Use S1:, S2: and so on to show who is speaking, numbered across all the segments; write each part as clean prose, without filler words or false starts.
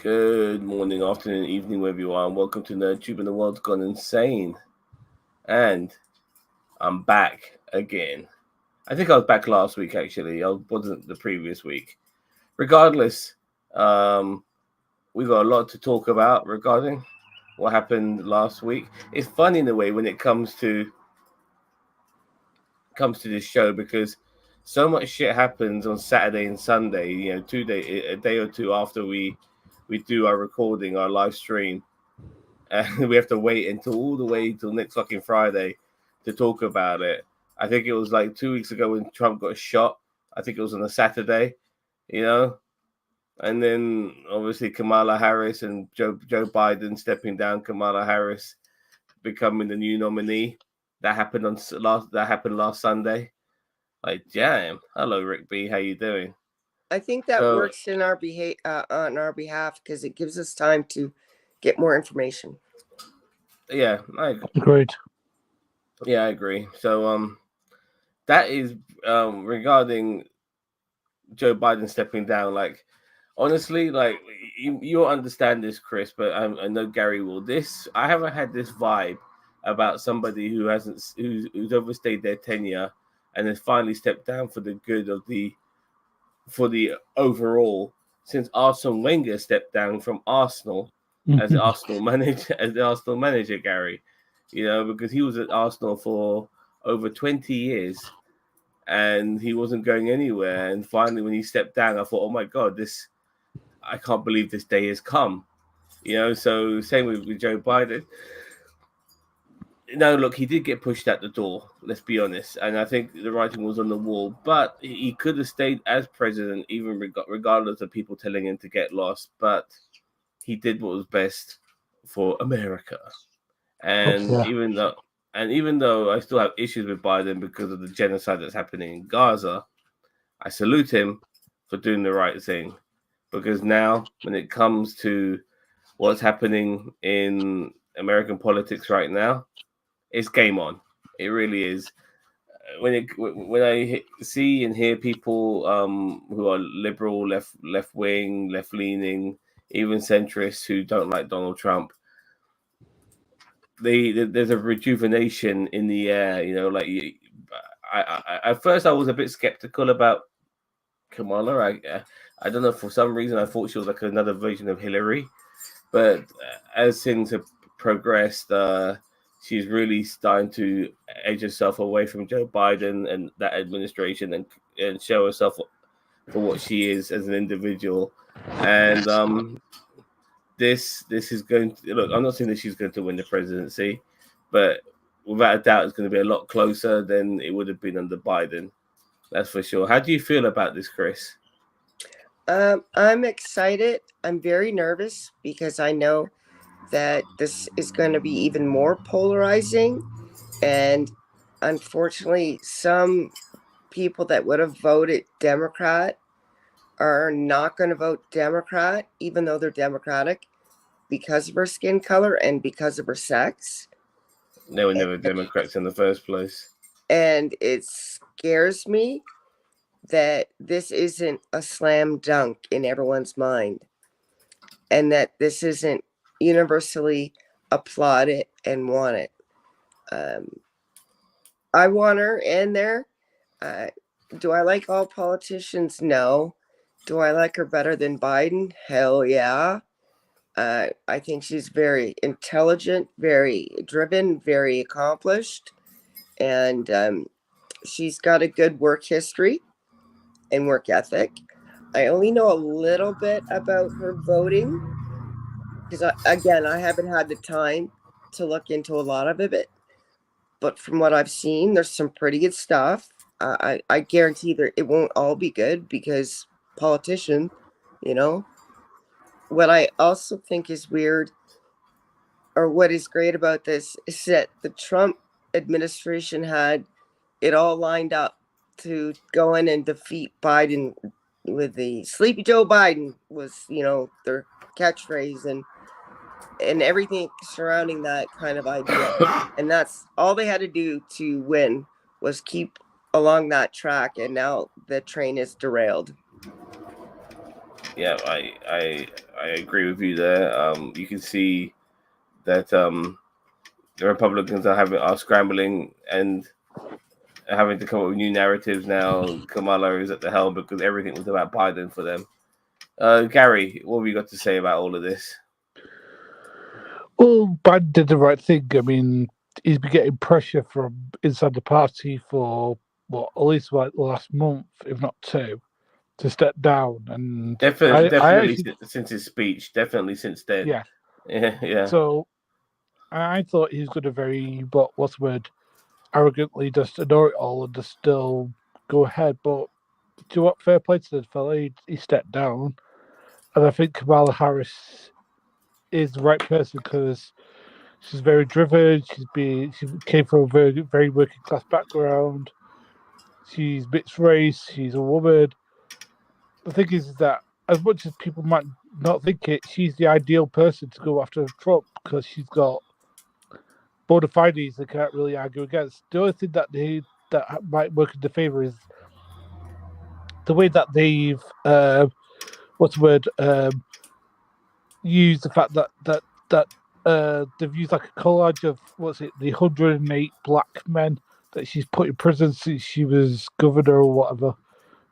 S1: Good morning, afternoon, evening, wherever you are, and welcome to NerdTube and the World's Gone Insane. And I'm back again. I think I was back last week, actually. I wasn't the previous week. Regardless, um, we got a lot to talk about regarding what happened last week. It's funny in a way when it comes to this show because so much shit happens on Saturday and Sunday. You know, a day or two after we do our recording, our live stream, and we have to wait until all the way till next fucking Friday to talk about it. I think it was like 2 weeks ago when Trump got shot. I think it was on a Saturday, you know, and then obviously Kamala Harris and Joe Biden stepping down. Kamala Harris becoming the new nominee. That happened last Sunday. Like, damn. Hello, Rick B. How you doing?
S2: I think that
S1: So
S2: works in our on our behalf because it gives us time to get more information.
S1: yeah,
S3: Great.
S1: I agree. So that is regarding Joe Biden stepping down. Like, honestly, like you'll understand this, Chris, but I know Gary will. I haven't had this vibe about somebody who hasn't who's overstayed their tenure and has finally stepped down for the good of the overall since Arsene Wenger stepped down from Arsenal as the Arsenal manager, Gary. You know, because he was at Arsenal for over 20 years and he wasn't going anywhere. And finally, when he stepped down, I thought, oh my God, I can't believe this day has come. You know, so same with Joe Biden. No, look, he did get pushed out the door. Let's be honest, and I think the writing was on the wall. But he could have stayed as president, even regardless of people telling him to get lost. But he did what was best for America. And
S3: Yeah.
S1: even though I still have issues with Biden because of the genocide that's happening in Gaza, I salute him for doing the right thing. Because now, when it comes to what's happening in American politics right now, it's game on. It really is. When I see and hear people who are liberal, left wing, left leaning, even centrists who don't like Donald Trump, there's a rejuvenation in the air. You know, like at first I was a bit skeptical about Kamala. I don't know, for some reason I thought she was like another version of Hillary, but as things have progressed, she's really starting to edge herself away from Joe Biden and that administration and show herself for what she is as an individual. And this is going to look. I'm not saying that she's going to win the presidency, but without a doubt, it's going to be a lot closer than it would have been under Biden. That's for sure. How do you feel about this, Chris?
S2: I'm excited. I'm very nervous because I know that this is going to be even more polarizing. And unfortunately, some people that would have voted Democrat are not going to vote Democrat, even though they're Democratic, because of her skin color and because of her sex.
S1: They were never Democrats in the first place.
S2: And it scares me that this isn't a slam dunk in everyone's mind and that this isn't universally applauded and wanted. Um, I want her in there. Do I like all politicians? No. Do I like her better than Biden? Hell yeah. I think she's very intelligent, very driven, very accomplished, and she's got a good work history and work ethic. I only know a little bit about her voting because, again, I haven't had the time to look into a lot of it. But from what I've seen, there's some pretty good stuff. I guarantee that it won't all be good because politician, you know. What I also think is weird, or what is great about this, is that the Trump administration had it all lined up to go in and defeat Biden with the Sleepy Joe Biden was, their catchphrase and everything surrounding that kind of idea. And that's all they had to do to win was keep along that track. And now the train is derailed.
S1: Yeah, I agree with you there. You can see that the Republicans are scrambling and having to come up with new narratives now. Kamala is at the helm because everything was about Biden for them. Gary, what have you got to say about all of this?
S3: Well, Biden did the right thing. I mean, he's been getting pressure from inside the party for what, at least like the last month, if not two, to step down. And
S1: Definitely,
S3: I
S1: definitely
S3: actually,
S1: since his speech. Definitely since then.
S3: yeah.
S1: Yeah, yeah.
S3: So I thought he was going to very, but what's the word, arrogantly just ignore it all and just still go ahead. But do you know what? Fair play to the fella. He stepped down, and I think Kamala Harris is the right person because she's very driven. She came from a very working class background. She's mixed race. She's a woman. The thing is that as much as people might not think it, she's the ideal person to go after Trump because she's got bona fides they can't really argue against. The only thing that might work in the favor is the way that they've what's the word used the fact that they've used like a collage of what's it, the 108 black men that she's put in prison since she was governor or whatever.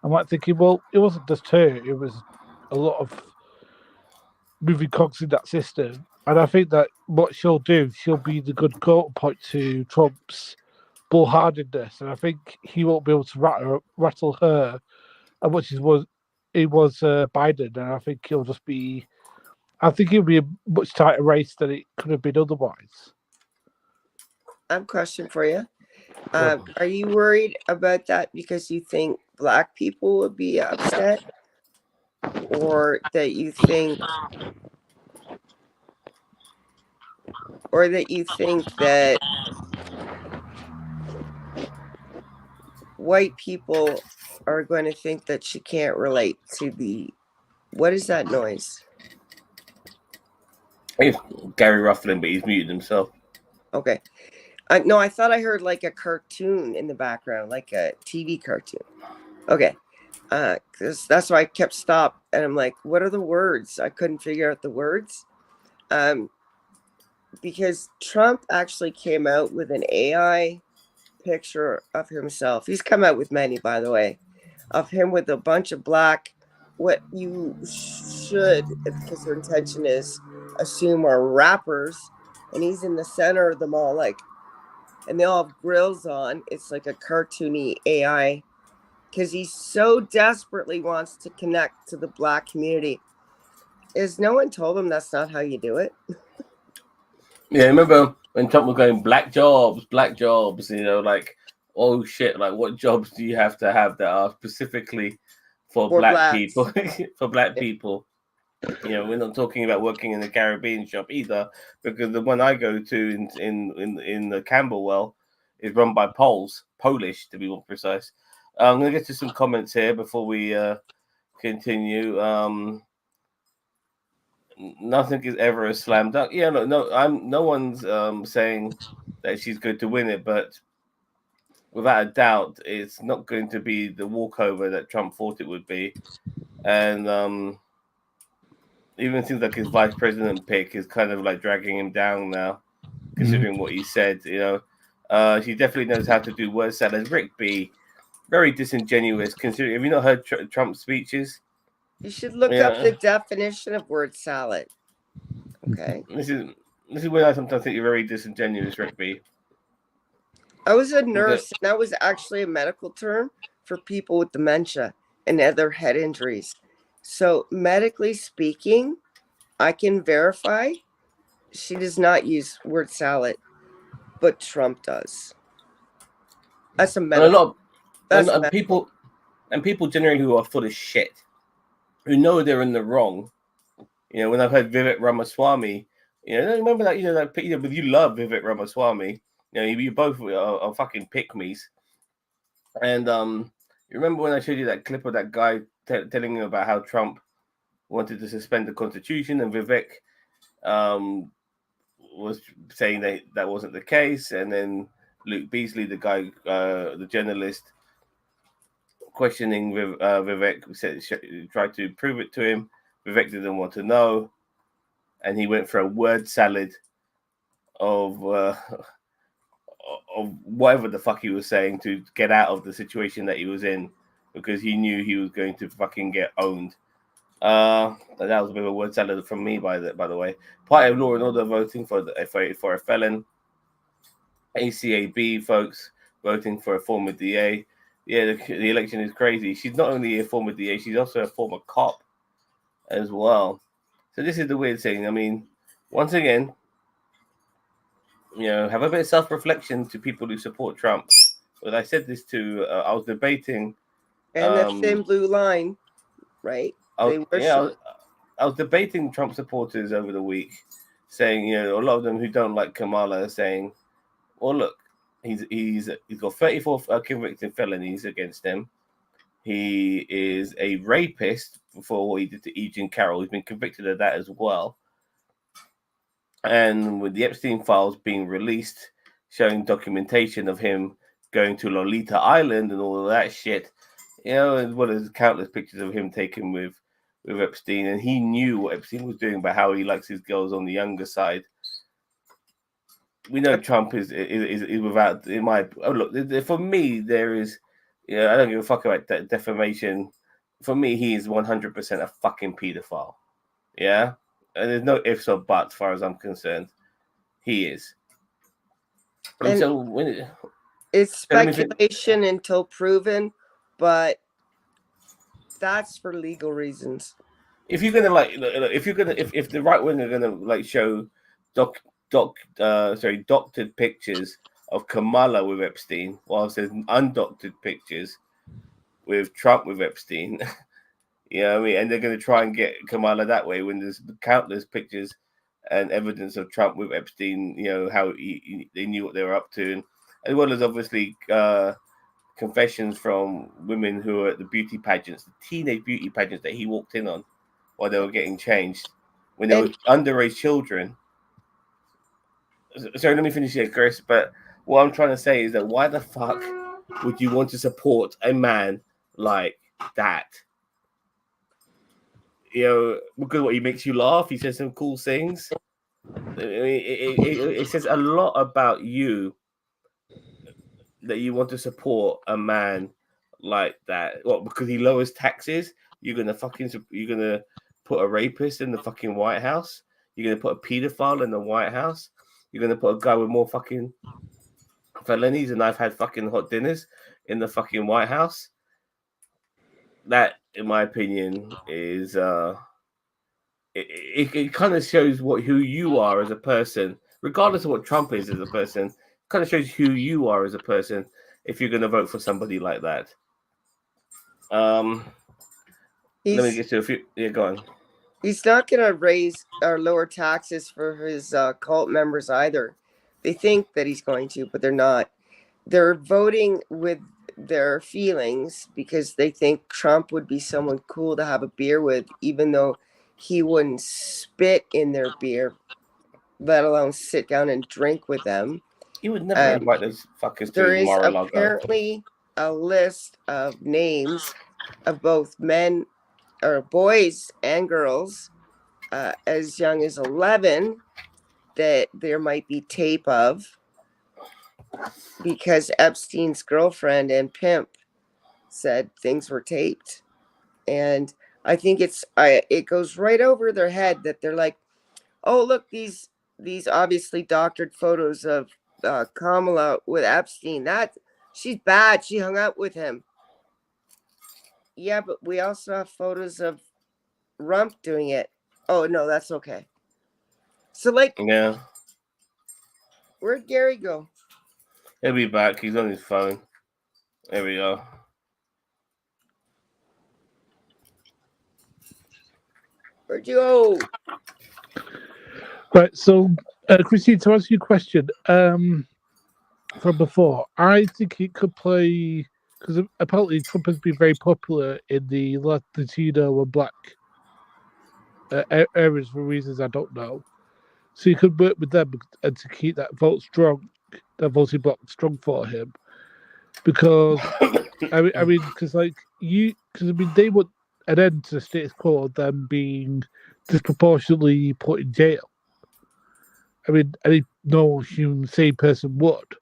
S3: I'm like thinking, well, it wasn't just her; it was a lot of moving cogs in that system. And I think that what she'll do, she'll be the good counterpoint to Trump's bullheartedness, and I think he won't be able to rattle her as much as it was Biden, and I think he'll just be. I think it'll be a much tighter race than it could have been otherwise.
S2: I have a question for you.
S1: Well,
S2: Are you worried about that because you think black people would be upset, or that you think, that white people are going to think that she can't relate to the, what is that noise?
S1: it's Gary Ruffling, but he's muted himself.
S2: Okay. No, I thought I heard like a cartoon in the background, like a TV cartoon. Okay. Because that's why I kept stop, and I'm like, what are the words? I couldn't figure out the words. Because Trump actually came out with an AI picture of himself. He's come out with many, by the way, of him with a bunch of black, what you should, because their intention is assume are rappers, and he's in the center of them all, like, and they all have grills on. It's like a cartoony AI because he so desperately wants to connect to the black community. Is no one told him that's not how you do it?
S1: Yeah, remember when Trump was going black jobs, like, oh shit, like what jobs do you have that are specifically for
S2: For
S1: black
S2: blacks.
S1: people? For black
S2: Yeah.
S1: people. We're not talking about working in the Caribbean shop either, because the one I go to in the Camberwell is run by Polish to be more precise. I'm gonna get to some comments here before we continue. Nothing is ever a slam dunk. Yeah, no, no one's saying that she's going to win it, but without a doubt, it's not going to be the walkover that Trump thought it would be, and even seems like his vice president pick is kind of like dragging him down now,
S3: Mm.
S1: considering what he said. She definitely knows how to do word salads. Rick B, very disingenuous. Considering, have you not heard Trump's speeches?
S2: You should look up
S1: Yeah,
S2: the definition of word salad. Okay.
S1: this is this is when I sometimes think you're very disingenuous, Rick B.
S2: I was a
S1: Okay.
S2: nurse, and that was actually a medical term for people with dementia and other head injuries. So, medically speaking, I can verify she does not use word salad, but Trump does. That's a
S1: And a
S2: medical.
S1: lot of
S2: That's
S1: and
S2: medical.
S1: people generally who are full of shit, who know they're in the wrong. When I've heard Vivek Ramaswamy, remember that but you love Vivek Ramaswamy. You both are fucking pick me's. And you remember when I showed you that clip of that guy telling you about how Trump wanted to suspend the Constitution, and Vivek um, was saying that wasn't the case, and then Luke Beasley, the guy, the journalist, questioning Vivek, tried to prove it to him. Vivek didn't want to know, and he went for a word salad of whatever the fuck he was saying to get out of the situation that he was in, because he knew he was going to fucking get owned. That was a bit of a word salad from me, by the way. Party of Law and Order voting for a felon. ACAB folks voting for a former DA. Yeah, the election is crazy. She's not only a former DA, she's also a former cop as well. So this is the weird thing. I mean, once again, have a bit of self-reflection to people who support Trump. But I said this to, I was debating.
S2: And the thin blue line, right?
S1: I was debating Trump supporters over the week, saying, a lot of them who don't like Kamala are saying, well, look, he's got 34 convicted felonies against him. He is a rapist for what he did to Eugene Carroll. He's been convicted of that as well. And with the Epstein files being released, showing documentation of him going to Lolita Island and all of that shit, as well as countless pictures of him taken with Epstein, and he knew what Epstein was doing, but how he likes his girls on the younger side. We know Trump is without, in my look, for me, there is, I don't give a fuck about that defamation. For me, he is 100% a fucking pedophile. Yeah, and there's no ifs or buts, as far as I'm concerned. He is. And so
S2: it's speculation until proven, but that's for legal reasons.
S1: If you're gonna if the right wing are gonna show doctored pictures of Kamala with Epstein, whilst there's undoctored pictures with Trump with Epstein, I mean, and they're gonna try and get Kamala that way when there's countless pictures and evidence of Trump with Epstein, how they knew what they were up to, and as well as obviously confessions from women who were at the beauty pageants, the teenage beauty pageants that he walked in on while they were getting changed, when they were underage children. Sorry, let me finish here, Chris. But what I'm trying to say is that why the fuck would you want to support a man like that? Because he makes you laugh. He says some cool things. It says a lot about you that you want to support a man like that. What? Because he lowers taxes? You're gonna put a rapist in the fucking White House? You're gonna put a pedophile in the White House? You're gonna put a guy with more fucking felonies and I've had fucking hot dinners in the fucking White House? That, in my opinion, is it kind of shows who you are as a person, regardless of what Trump is as a person. Kind of shows who you are as a person if you're going to vote for somebody like that. Let me get to a few. Yeah, go on.
S2: He's not going to raise or lower taxes for his cult members either. They think that he's going to, but they're not. They're voting with their feelings because they think Trump would be someone cool to have a beer with, even though he wouldn't spit in their beer, let alone sit down and drink with them.
S1: He would never invite those fuckers to his Mar-a-Lago.
S2: There is apparently a list of names of both men or boys and girls as young as 11 that there might be tape of, because Epstein's girlfriend and pimp said things were taped. And I think it goes right over their head that they're like, oh, look, these obviously doctored photos of Kamala with Epstein. She's bad. She hung out with him. Yeah, but we also have photos of Rump doing it. Oh, no, that's okay. So,
S1: yeah.
S2: Where'd Gary go?
S1: He'll be back. He's on his phone. There we go.
S2: Where'd you go?
S3: Right, so, Christine, to answer your question from before, I think it could play, because apparently Trump has been very popular in the Latino and Black areas for reasons I don't know. So you could work with them and to keep that vote strong, that voting bloc strong for him. Because I mean, because they want an end to the status quo of them being disproportionately put in jail. I mean, any normal human sane person would.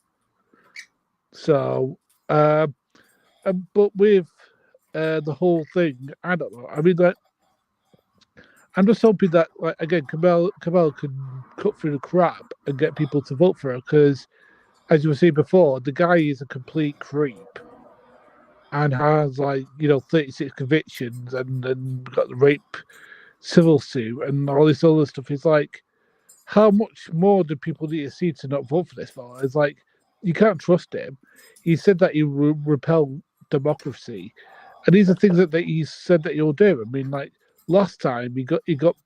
S3: So, but with the whole thing, I don't know. I mean, like, I'm just hoping that, like, again, Kamel can cut through the crap and get people to vote for her because, as you were saying before, the guy is a complete creep and has, like, 36 convictions and got the rape civil suit and all this other stuff. It's like, how much more do people need to see to not vote for this fella? It's like, you can't trust him. He said that he will repel democracy, and these are things that he said that he'll do. I mean, like, last time he got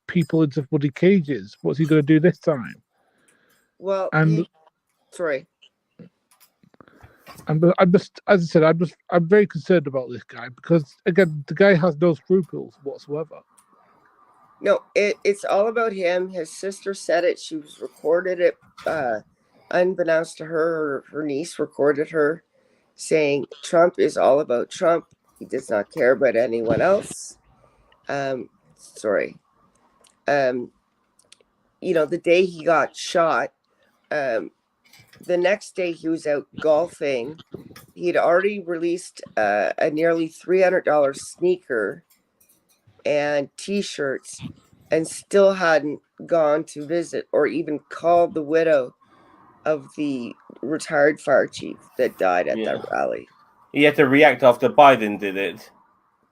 S3: people into bloody cages. What's he going to do this time?
S2: Well,
S3: And
S2: sorry.
S3: I'm just, as I said, I'm very concerned about this guy because, again, the guy has no scruples whatsoever.
S2: No, it's all about him. His sister said it. She was recorded it, unbeknownst to her. Her niece recorded her saying Trump is all about Trump. He does not care about anyone else. Sorry. The day he got shot, the next day he was out golfing. He'd already released a nearly $300 sneaker and t-shirts and still hadn't gone to visit or even called the widow of the retired fire chief that died at that rally.
S1: He had to react after Biden did it.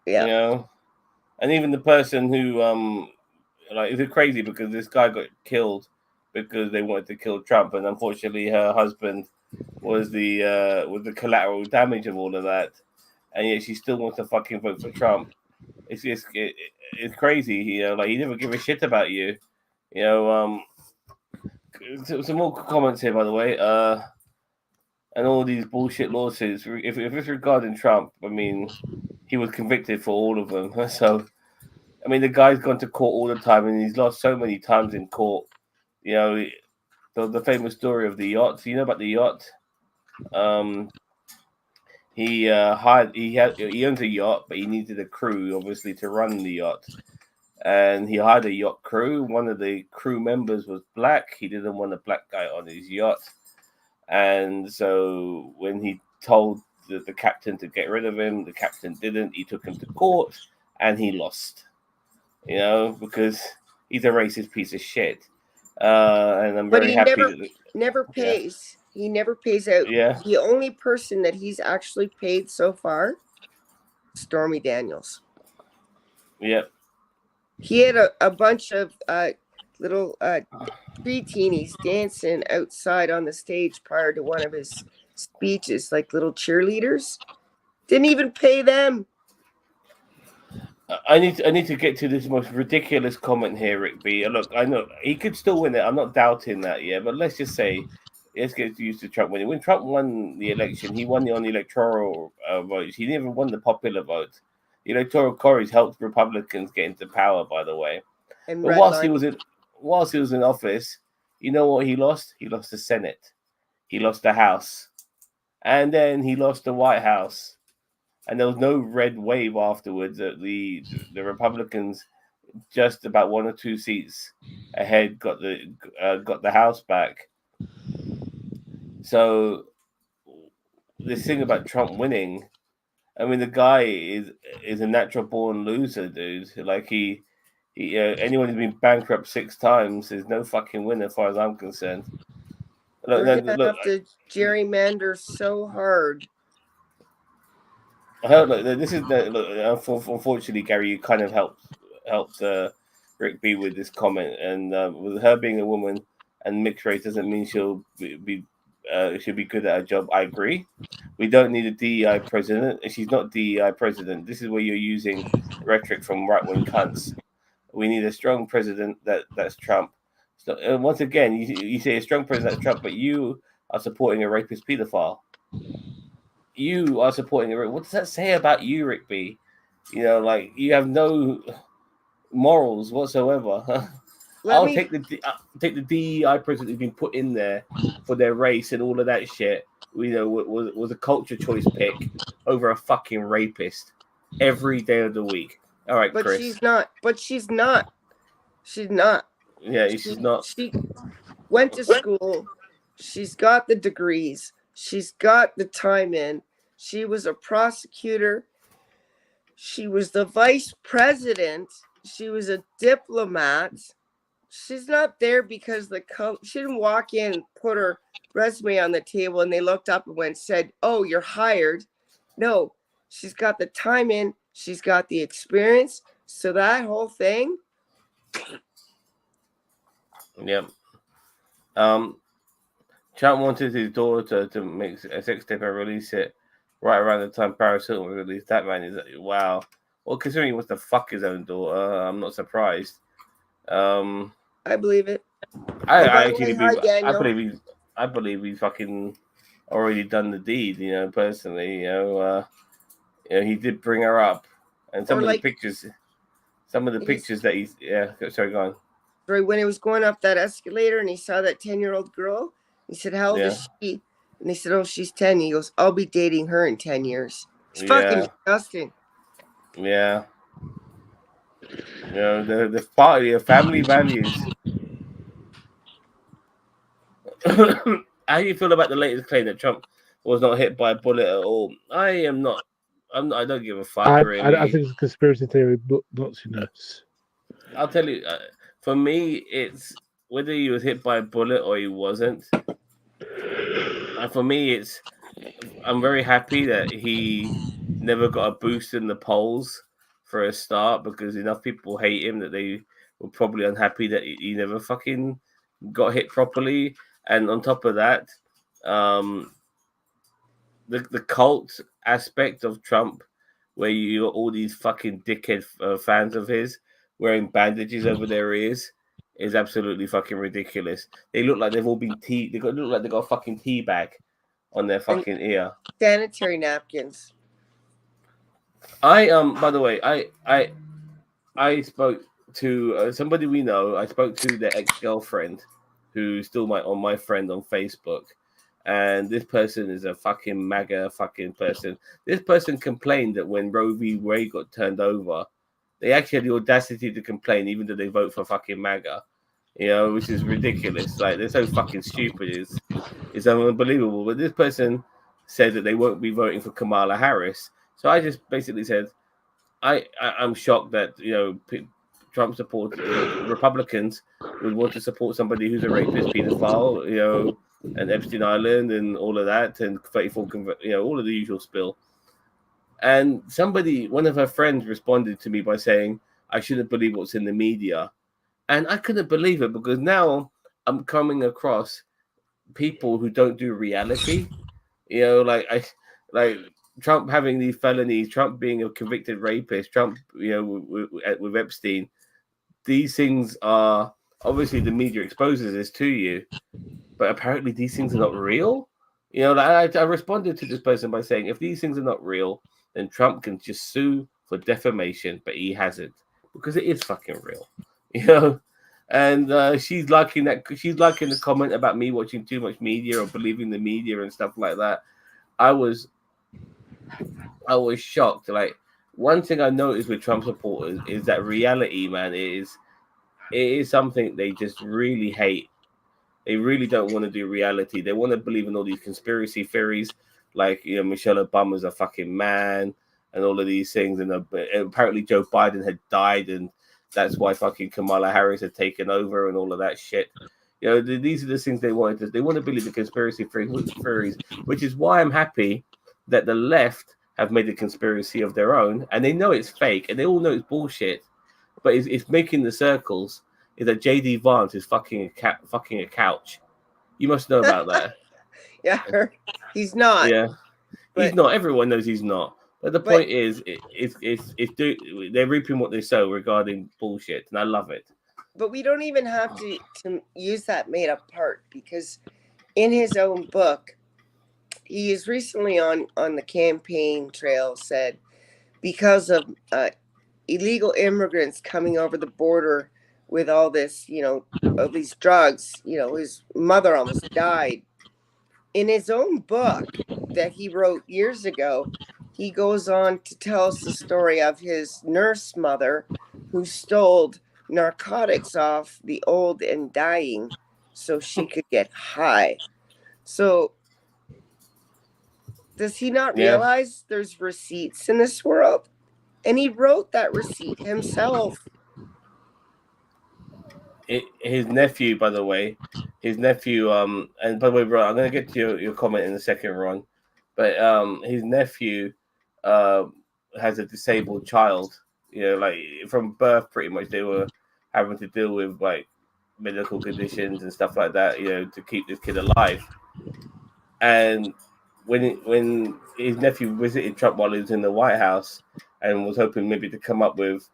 S2: Yeah.
S1: And even the person who it's crazy because this guy got killed because they wanted to kill Trump, and unfortunately her husband was the collateral damage of all of that, and yet she still wants to fucking vote for Trump. It's crazy, he never give a shit about you, Some more comments here, by the way, and all these bullshit lawsuits. If it's regarding Trump, I mean, he was convicted for all of them. So, I mean, the guy's gone to court all the time, and he's lost so many times in court. The famous story of the yacht. You know about the yacht? He owns a yacht, but he needed a crew, obviously, to run the yacht. And he hired a yacht crew. One of the crew members was black. He didn't want a black guy on his yacht. And so when he told the captain to get rid of him, the captain didn't. He took him to court, and he lost. Because he's a racist piece of shit. And I'm very happy that
S2: never pays. Yeah. He never pays out.
S1: Yeah.
S2: The only person that he's actually paid so far, Stormy Daniels.
S1: Yep.
S2: He had a bunch of little preteenies dancing outside on the stage prior to one of his speeches, like little cheerleaders. Didn't even pay them.
S1: I need to get to this most ridiculous comment here, Rick B. Look, I know he could still win it. I'm not doubting that, but let's just say, let's get used to Trump winning. When Trump won the election, he won on the electoral votes. He never won the popular vote. The electoral college helped Republicans get into power, by the way.
S2: And
S1: but whilst he was in office, you know what he lost? He lost the Senate. He lost the House. And then he lost the White House. And there was no red wave afterwards. The Republicans, just about 1 or 2 seats ahead, got the House back. So this thing about Trump winning, I mean, the guy is a natural born loser, dude. Like he anyone who's been bankrupt 6 times is no fucking winner, as far as I'm concerned.
S2: We're gonna have to gerrymander so hard.
S1: This is unfortunately, Gary, you kind of helped Rick B with this comment, and with her being a woman and mixed race doesn't mean she'll be good at her job. I agree. We don't need a DEI president. She's not DEI president. This is where you're using rhetoric from right wing cunts. We need a strong president that's Trump. So, once again, you say a strong president that's Trump, but you are supporting a rapist pedophile. You are supporting it. What does that say about you, Rick B? You have no morals whatsoever. Take the DEI president who's been put in there for their race and all of that shit. was a culture choice pick over a fucking rapist every day of the week. All right,
S2: But
S1: Chris.
S2: she's not. But she's not. She's not.
S1: Yeah, she's not.
S2: She went to school. She's got the degrees. She's got the time in. She was a prosecutor. She was the vice president. She was a diplomat. She's not there because she didn't walk in, put her resume on the table, and they looked up and said, "Oh, you're hired." No, she's got the time in. She's got the experience. So that whole thing.
S1: Yep. Trump wanted his daughter to make a sex tape and release it right around the time Paris Hilton released that. Man, is wow. Well, considering he wants to fuck his own daughter, I'm not surprised.
S2: I believe it.
S1: I
S2: by the
S1: actually
S2: way, hi,
S1: believe.
S2: Daniel.
S1: I believe he's fucking already done the deed. Personally, he did bring her up, and some
S2: Or
S1: of the
S2: like
S1: pictures
S2: he's
S1: that he's Sorry, go on.
S2: right when he was going up that escalator and he saw that 10-year-old girl. He said, "How old
S1: Yeah,
S2: is she?" And they said, "Oh, she's 10." He goes, "I'll be dating her in 10 years." It's fucking
S1: yeah,
S2: disgusting.
S1: yeah. The party of family values. How do you feel about the latest claim that Trump was not hit by a bullet at all? I am not. I don't give a fuck
S3: I
S1: really.
S3: think it's a conspiracy theory, but nutsiness.
S1: I'll tell you. For me, it's whether he was hit by a bullet or he wasn't. For me, I'm very happy that he never got a boost in the polls for a start because enough people hate him that they were probably unhappy that he never fucking got hit properly. And on top of that, um, the cult aspect of Trump, where you got all these fucking dickhead fans of his wearing bandages over their ears, is absolutely fucking ridiculous. They look like they've all been look like they got a fucking tea bag on their
S2: And
S1: fucking ear.
S2: sanitary napkins.
S1: By the way, I spoke to somebody we know. I spoke to their ex girlfriend, who's still my friend on Facebook, and this person is a fucking MAGA fucking person. This person complained that when Roe v. Wade got turned over, they actually had the audacity to complain, even though they vote for fucking MAGA. Which is ridiculous. Like they're so fucking stupid. It's unbelievable. But this person said that they won't be voting for Kamala Harris. So I just basically said, I'm shocked that Trump supports Republicans would want to support somebody who's a rapist, pedophile, and Epstein Island and all of that, and 34, all of the usual spill. And one of her friends, responded to me by saying, "I shouldn't believe what's in the media," and I couldn't believe it because now I'm coming across people who don't do reality. Like Trump having these felonies, Trump being a convicted rapist, Trump, with Epstein. These things are obviously the media exposes this to you, but apparently these things are not real. I responded to this person by saying, if these things are not real, then Trump can just sue for defamation, but he hasn't because it is fucking real, you know. And she's liking that. She's liking the comment about me watching too much media or believing the media and stuff like that. I was shocked. Like one thing I noticed with Trump supporters is that reality, man, it is something they just really hate. They really don't want to do reality. They want to believe in all these conspiracy theories, like Michelle Obama's a fucking man and all of these things. And apparently Joe Biden had died, and that's why fucking Kamala Harris had taken over and all of that shit. These are the things they wanted. They want to believe the conspiracy theories, which is why I'm happy that the left have made a conspiracy of their own, and they know it's fake, and they all know it's bullshit. But it's making the circles. Is that JD Vance is fucking a couch? You must know about that.
S2: Yeah, he's not.
S1: Yeah, he's
S2: But
S1: not. Everyone knows he's not. But the
S2: but
S1: point is, they're reaping what they sow regarding bullshit, and I love it.
S2: but we don't even have to use that made up part, because in his own book, he is recently on the campaign trail said, because of illegal immigrants coming over the border with all this, all these drugs, his mother almost died. in his own book that he wrote years ago, he goes on to tell us the story of his nurse mother who stole narcotics off the old and dying so she could get high. So, does he not
S1: Yeah.
S2: realize there's receipts in this world? And he wrote that receipt himself.
S1: His nephew, by the way, and by the way, Ron, I'm gonna get to your comment in a second, Ron. But his nephew uh has a disabled child. You know, like from birth, pretty much they were having to deal with like medical conditions and stuff like that. You know, to keep this kid alive. And when his nephew visited Trump while he was in the White House and was hoping maybe to come up with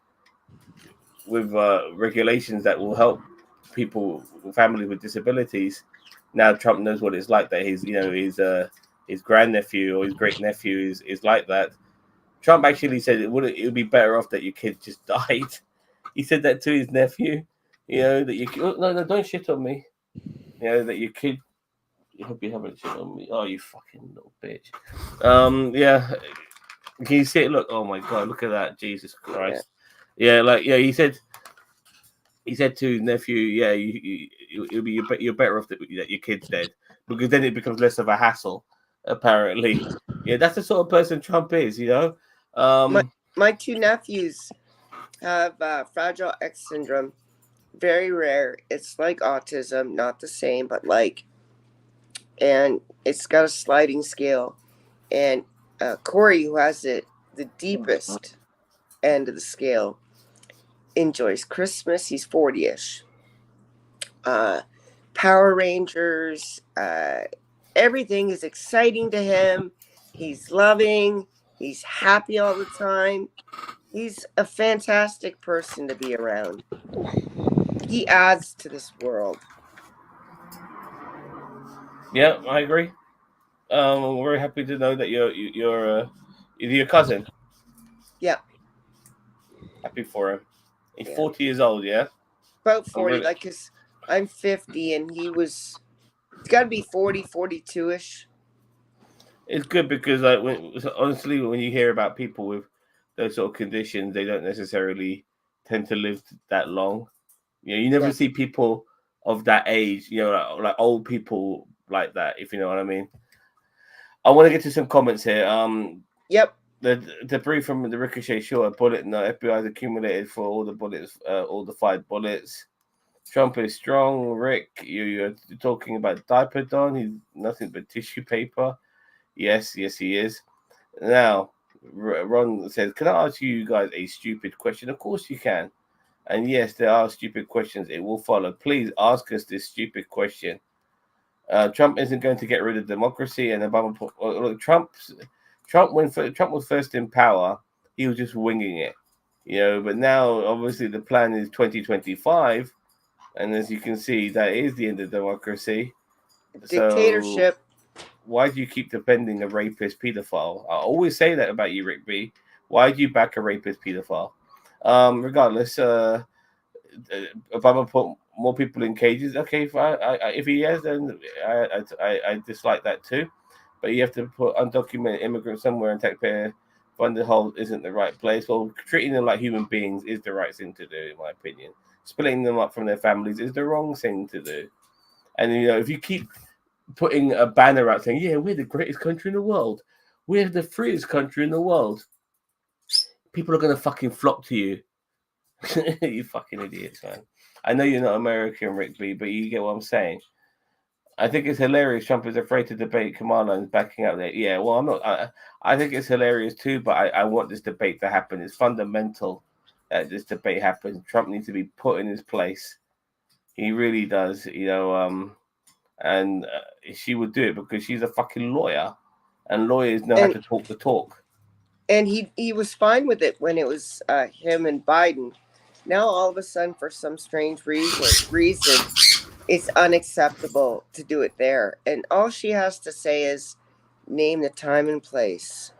S1: regulations that will help people, families with disabilities. Now Trump knows what it's like that his grandnephew or his great nephew is like that. Trump actually said it would be better off that your kid just died. He said that to his nephew. You know that you no, don't shit on me. You know that your kid. I hope you haven't shit on me. Oh, you fucking little bitch. Yeah. Can you see it? Look. Oh my god. Look at that. Jesus Christ. Yeah. He said to his nephew, "Yeah, you're better off that your kid's dead because then it becomes less of a hassle." Apparently, yeah, that's the sort of person Trump is. You know,
S2: My two nephews have Fragile X syndrome. Very rare. It's like autism, not the same, but like, and it's got a sliding scale. And Corey, who has it the deepest end of the scale, enjoys Christmas. He's 40-ish. Power Rangers, everything is exciting to him. He's loving. He's happy all the time. He's a fantastic person to be around. He adds to this world.
S1: yeah, I agree. We're very happy to know that you're your cousin.
S2: Yeah.
S1: Happy for him. He's
S2: Yeah.
S1: 40 years old. Yeah,
S2: About
S1: I'm
S2: 40,
S1: really,
S2: like, cause I'm 50 and it's got to be 40, 42-ish.
S1: it's good because honestly, when you hear about people with those sort of conditions, they don't necessarily tend to live that long. You know, you never
S2: Yeah.
S1: see people of that age. You know, like old people like that. If you know what I mean. I want to get to some comments here.
S2: Yep.
S1: The debris from the ricochet shot a bullet. No, FBI has accumulated for all the bullets, all the fired bullets. Trump is strong. Rick, you're talking about diaper Don. He's nothing but tissue paper. Yes, he is. Now, Ron says, "Can I ask you guys a stupid question?" Of course you can. And yes, there are stupid questions. It will follow. Please ask us this stupid question. Trump isn't going to get rid of democracy, and Obama. Look, Trump was first in power, he was just winging it, you know. But now, obviously, the plan is 2025, and as you can see, that is the end of democracy.
S2: Dictatorship.
S1: So, why do you keep defending a rapist pedophile? I always say that about you, Rick B. Why do you back a rapist pedophile? Regardless, Obama put more people in cages. Okay, if he has, then I dislike that too. But you have to put undocumented immigrants somewhere and taxpayer funded hole isn't the right place. Well, treating them like human beings is the right thing to do, in my opinion. Splitting them up from their families is the wrong thing to do. And you know, if you keep putting a banner out saying, "Yeah, we're the greatest country in the world, we're the freest country in the world," people are gonna fucking flock to you. You fucking idiots, man. I know you're not American, Rick B, but you get what I'm saying. I think it's hilarious. Trump is afraid to debate Kamala and backing out there. Yeah, well, I'm not. I think it's hilarious too, but I want this debate to happen. It's fundamental that this debate happens. Trump needs to be put in his place. He really does, you know. And she would do it because she's a fucking lawyer, and lawyers know how to talk the talk.
S2: And he was fine with it when it was him and Biden. Now all of a sudden, for some strange reason, it's unacceptable to do it there. And all she has to say is name the time and place.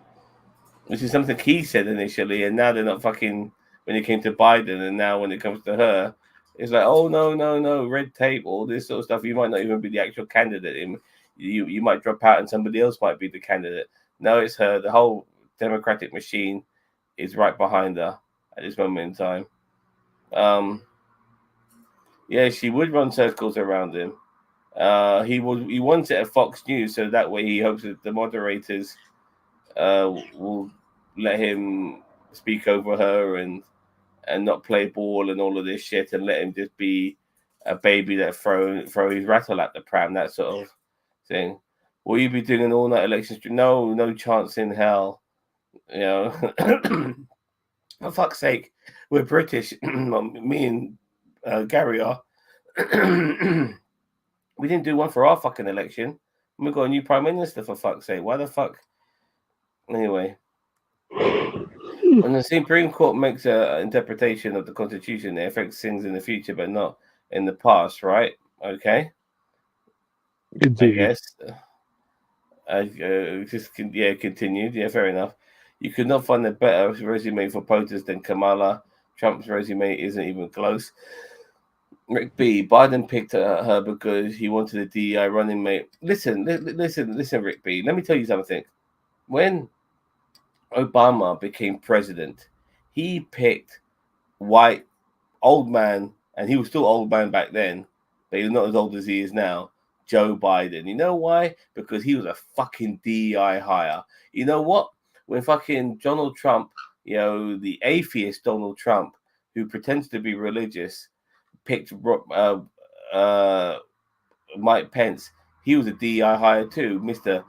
S1: Which is something he said initially, and now they're not fucking when it came to Biden, and now when it comes to her, it's like, oh no, red tape, all this sort of stuff. You might not even be the actual candidate. you might drop out and somebody else might be the candidate. No, it's her. The whole Democratic machine is right behind her at this moment in time. Yeah, she would run circles around him. He wants it at Fox News, so that way he hopes that the moderators will let him speak over her and not play ball and all of this shit, and let him just be a baby that throw his rattle at the pram, that sort of thing. Will you be doing an all night election stream? No chance in hell. You know, for fuck's sake, we're British. Me and Gary are. We didn't do one for our fucking election. We got a new prime minister, for fuck's sake. Why the fuck? Anyway, when the Supreme Court makes an interpretation of the Constitution, it affects things in the future, but not in the past, right? Okay.
S3: Indeed.
S1: I guess. Continued. Yeah, fair enough. You could not find a better resume for POTUS than Kamala. Trump's resume isn't even close. Rick B. Biden picked her because he wanted a DEI running mate. Listen, Rick B. Let me tell you something. When Obama became president, he picked white old man, and he was still old man back then, but he was not as old as he is now. Joe Biden. You know why? Because he was a fucking DEI hire. You know what? When fucking Donald Trump, the atheist Donald Trump, who pretends to be religious, picked Mike Pence, he was a DEI hire too, the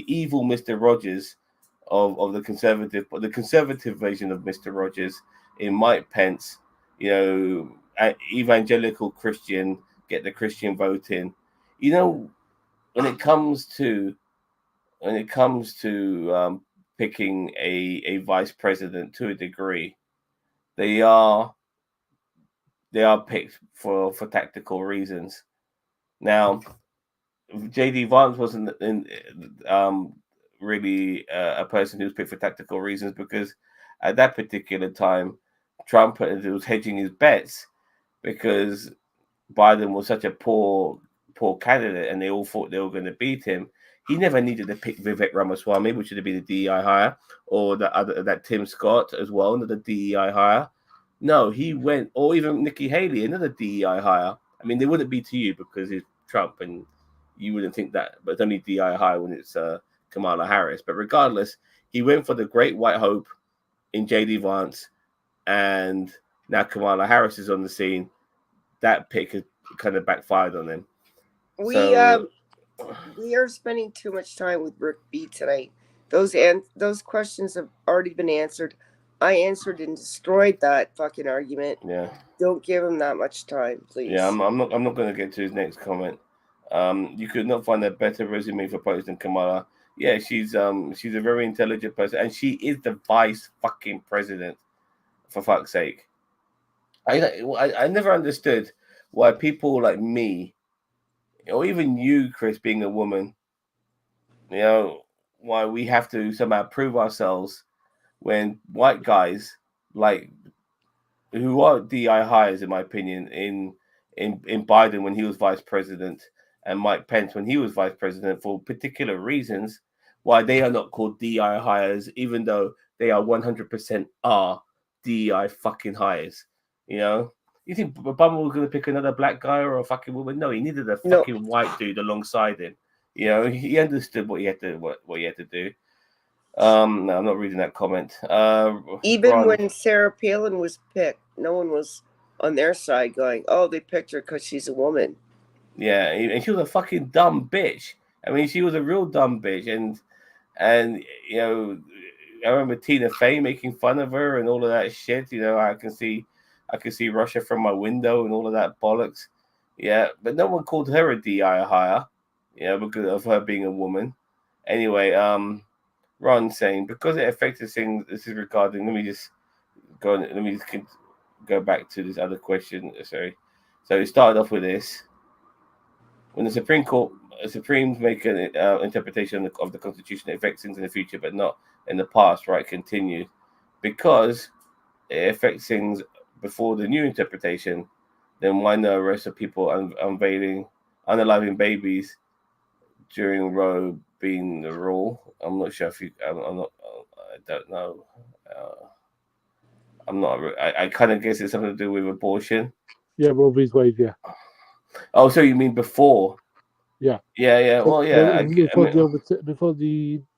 S1: evil Mr. Rogers of the conservative version of Mr. Rogers in Mike Pence, evangelical Christian, get the Christian vote in. When it comes to picking a vice president, to a degree, they are picked for tactical reasons. Now, J.D. Vance wasn't really a person who was picked for tactical reasons, because at that particular time, Trump was hedging his bets because Biden was such a poor candidate, and they all thought they were going to beat him. He never needed to pick Vivek Ramaswamy, which would have been a DEI hire, or that Tim Scott as well, another DEI hire. No, he went, or even Nikki Haley, another DEI hire. I mean, they wouldn't be to you because it's Trump, and you wouldn't think that, but it's only DEI hire when it's Kamala Harris. But regardless, he went for the Great White Hope in J.D. Vance, and now Kamala Harris is on the scene. That pick has kind of backfired on him.
S2: We are spending too much time with Rick B tonight. Those questions have already been answered. I answered and destroyed that fucking argument.
S1: Yeah.
S2: Don't give him that much time, please.
S1: Yeah, I'm not going to get to his next comment. You could not find a better resume for POTUS than Kamala. Yeah, she's a very intelligent person, and she is the vice fucking president, for fuck's sake. I never understood why people like me, or even you, Chris, being a woman, why we have to somehow prove ourselves when white guys, like, who are DI hires, in my opinion, in Biden when he was vice president, and Mike Pence when he was vice president, for particular reasons, why they are not called DI hires, even though they are 100% are DI fucking hires. You think Obama was going to pick another black guy or a fucking woman? No, he needed a fucking white dude alongside him. He understood what he had to do. No, I'm not reading that comment.
S2: Even
S1: Ron,
S2: when Sarah Palin was picked, no one was on their side going, "Oh, they picked her because she's a woman."
S1: Yeah, and she was a fucking dumb bitch. I mean, she was a real dumb bitch, and I remember Tina Fey making fun of her and all of that shit. I can see Russia from my window and all of that bollocks. Yeah, but no one called her a DI hire, because of her being a woman. Anyway, Ron saying, because it affected things. This is regarding. Let me just go back to this other question. Sorry. So it started off with this: when the Supremes make an interpretation of the Constitution, it affects things in the future, but not in the past. Right? Continued, because it affects things before the new interpretation. Then why no arrest of people unveiling unaliving babies during Roe being the rule. I'm not sure if you. I'm not. I don't know. I'm not. I kind of guess it's something to do with abortion.
S3: Yeah, Roe v. Wade. Yeah,
S1: Oh, so you mean before?
S3: yeah.
S1: Yeah. Well, yeah. I
S3: Before
S1: mean,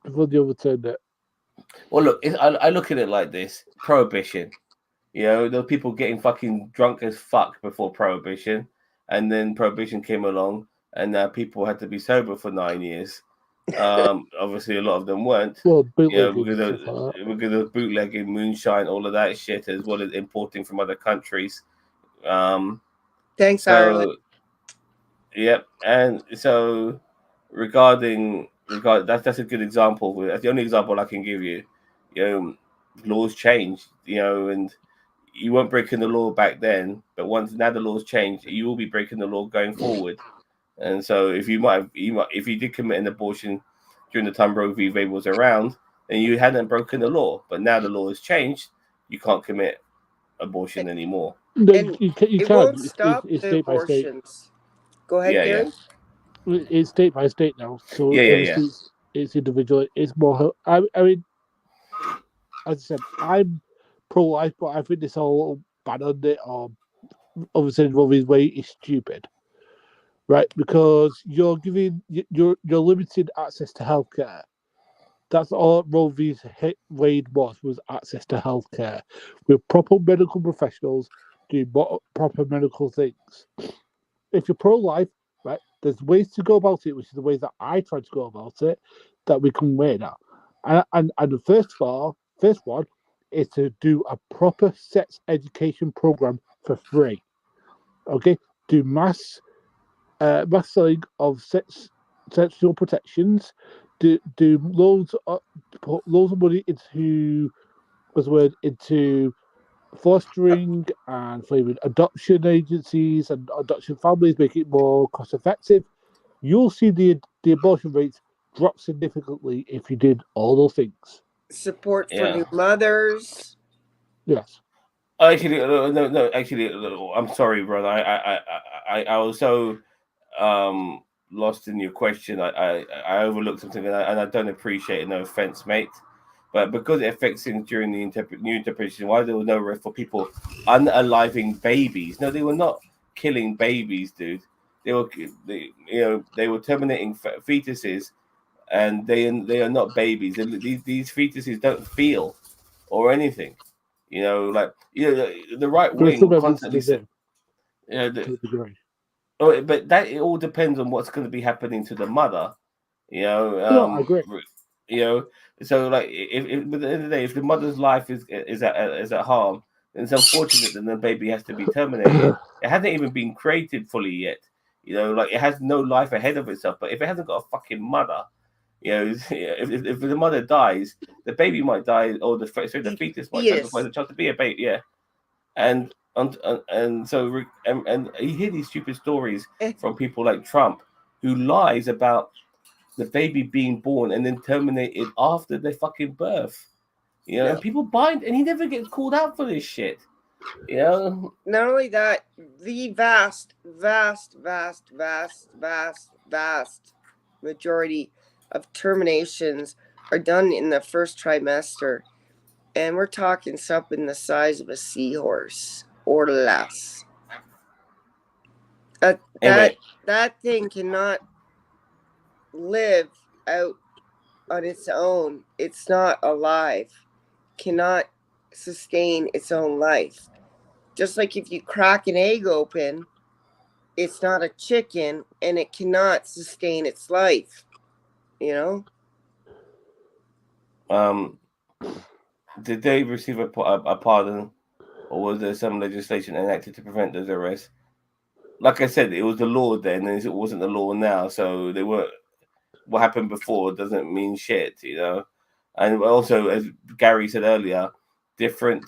S3: the overturned it.
S1: well, look. I look at it like this: prohibition. You know, there were people getting fucking drunk as fuck before prohibition, and then prohibition came along, and people had to be sober for 9 years. Obviously, a lot of them weren't.
S3: Well,
S1: You know,
S3: bootlegging and stuff like that.
S1: because of bootlegging, moonshine, all of that shit, as well as importing from other countries. Um,
S2: Thanks, Ireland.
S1: so yep, and so regarding that's a good example. That's the only example I can give you. You know, laws change. You know, and you weren't breaking the law back then, but once now the laws change, you will be breaking the law going forward. And so, if if you did commit an abortion during the time Roe v. Wade was around, then you hadn't broken the law. But now the law has changed; you can't commit abortion anymore.
S3: No,
S2: And
S3: you
S2: it
S3: can.
S2: won't stop
S3: It's
S2: the
S3: state by state.
S2: abortions. Go ahead,
S1: Yeah.
S2: Gary.
S3: It's state by state now. So
S1: Yeah.
S3: obviously it's individual. It's more. I mean, as I said, I'm pro-life, but I think this whole ban on it or obviously Roe v. Wade is stupid, right? Because you're limiting access to healthcare. That's all Roe v. Wade was access to healthcare with proper medical professionals doing proper medical things. If you're pro-life, right, there's ways to go about it, which is the ways that I try to go about it, that we can weigh now. And the first one is to do a proper sex education program for free. Okay, do mass selling of sexual protections. Do put loads of money into into fostering and flavouring adoption agencies and adoption families, make it more cost effective. You'll see the abortion rates drop significantly if you did all those things.
S2: Support for
S1: Yeah.
S2: new mothers.
S3: Yes.
S1: Actually, no. Actually, I'm sorry, brother. I was so lost in your question. I overlooked something, and I don't appreciate it. No offense, mate. But because it affects things during the new interpretation, why there was no rest for people unaliving babies? No, they were not killing babies, dude. They were terminating fetuses, and they are not babies. These fetuses don't feel or anything. The right
S3: There's
S1: wing
S3: some evidence
S1: constantly
S3: to
S1: said,
S3: do
S1: you know,
S3: to a degree.
S1: but that it all depends on what's going to be happening to the mother. You know,
S3: No, I agree.
S1: you know. So, like, if at the end of the day, if the mother's life is at harm, then it's unfortunate that the baby has to be terminated. It hasn't even been created fully yet. You know, like it has no life ahead of itself. But if it hasn't got a fucking mother, you know, if the mother dies, the baby might die, or the fetus might die before the child to be a baby. Yeah, and so you hear these stupid stories from people like Trump who lies about the baby being born and then terminated after their fucking birth. You know, and people bind, and he never gets called out for this shit. You know.
S2: Not only that, the vast majority of terminations are done in the first trimester, and we're talking something the size of a seahorse or less. That thing cannot live out on its own. It's not alive. Cannot sustain its own life. Just like if you crack an egg open, it's not a chicken and it cannot sustain its life. You
S1: know? Did they receive a pardon, or was there some legislation enacted to prevent those arrests? Like I said, it was the law then, and it wasn't the law now. So they were. What happened before doesn't mean shit, you know. And also, as Gary said earlier, different.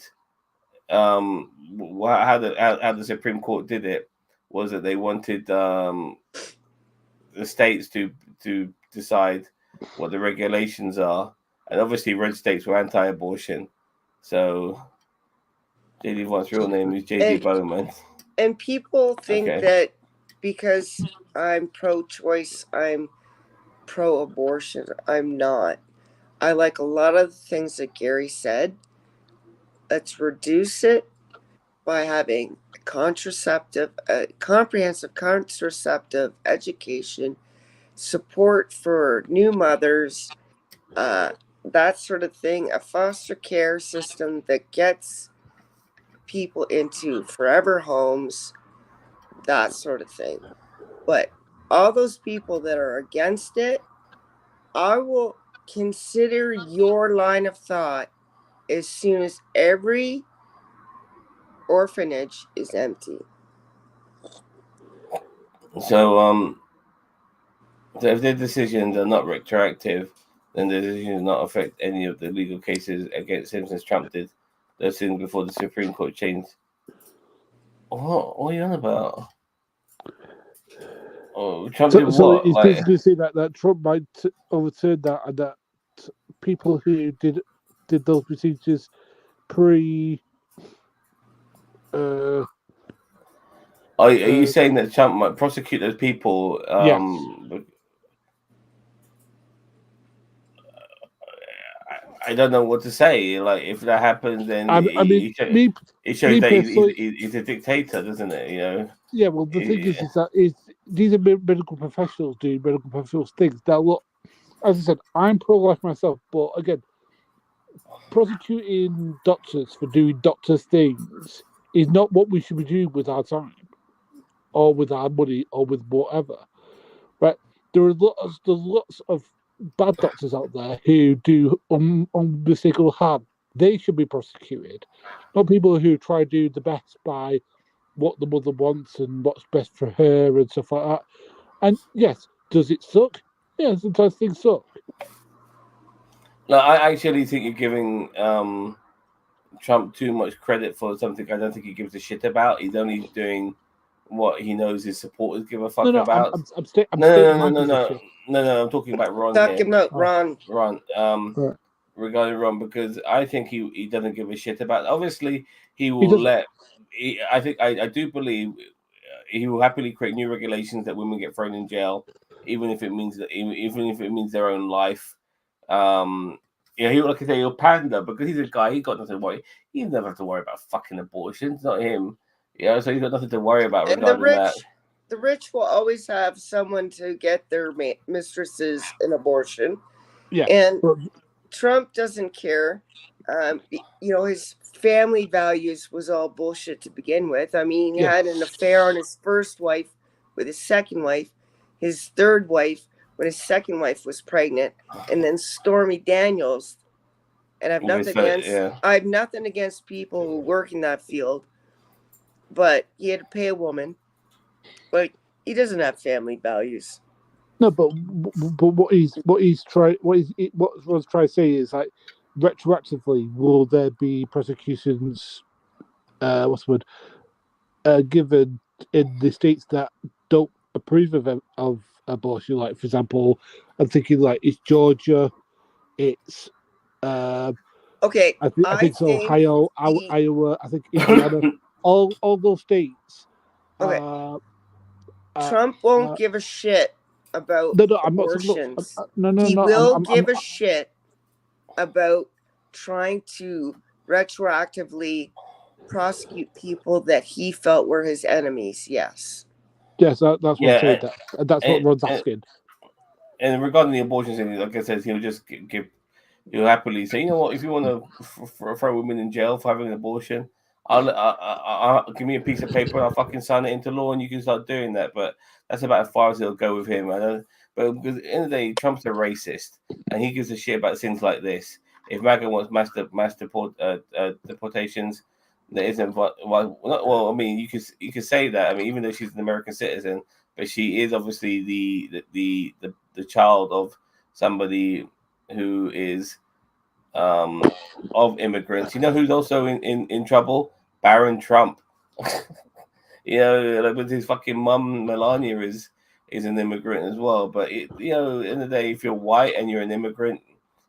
S1: How the Supreme Court did it was that they wanted the states to decide what the regulations are, and obviously red states were anti-abortion. So JD Vance's real name is JD Bowman.
S2: And people think that because I'm pro-choice, I'm pro-abortion. I'm not. I like a lot of the things that Gary said. Let's reduce it by having comprehensive contraceptive education, support for new mothers, that sort of thing, a foster care system that gets people into forever homes, that sort of thing. But all those people that are against it, I will consider your line of thought as soon as every orphanage is empty.
S1: So if their decisions are not retroactive, then the decision does not affect any of the legal cases against him since Trump did those things before the Supreme Court changed. What are you on about? Oh, Trump did
S3: So
S1: what?
S3: it's
S1: Like,
S3: basically saying that Trump might overturn that, and that people who did those procedures pre.
S1: are you saying that Trump might prosecute those people?
S3: Yes.
S1: I don't know what to say. Like, if that happens, then
S3: I mean,
S1: it shows
S3: me
S1: that
S3: personally,
S1: he's a dictator, doesn't it? You know.
S3: yeah. Well, the thing is that these are medical professionals doing medical professionals things. Now, look, as I said, I'm pro-life myself, but again, prosecuting doctors for doing doctors' things is not what we should be doing with our time, or with our money, or with whatever. Right? There's lots of bad doctors out there who do unmistakable harm. They should be prosecuted, not people who try to do the best by what the mother wants and what's best for her and stuff like that. And yes, does it suck? Yeah, sometimes things suck.
S1: No, I actually think you're giving Trump too much credit for something I don't think he gives a shit about. He's only doing what he knows his supporters give a fuck
S3: No,
S1: about.
S3: I'm stating my
S1: No.
S3: position.
S1: No. I'm talking about Ron
S2: Talking
S1: here.
S2: about Ron.
S1: Ron.
S3: Right.
S1: Regarding Ron, because I think he doesn't give a shit about. Obviously, he
S3: He
S1: will
S3: doesn't.
S1: let. I do believe he will happily create new regulations that women get thrown in jail, even if it means that even if it means their own life. He, like I say, he'll pander because he's a guy. He got nothing to worry. He never have to worry about fucking abortions. Not him. So he's got nothing to worry about
S2: And
S1: regarding that.
S2: the rich will always have someone to get their mistresses an abortion.
S3: Yeah.
S2: And Trump doesn't care. His family values was all bullshit to begin with. I mean, he had an affair on his first wife with his second wife, his third wife when his second wife was pregnant, and then Stormy Daniels. And I have nothing against people who work in that field, but he had to pay a woman. But he doesn't have family values.
S3: No, but what he's trying to say is like retroactively, will there be prosecutions? What's the word? Given in the states that don't approve of abortion, like for example, I'm thinking like it's Georgia, it's
S2: okay.
S3: I think it's Ohio, Iowa, I think Indiana, all those states.
S2: Okay. Trump won't give a shit about abortions. He will give a shit about trying to retroactively prosecute people that he felt were his enemies. Yes.
S3: Yes, that's what I'm saying. That's what Ron's asking.
S1: And regarding the abortion thing, like I said, he'll happily say, you know what, if you want to throw women in jail for having an abortion, I'll give me a piece of paper and I'll fucking sign it into law and you can start doing that. But that's about as far as it'll go with him. But because at the end of the day, Trump's a racist and he gives a shit about things like this. If MAGA wants mass deportations, there isn't. Well, I mean, you could say that. I mean, even though she's an American citizen, but she is obviously the child of somebody who is of immigrants. You know who's also in trouble? Barron Trump. Like with his fucking mum Melania is an immigrant as well. But in the end of the day, if you're white and you're an immigrant,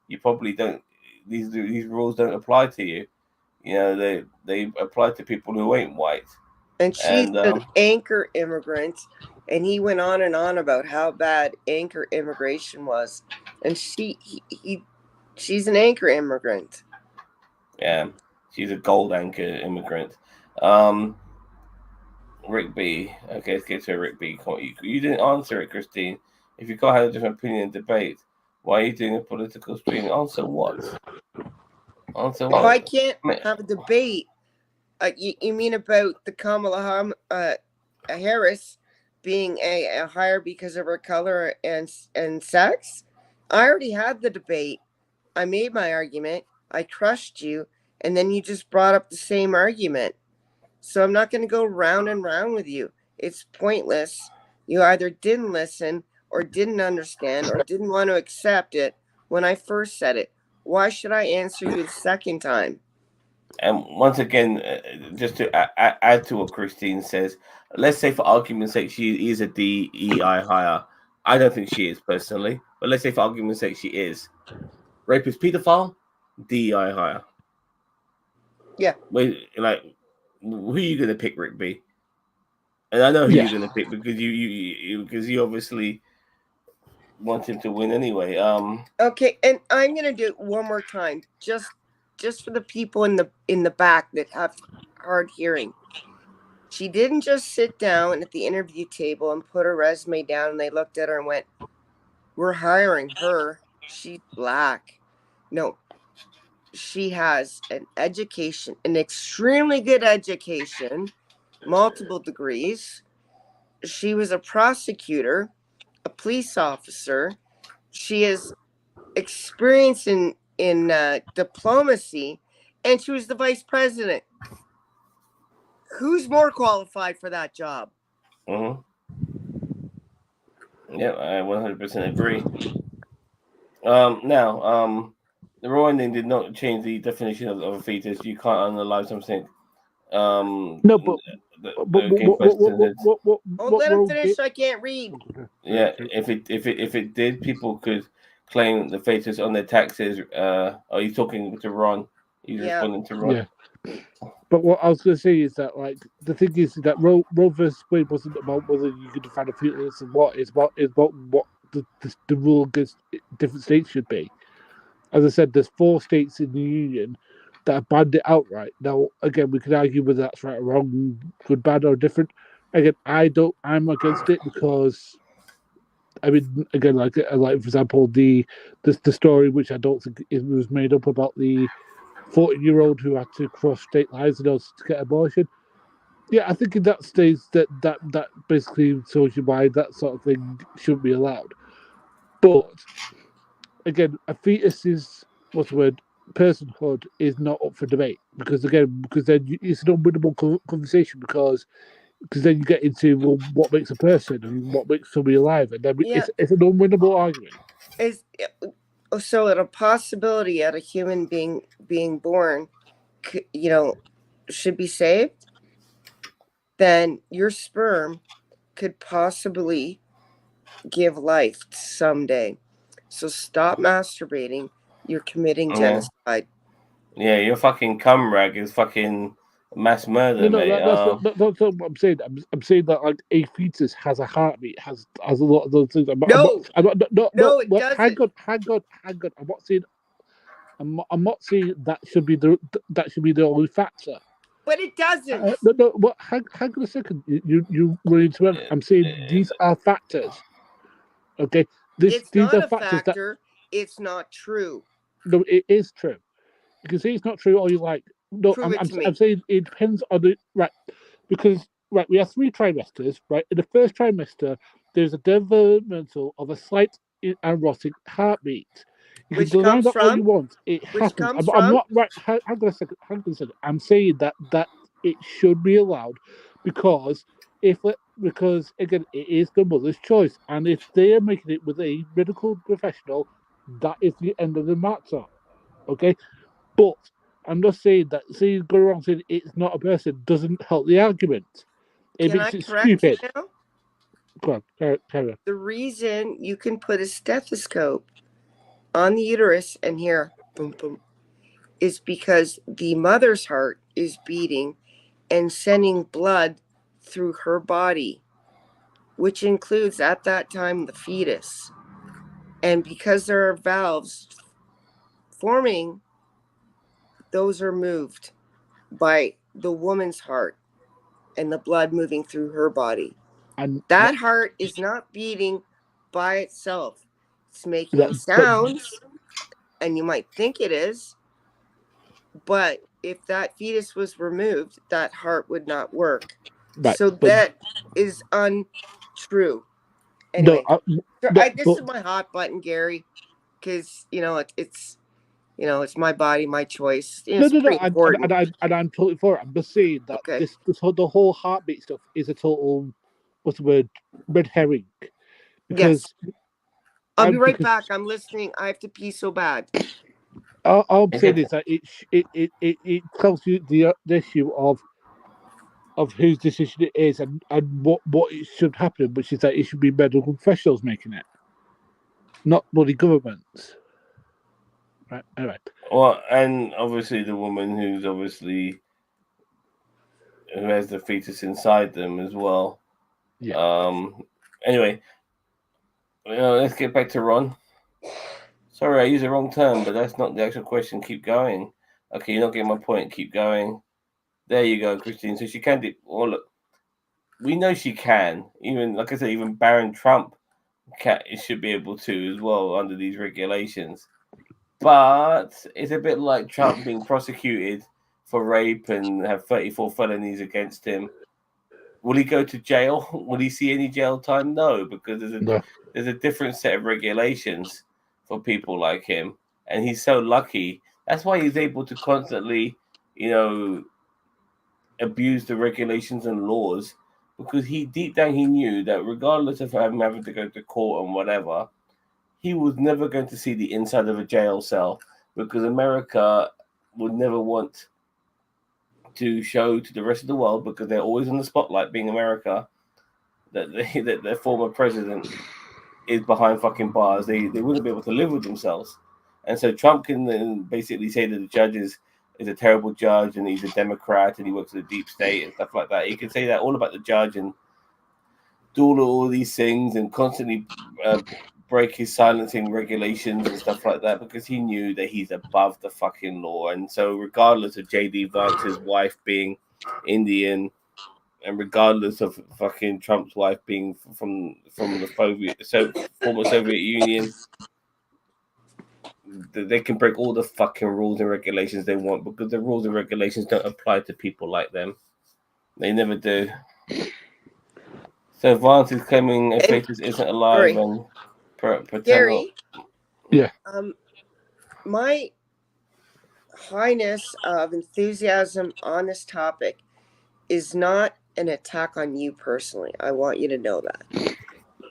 S1: you probably don't. These rules don't apply to you. They apply to people who ain't white.
S2: And she's an anchor immigrant. And he went on and on about how bad anchor immigration was, and she's an anchor immigrant.
S1: Yeah, she's a gold anchor immigrant. Rick B. Okay, let's get to Rick B. You didn't answer it, Christine. If you can't have a different opinion in debate, why are you doing a political stream? Answer what? Answer
S2: If
S1: what?
S2: I can't have a debate, you mean about the Kamala Harris being a hire because of her color and sex? I already had the debate. I made my argument. I crushed you, and then you just brought up the same argument. So I'm not going to go round and round with you. It's pointless. You either didn't listen or didn't understand or didn't want to accept it when I first said it. Why should I answer you the second time?
S1: And once again, just to add to what Christine says, let's say for argument's sake she is a DEI hire. I don't think she is personally, but let's say for argument's sake she is. Rapist, pedophile, DEI hire.
S2: Yeah.
S1: Wait, like, who are you gonna pick, Rick B? And I know who you're gonna pick because you obviously want him to win anyway.
S2: Okay, and I'm gonna do it one more time, just for the people in the back that have hard hearing. She didn't just sit down at the interview table and put her resume down and they looked at her and went, "We're hiring her. She's black." No, she has an education, an extremely good education, multiple degrees. She was a prosecutor, a police officer. She is experience in diplomacy, and she was the vice president. Who's more qualified for that job?
S1: Mm-hmm. Yeah, I 100% agree. Now, the raw ending did not change the definition of a fetus. You can't unalive something.
S3: No, but
S2: let him finish. I can't read.
S1: Yeah, if it did, people could claim the fetus on their taxes. Are you talking to Ron? He's responding to Ron.
S3: Yeah. But what I was going to say is that, like, the thing is that Roe versus Wade wasn't about whether you could define a fetus and what. It's about what the rule against different states should be. As I said, there's 4 states in the union that have banned it outright. Now, again, we could argue whether that's right or wrong, good, bad, or different. Again, I'm against it because, I mean, again, like for example, the story which I don't think it was made up about the 40-year-old who had to cross state lines in order to get abortion. Yeah, I think in that stage that basically shows you why that sort of thing shouldn't be allowed. But again, a fetus is what's the word? Personhood is not up for debate because then it's an unwinnable conversation because then you get into, well, what makes a person and what makes somebody alive, and then it's an unwinnable argument.
S2: So at a possibility at a human being born, should be saved, then your sperm could possibly give life someday. So stop masturbating. You're committing genocide.
S1: Yeah, your fucking cum rag is fucking mass murder, mate.
S3: That's not what I'm saying. I'm saying that, like, a fetus has a heartbeat, has a lot of those things.
S2: No, it doesn't.
S3: Hang on. I'm not saying that should be the only factor.
S2: But it doesn't.
S3: But hang on a second. You run into it. I'm saying these are factors. Okay, these are factors
S2: factor. It's not true.
S3: No, it is true. You can say it's not true, or you like. No, I'm saying it depends on the right, because we have 3 trimesters. Right, in the first trimester, there's a developmental of a slight erotic heartbeat. You can deny that all you want. It happens. I'm not right. Hang on a second. I'm saying that it should be allowed because again, it is the mother's choice, and if they are making it with a medical professional, that is the end of the matter. Okay, but I'm just saying that go around saying it's not a person doesn't help the argument. It makes it stupid.
S2: Now?
S3: Go on, carry on.
S2: The reason you can put a stethoscope on the uterus and hear boom boom is because the mother's heart is beating and sending blood through her body, which includes at that time the fetus. And because there are valves forming, those are moved by the woman's heart and the blood moving through her body.
S3: And
S2: that heart is not beating by itself. It's making
S3: That- but-
S2: sounds, and you might think it is, but if that fetus was removed, that heart would not work.
S3: right,
S2: So
S3: but
S2: that is untrue. Anyway,
S3: no,
S2: this is my hot button, Gary, because it's it's my body, my choice. It's pretty important.
S3: and I'm totally for it. I'm just saying that
S2: Okay.
S3: the whole heartbeat stuff is a total, what's the word, red herring. Because
S2: Yes. I'll be right back. I'm listening. I have to pee so bad.
S3: all I'm saying is that it tells you the issue of whose decision it is and what it should happen, which is that it should be medical professionals making it, not bloody governments. Right. Anyway.
S1: Well, and obviously the woman who has the fetus inside them as well.
S3: Yeah.
S1: Anyway, let's get back to Ron. Sorry, I used the wrong term, but that's not the actual question. Keep going. Okay, you're not getting my point. Keep going. There you go, Christine. So she can do. Well, look, we know she can. Even like I said, even Baron Trump should be able to as well under these regulations. But it's a bit like Trump being prosecuted for rape and have 34 felonies against him. Will he go to jail? Will he see any jail time? No, because there's a different set of regulations for people like him, and he's so lucky. That's why he's able to constantly, abuse the regulations and laws, because deep down he knew that regardless of him having to go to court and whatever, he was never going to see the inside of a jail cell, because America would never want to show to the rest of the world, because they're always in the spotlight, being America, that their former president is behind fucking bars. They wouldn't be able to live with themselves. And so Trump can then basically say that the judge is a terrible judge and he's a Democrat and he works for the deep state and stuff like that. He can say that all about the judge and do all these things and constantly break his silencing regulations and stuff like that, because he knew that he's above the fucking law. And so regardless of J.D. Vance's wife being Indian, and regardless of fucking Trump's wife being from the former Soviet Union, they can break all the fucking rules and regulations they want, because the rules and regulations don't apply to people like them. They never do. So Vance is claiming a fetus isn't alive and paternal.
S2: Gary,
S3: yeah.
S2: My highness of enthusiasm on this topic is not an attack on you personally. I want you to know that.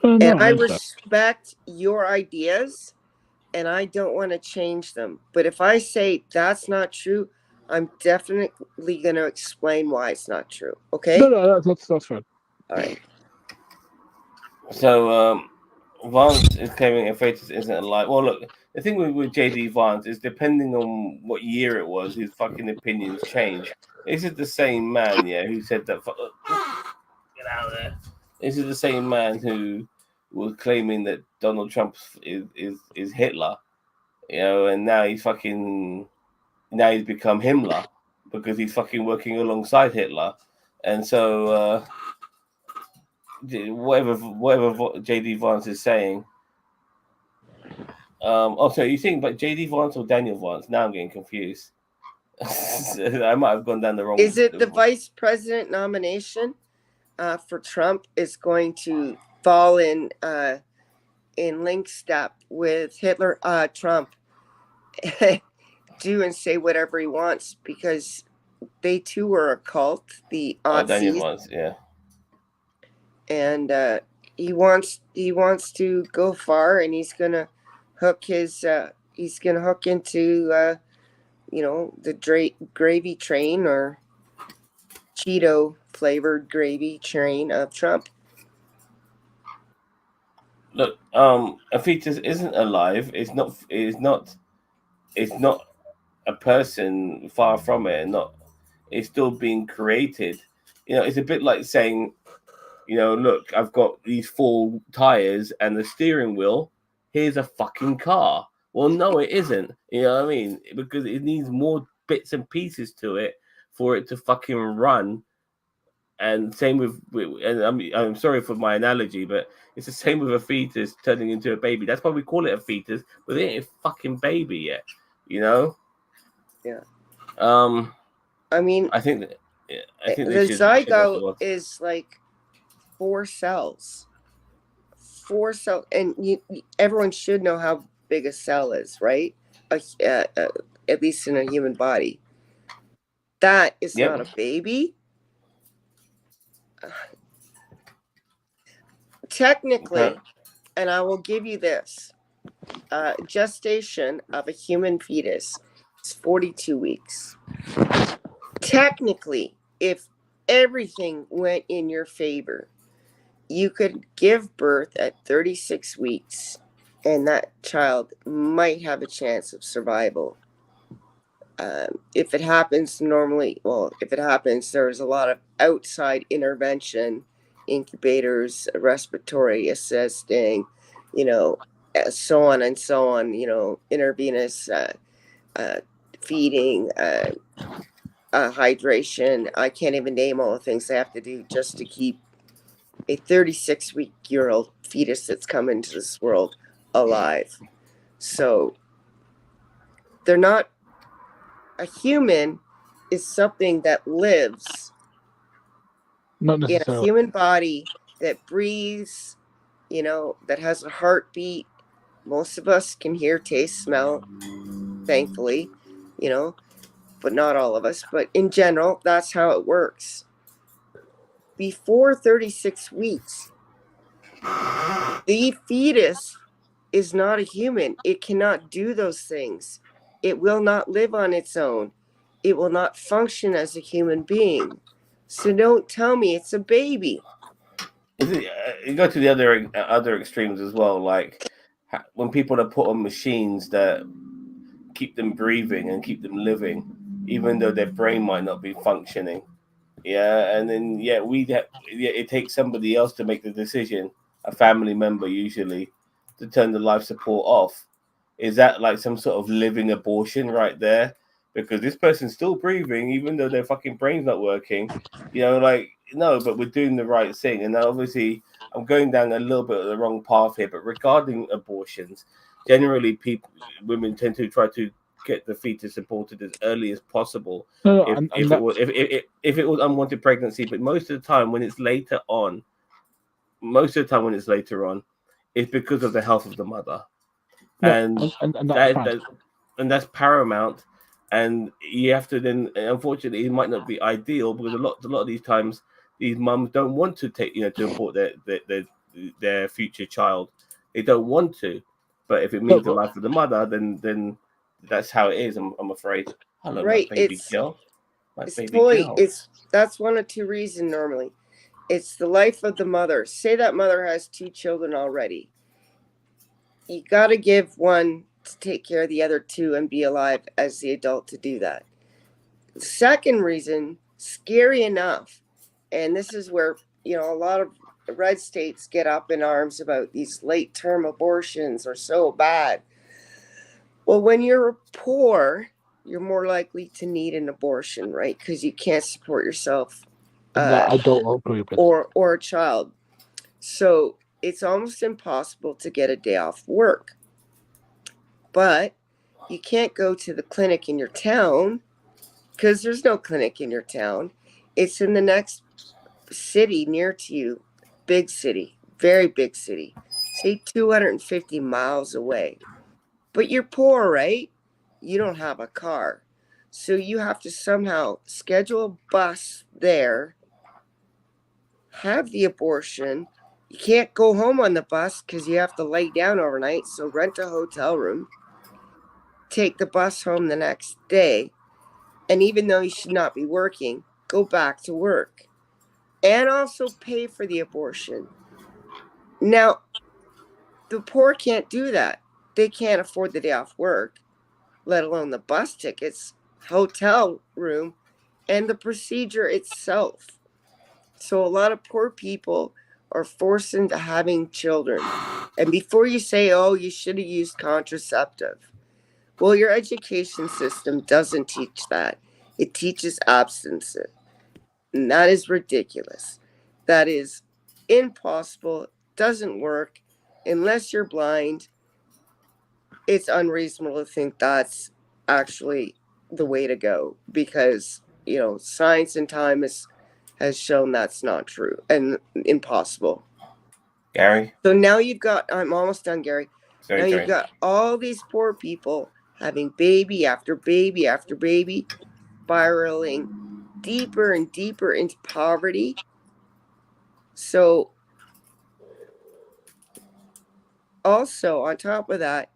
S2: And I respect your ideas, and I don't want to change them. But if I say that's not true, I'm definitely going to explain why it's not true. Okay?
S3: No, that's fine.
S2: All right.
S1: So Vance is claiming a fetus isn't alive. Well, look, the thing with J.D. Vance is, depending on what year it was, his fucking opinions change. This is the same man, who said that. Get out of there. This is the same man who was claiming that Donald Trump is Hitler, and now he's become Himmler, because he's fucking working alongside Hitler, and so whatever JD Vance is saying. So you think about JD Vance or Daniel Vance? Now I'm getting confused. I might have gone down the wrong.
S2: Is it the vice president nomination for Trump is going to fall in link step with Hitler? Trump do and say whatever he wants, because they too were a cult, the Aussies.
S1: Daniel Vance, yeah.
S2: And he wants to go far, and he's gonna hook into the gravy train, or Cheeto flavored gravy train of Trump.
S1: Look, a fetus isn't alive. It's not a person, far from it. It's still being created. It's a bit like saying look, I've got these 4 tires and the steering wheel. Here's a fucking car. Well, no, it isn't. You know what I mean? Because it needs more bits and pieces to it for it to fucking run. And same and I'm sorry for my analogy, but it's the same with a fetus turning into a baby. That's why we call it a fetus, but it ain't a fucking baby yet.
S2: Yeah. I mean,
S1: I think
S2: the
S1: should
S2: zygote is like 4 cells. 4 cells, and everyone should know how big a cell is, right? At least in a human body. That is not a baby. Technically, and I will give you this, gestation of a human fetus is 42 weeks. Technically, if everything went in your favor, you could give birth at 36 weeks, and that child might have a chance of survival. If it happens normally, there's a lot of outside intervention, incubators, respiratory assisting, so on and so on, intravenous feeding, hydration. I can't even name all the things they have to do just to keep a 36-week-old fetus that's come into this world alive. So they're not, a human is something that lives in a human body, that breathes, that has a heartbeat. Most of us can hear, taste, smell, thankfully, but not all of us. But in general, that's how it works. Before 36 weeks, the fetus is not a human. It cannot do those things. It will not live on its own. It will not function as a human being. So don't tell me it's a baby.
S1: You go to the other extremes as well, like when people are put on machines that keep them breathing and keep them living, even though their brain might not be functioning. Yeah, and then it takes somebody else to make the decision, a family member usually, to turn the life support off. Is that like some sort of living abortion right there? Because this person's still breathing, even though their fucking brain's not working. No, but we're doing the right thing. And obviously, I'm going down a little bit of the wrong path here. But regarding abortions, generally, women tend to try to get the fetus aborted as early as possible if it was unwanted pregnancy. But most of the time when it's later on, it's because of the health of the mother. And that's paramount. And you have to then, unfortunately, it might not be ideal because a lot of these times these mums don't want to to abort their future child. They don't want to, but if it means the life of the mother, then that's how it is. I'm afraid. Hello, right. My baby girl.
S2: That's one of 2 reasons normally. It's the life of the mother. Say that mother has 2 children already. You got to give one to take care of the other 2 and be alive as the adult to do that. The second reason, scary enough, and this is where, a lot of red states get up in arms about these late-term abortions are so bad. Well, when you're poor, you're more likely to need an abortion, right? Because you can't support yourself.
S3: I don't agree with.
S2: Or a child. So it's almost impossible to get a day off work. But you can't go to the clinic in your town because there's no clinic in your town. It's in the next city near to you, big city, very big city, say 250 miles away. But you're poor, right? You don't have a car. So you have to somehow schedule a bus there, have the abortion. You can't go home on the bus because you have to lay down overnight. So rent a hotel room, take the bus home the next day. And even though you should not be working, go back to work. And also pay for the abortion. Now, the poor can't do that. They can't afford the day off work, let alone the bus tickets, hotel room, and the procedure itself. So a lot of poor people are forced into having children. And before you say, oh, you should have used contraceptive, well, your education system doesn't teach that. It teaches abstinence. And that is ridiculous. That is impossible, doesn't work unless you're blind. It's unreasonable to think that's actually the way to go because, science and time has shown that's not true and impossible.
S1: Gary?
S2: So now I'm almost done, Gary.
S1: Sorry,
S2: Now
S1: Gary.
S2: you've got all these poor people having baby after baby after baby, spiraling deeper and deeper into poverty. So also, on top of that,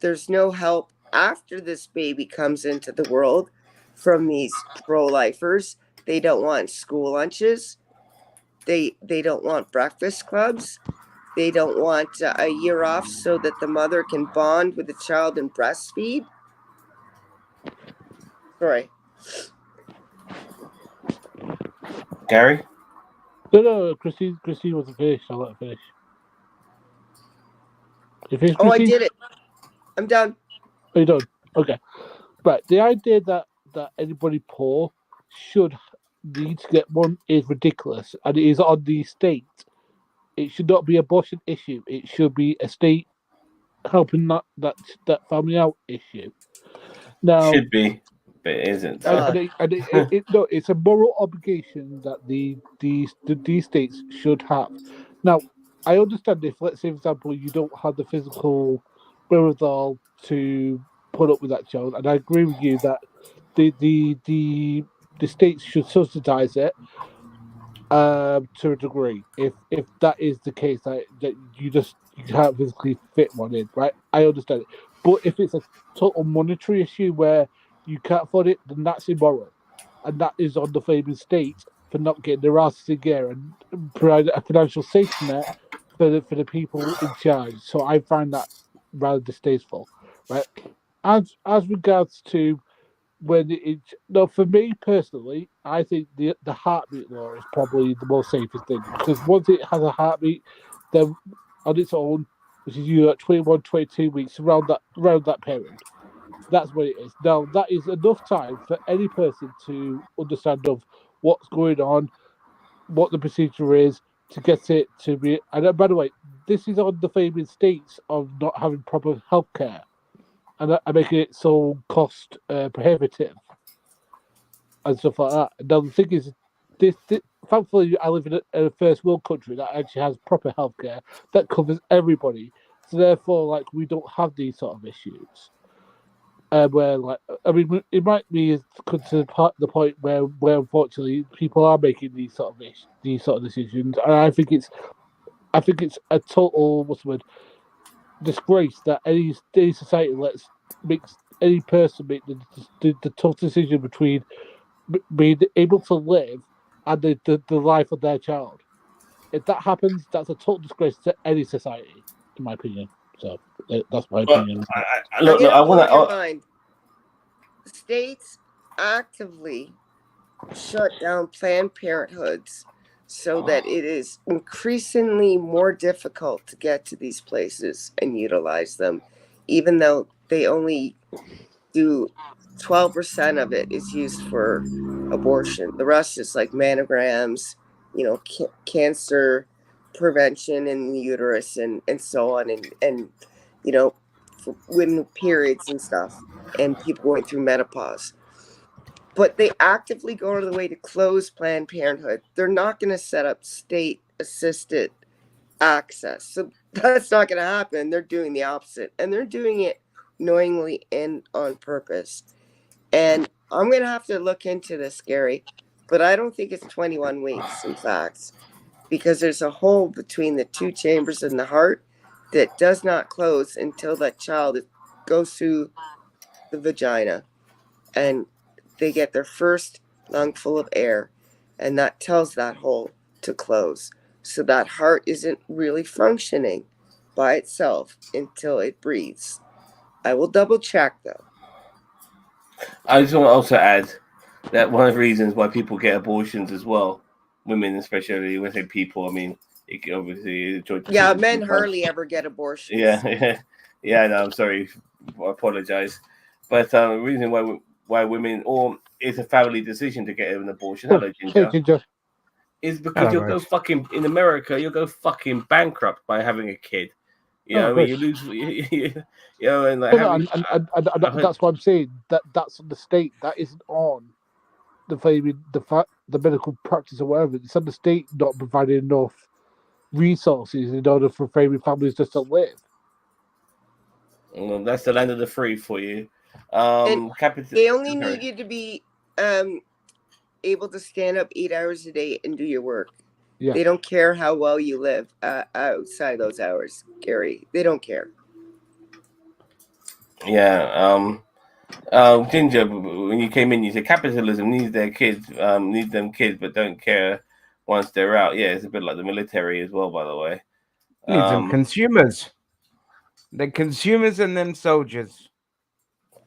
S2: there's no help after this baby comes into the world from these pro-lifers. They don't want school lunches. They don't want breakfast clubs. They don't want a year off so that the mother can bond with the child and breastfeed. Sorry.
S1: Gary?
S3: No, Christine wasn't finished. I'll let her finish. You finished,
S2: Oh, I
S3: Christine?
S2: did it. I'm done.
S3: Are you done? Okay. But the idea that anybody poor should need to get one is ridiculous, and it is on the state. It should not be an abortion issue. It should be a state helping that family out issue. Now,
S1: Should be, but it isn't. So.
S3: no, it's a moral obligation that these states should have. Now, I understand if, let's say, for example, you don't have the physical wherewithal to put up with that child, and I agree with you that the states should subsidize it to a degree. If that is the case, that you can't physically fit one in, right? I understand it. But if it's a total monetary issue where you can't afford it, then that's immoral, and that is on the favored state for not getting their asses in gear and provide a financial safety net for the people in charge. So I find that rather distasteful, right? As regards to when no, for me personally, I think the heartbeat law is probably the most safest thing because once it has a heartbeat, then on its own, which is you at 21, 22 weeks around that period, that's what it is. Now that is enough time for any person to understand of what's going on, what the procedure is to get it to be. And by the way, this is on the favored states of not having proper healthcare and making it so cost prohibitive and stuff like that. Now the thing is, this thankfully I live in a first world country that actually has proper healthcare that covers everybody. So therefore, like we don't have these sort of issues. Where like I mean, it might be to the point where unfortunately people are making these sort of decisions, and I think it's a total what's the word disgrace that any society makes any person make the tough decision between being able to live and the life of their child. If that happens, that's a total disgrace to any society, in my opinion. So that's my
S1: Well,
S3: opinion.
S2: I'm
S1: look,
S2: going
S1: I
S2: to blow
S1: want
S2: your
S1: to.
S2: mind. States actively shut down Planned Parenthoods so that it is increasingly more difficult to get to these places and utilize them, even though they only do 12% of it is used for abortion. The rest is like mammograms, cancer prevention in the uterus and so on, and for women periods and stuff, and people going through menopause. But they actively go out of the way to close Planned Parenthood. They're not going to set up state assisted access. So that's not going to happen. They're doing the opposite. And they're doing it knowingly and on purpose. And I'm going to have to look into this, Gary. But I don't think it's 21 weeks, in fact, because there's a hole between the two chambers in the heart that does not close until that child goes through the vagina. And they get their first lungful of air, and that tells that hole to close. So that heart isn't really functioning by itself until it breathes. I will double check though.
S1: I just want to also add that one of the reasons why people get abortions as well women, especially when I say people, I mean it can obviously.
S2: Yeah, men hardly ever get abortions.
S1: Yeah. No, I'm sorry, I apologize, but the reason why women or it's a family decision to get an abortion. Hello, Ginger. Is because you'll go fucking in America, you'll go fucking bankrupt by having a kid. You know, I mean, you lose, you know, and like
S3: and that's what I'm saying. That's on the state. That isn't on the medical practice or whatever. It's on the state not providing enough resources in order for framing families just to live.
S1: That's the land of the free for you.
S2: They only need you to be able to stand up 8 hours a day and do your work. Yeah. They don't care how well you live outside those hours, Gary. They don't care.
S1: Yeah. Ginger, when you came in, you said capitalism needs their kids, needs them kids, but don't care once they're out. Yeah, it's a bit like the military as well, by the way.
S4: Needs them consumers. The consumers and them soldiers.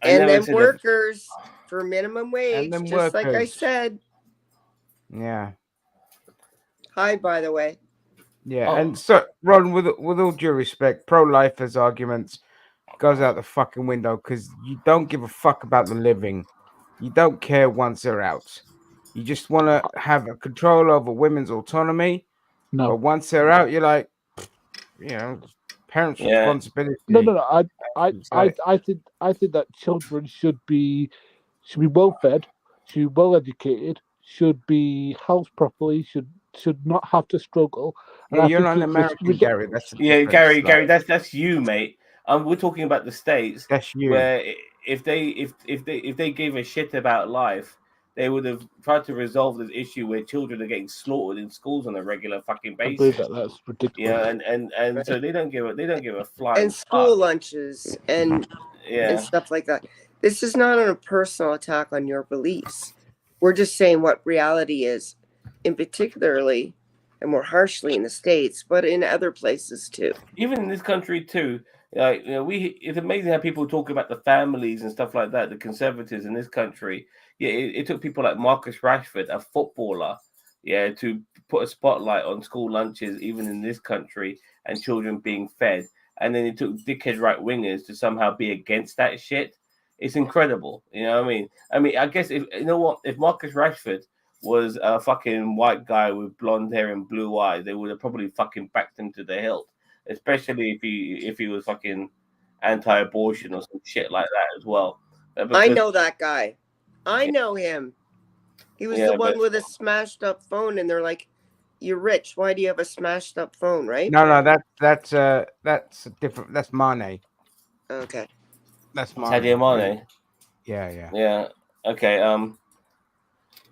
S2: And them workers for minimum wage, just workers. Like I said.
S4: Yeah.
S2: Hi, by the way.
S4: Yeah, and so, Ron, with all due respect, pro-lifers' arguments goes out the fucking window because you don't give a fuck about the living. You don't care once they're out. You just want to have a control over women's autonomy. No. But once they're out, you're like, you know, parents' responsibility.
S3: No. I think that children should be well fed, should be well educated, should be housed properly, should not have to struggle.
S4: Yeah, you're not an American, Gary.
S1: Gary, that's you, mate. We're talking about the States.
S4: That's you.
S1: Where if they gave a shit about life, they would have tried to resolve this issue where children are getting slaughtered in schools on a regular fucking basis.
S3: That's ridiculous.
S1: Yeah, and so they don't give a flying.
S2: And school lunches and stuff like that. This is not a personal attack on your beliefs. We're just saying what reality is, in particularly and more harshly in the States, but in other places too.
S1: Even in this country too. Like, you know, it's amazing how people talk about the families and stuff like that, the conservatives in this country. Yeah, it took people like Marcus Rashford, a footballer, to put a spotlight on school lunches, even in this country, and children being fed. And then it took dickhead right wingers to somehow be against that shit. It's incredible. You know what I mean? I guess if Marcus Rashford was a fucking white guy with blonde hair and blue eyes, they would have probably fucking backed him to the hilt. Especially if he was fucking anti-abortion or some shit like that as well.
S2: I know that guy. I know him. He was the one with a smashed up phone, and they're like, "You're rich. Why do you have a smashed up phone?" Right?
S4: No, that's different. That's Mane.
S2: Okay.
S4: That's Mane.
S1: Sadio Mane.
S4: Yeah.
S1: Okay.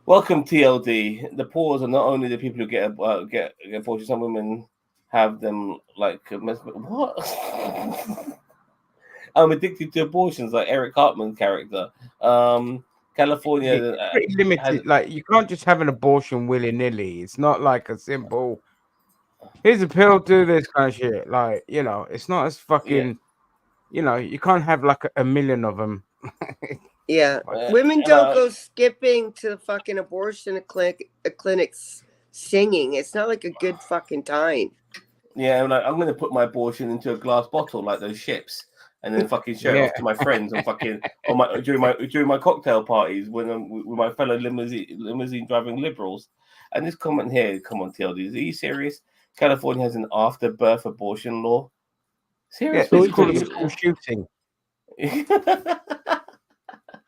S1: Welcome TLD. The poor are not only the people who get abortion. Some women have them like what? I'm addicted to abortions, like Eric Cartman's character. California,
S4: it's pretty limited. Like you can't just have an abortion willy nilly. It's not like a simple. Here's a pill, do this kind of shit. Like it's not as fucking. You can't have like a million of them.
S2: Yeah, women don't go skipping to the fucking abortion clinics singing. It's not like a good fucking time.
S1: Yeah, I'm going to put my abortion into a glass bottle like those ships, and then fucking share it off to my friends and fucking during my cocktail parties when I'm with my fellow limousine driving liberals. And this comment here, come on, TLD, are you serious? California has an after-birth abortion law. Seriously,
S4: it's called a school shooting.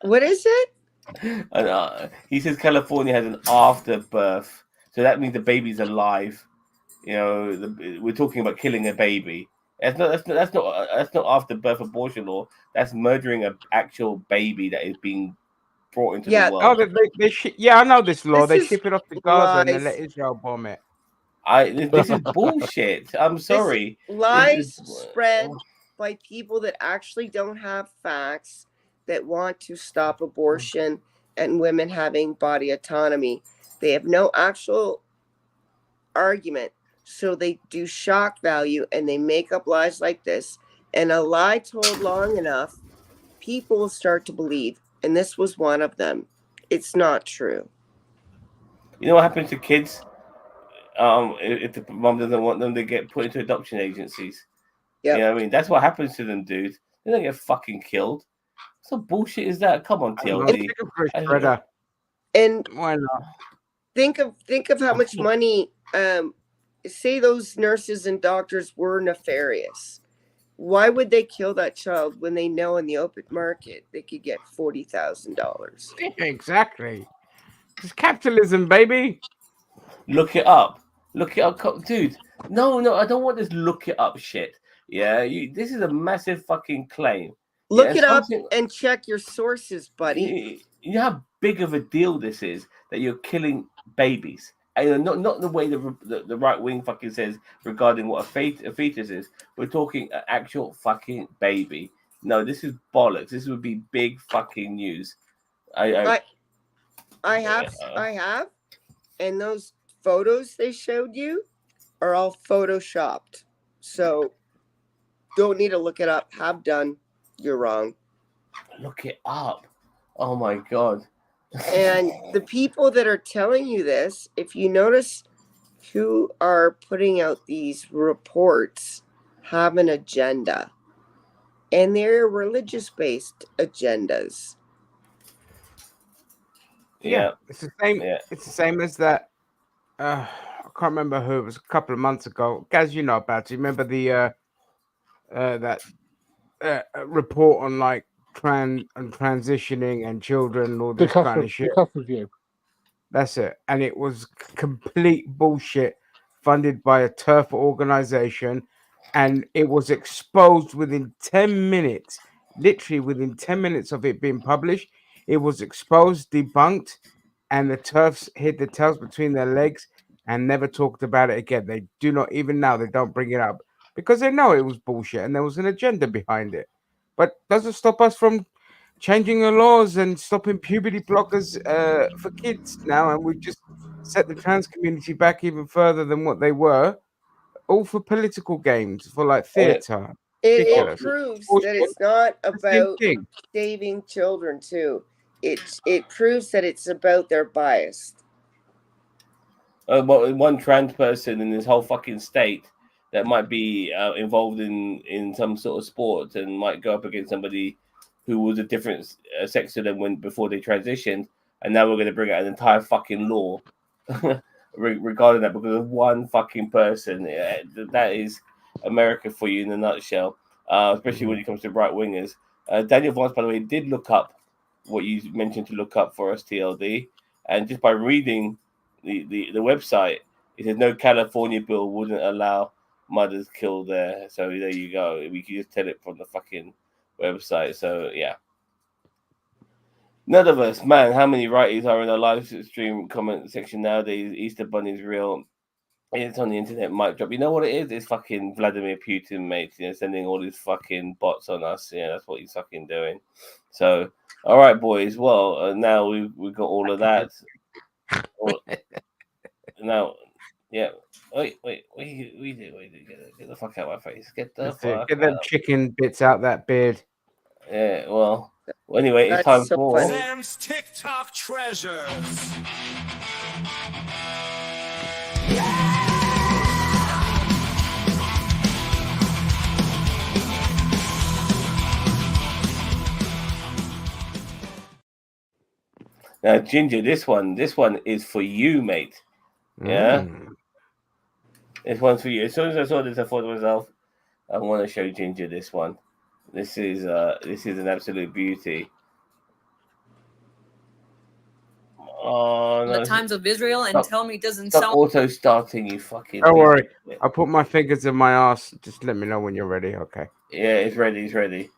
S2: What is it?
S1: He says California has an after-birth, so that means the baby's alive. We're talking about killing a baby. That's not after birth abortion law. That's murdering an actual baby that is being brought into the world.
S4: Oh, I know this law. They ship it off to Gaza and they let Israel bomb it.
S1: This is bullshit. I'm sorry.
S2: Lies spread by people that actually don't have facts, that want to stop abortion and women having body autonomy. They have no actual argument. So they do shock value and they make up lies like this. And a lie told long enough, people will start to believe. And this was one of them. It's not true.
S1: You know what happens to kids if the mom doesn't want them, they get put into adoption agencies.
S2: Yep.
S1: You know what I mean? That's what happens to them, dude. They don't get fucking killed. What some bullshit is that? Come on,
S4: I don't know,
S1: TLD.
S4: take 'em for a shredder.
S2: And
S4: Why not?
S2: think of how much money say those nurses and doctors were nefarious. Why would they kill that child when they know in the open market they could get $40,000?
S4: Yeah, exactly. It's capitalism, baby.
S1: Look it up. Look it up, dude. No, I don't want this look it up shit. Yeah, this is a massive fucking claim.
S2: Look
S1: Yeah,
S2: it up
S1: something-
S2: and check your sources, buddy.
S1: You know how big of a deal this is that you're killing babies. And not the way the right wing fucking says regarding what a fetus is. We're talking an actual fucking baby. No, this is bollocks. This would be big fucking news.
S2: I have, and those photos they showed you are all photoshopped. So don't need to look it up. Have done. You're wrong.
S1: Look it up. Oh my god.
S2: And the people that are telling you this, if you notice who are putting out these reports, have an agenda. And they're religious based agendas.
S1: Yeah.
S4: It's the same.
S1: Yeah.
S4: It's the same as that. I can't remember who it was. A couple of months ago, Gaz, you know about it. Remember the that report on like transitioning and children and all
S3: The
S4: this kind of shit.
S3: cost review.
S4: That's it. And it was complete bullshit funded by a turf organization. And it was exposed within 10 minutes, literally within 10 minutes of it being published. It was exposed, debunked, and the turfs hid the tails between their legs and never talked about it again. They do not, even now, they don't bring it up because they know it was bullshit and there was an agenda behind it. But doesn't stop us from changing the laws and stopping puberty blockers for kids now, and we've just set the trans community back even further than what they were, all for political games, for like theatre.
S2: It
S4: Ridiculous.
S2: proves
S4: Bullshit.
S2: that it's not
S4: The same
S2: about
S4: thing.
S2: saving children too. It proves that it's about their bias.
S1: One trans person in this whole fucking state that might be involved in some sort of sport and might go up against somebody who was a different sex to them before they transitioned, and now we're going to bring out an entire fucking law regarding that because of one fucking person. That is America for you in a nutshell, especially when it comes to right wingers. Daniel Vance, by the way, did look up what you mentioned to look up for us, TLD, and just by reading the website, it says no California bill wouldn't allow mothers killed there. So there you go. We can just tell it from the fucking website. So yeah. None of us, man, how many righties are in our live stream comment section nowadays? Easter Bunny's real. It's on the internet, mic drop. You know what it is? It's fucking Vladimir Putin, mate. You know, sending all these fucking bots on us. Yeah, that's what he's fucking doing. So, all right, boys. Well, now we've got all of that. Now, yeah. Wait. Get the fuck out of my face. Get the fuck
S4: Get them
S1: out.
S4: chicken bits out that beard.
S1: Yeah, well, anyway, it's
S2: That's
S1: time
S2: so
S1: for
S2: funny.
S5: Sam's TikTok treasures.
S1: now, Ginger. This one is for you, mate. Yeah, this one's for you. As soon as I saw this, I thought to myself, I want to show Ginger this one. This is an absolute beauty. Oh no!
S6: The Times of Israel and
S1: Stop-
S6: tell me it doesn't
S1: Stop
S6: sound
S1: auto starting, you fucking.
S4: Don't
S1: piece
S4: worry.
S1: of shit.
S4: I'll put my fingers in my ass. Just let me know when you're ready. Okay.
S1: Yeah, it's ready. It's ready.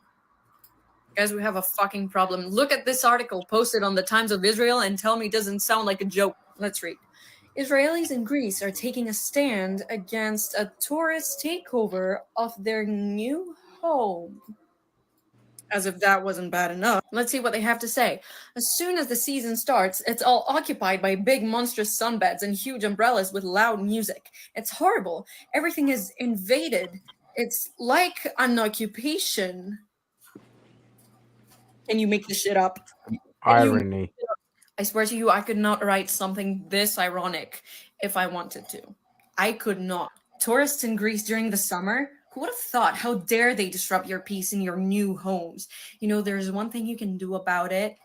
S6: guys, we have a fucking problem. Look at this article posted on the Times of Israel and tell me it doesn't sound like a joke. Let's read. Israelis in Greece are taking a stand against a tourist takeover of their new home. As if that wasn't bad enough. Let's see what they have to say. As soon as the season starts, it's all occupied by big monstrous sunbeds and huge umbrellas with loud music. It's horrible. Everything is invaded. It's like an occupation. Can you make this shit up?
S4: Irony.
S6: I swear to you, I could not write something this ironic if I wanted to. I could not. Tourists in Greece during the summer? Who would have thought? How dare they disrupt your peace in your new homes? You know, there's one thing you can do about it.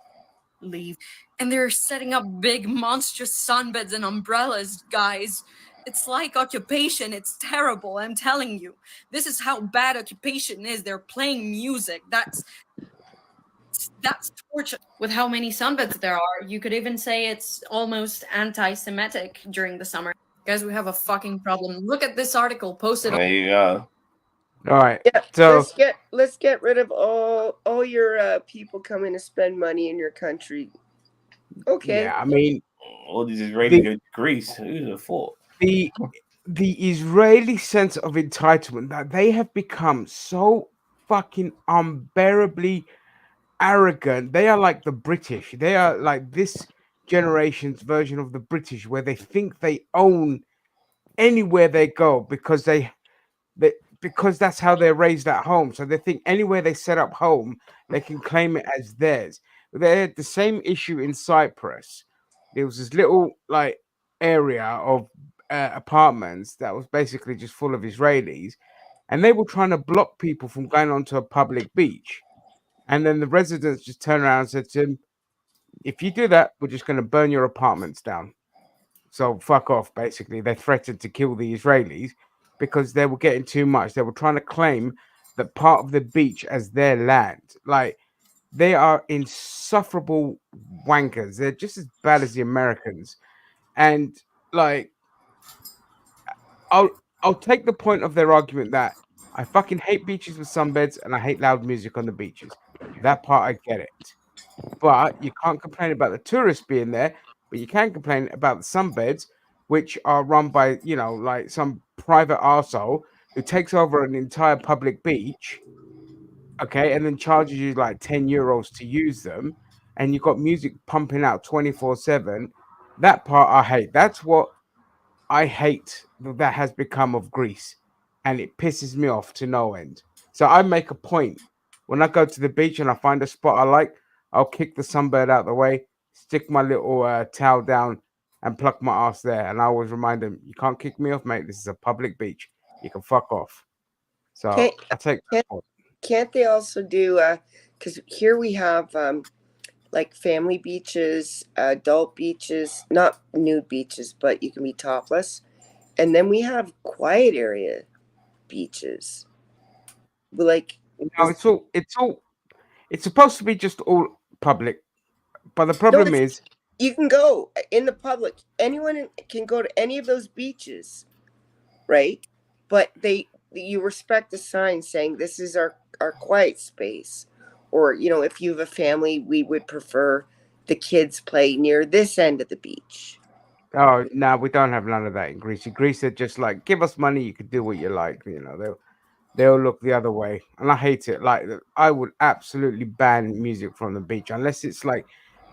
S6: Leave. And they're setting up big, monstrous sunbeds and umbrellas, guys. It's like occupation. It's terrible. I'm telling you. This is how bad occupation is. They're playing music. That's torture. With how many sunbeds there are, you could even say it's almost anti-Semitic during the summer. Guys, we have a fucking problem. Look at this article posted on.
S1: There you go.
S4: All right.
S2: Yeah,
S4: So
S2: let's get rid of all your people coming to spend money in your country. Okay.
S4: yeah, I mean,
S1: All these Israelis go to Greece. Who's the thought?
S4: the Israeli sense of entitlement, that they have become so fucking unbearably arrogant. They are like the British. They are like this generation's version of the British, where they think they own anywhere they go because because that's how they're raised at home. So they think anywhere they set up home, they can claim it as theirs. They had the same issue in Cyprus. There was this little like area of apartments that was basically just full of Israelis, and they were trying to block people from going onto a public beach. And then the residents just turned around and said to him, "If you do that, we're just going to burn your apartments down. So fuck off." Basically, they threatened to kill the Israelis because they were getting too much. They were trying to claim that part of the beach as their land. Like, they are insufferable wankers. They're just as bad as the Americans. And like, I'll take the point of their argument that I fucking hate beaches with sunbeds and I hate loud music on the beaches. That part I get it. But you can't complain about the tourists being there, but you can complain about the sunbeds, which are run by, like some private arsehole who takes over an entire public beach, okay, and then charges you like 10 euros to use them, and you've got music pumping out 24/7. That part I hate. That's what I hate that has become of Greece, and it pisses me off to no end. So I make a point when I go to the beach and I find a spot I like, I'll kick the sunbird out the way, stick my little towel down, and pluck my ass there. And I always remind them, "You can't kick me off, mate. This is a public beach. You can fuck off." So
S2: Can't
S4: I take that point.
S2: can't they also do? Because here we have like family beaches, adult beaches, not nude beaches, but you can be topless, and then we have quiet area beaches. Like,
S4: No, it's supposed to be just all public, but the
S2: no,
S4: problem is,
S2: you can go in the public. Anyone can go to any of those beaches, right? But you respect the sign saying this is our quiet space, or if you have a family, we would prefer the kids play near this end of the beach.
S4: oh no, we don't have none of that in Greece. In Greece, they're just like, give us money, you can do what you like. They'll look the other way, and I hate it. Like, I would absolutely ban music from the beach unless it's like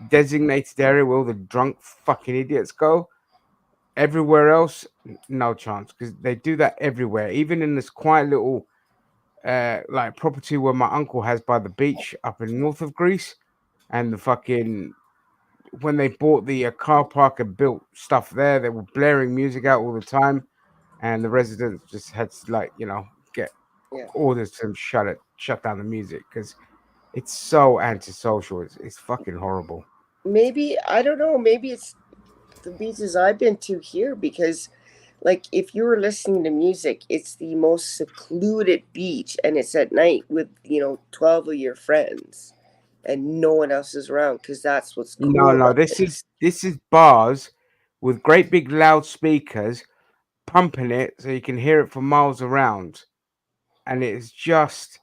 S4: designated area where all the drunk fucking idiots go. Everywhere else, no chance, because they do that everywhere. Even in this quiet little like property where my uncle has by the beach up in north of Greece, and the fucking when they bought the car park and built stuff there, they were blaring music out all the time, and the residents just had to get
S2: Yeah.
S4: orders to shut down the music because it's so antisocial. It's fucking horrible.
S2: Maybe, I don't know, maybe it's the beaches I've been to here, because like if you were listening to music, it's the most secluded beach, and it's at night with 12 of your friends and no one else is around, because that's what's cool
S4: No,
S2: about
S4: this
S2: it.
S4: is bars with great big loudspeakers pumping it so you can hear it for miles around, and it's just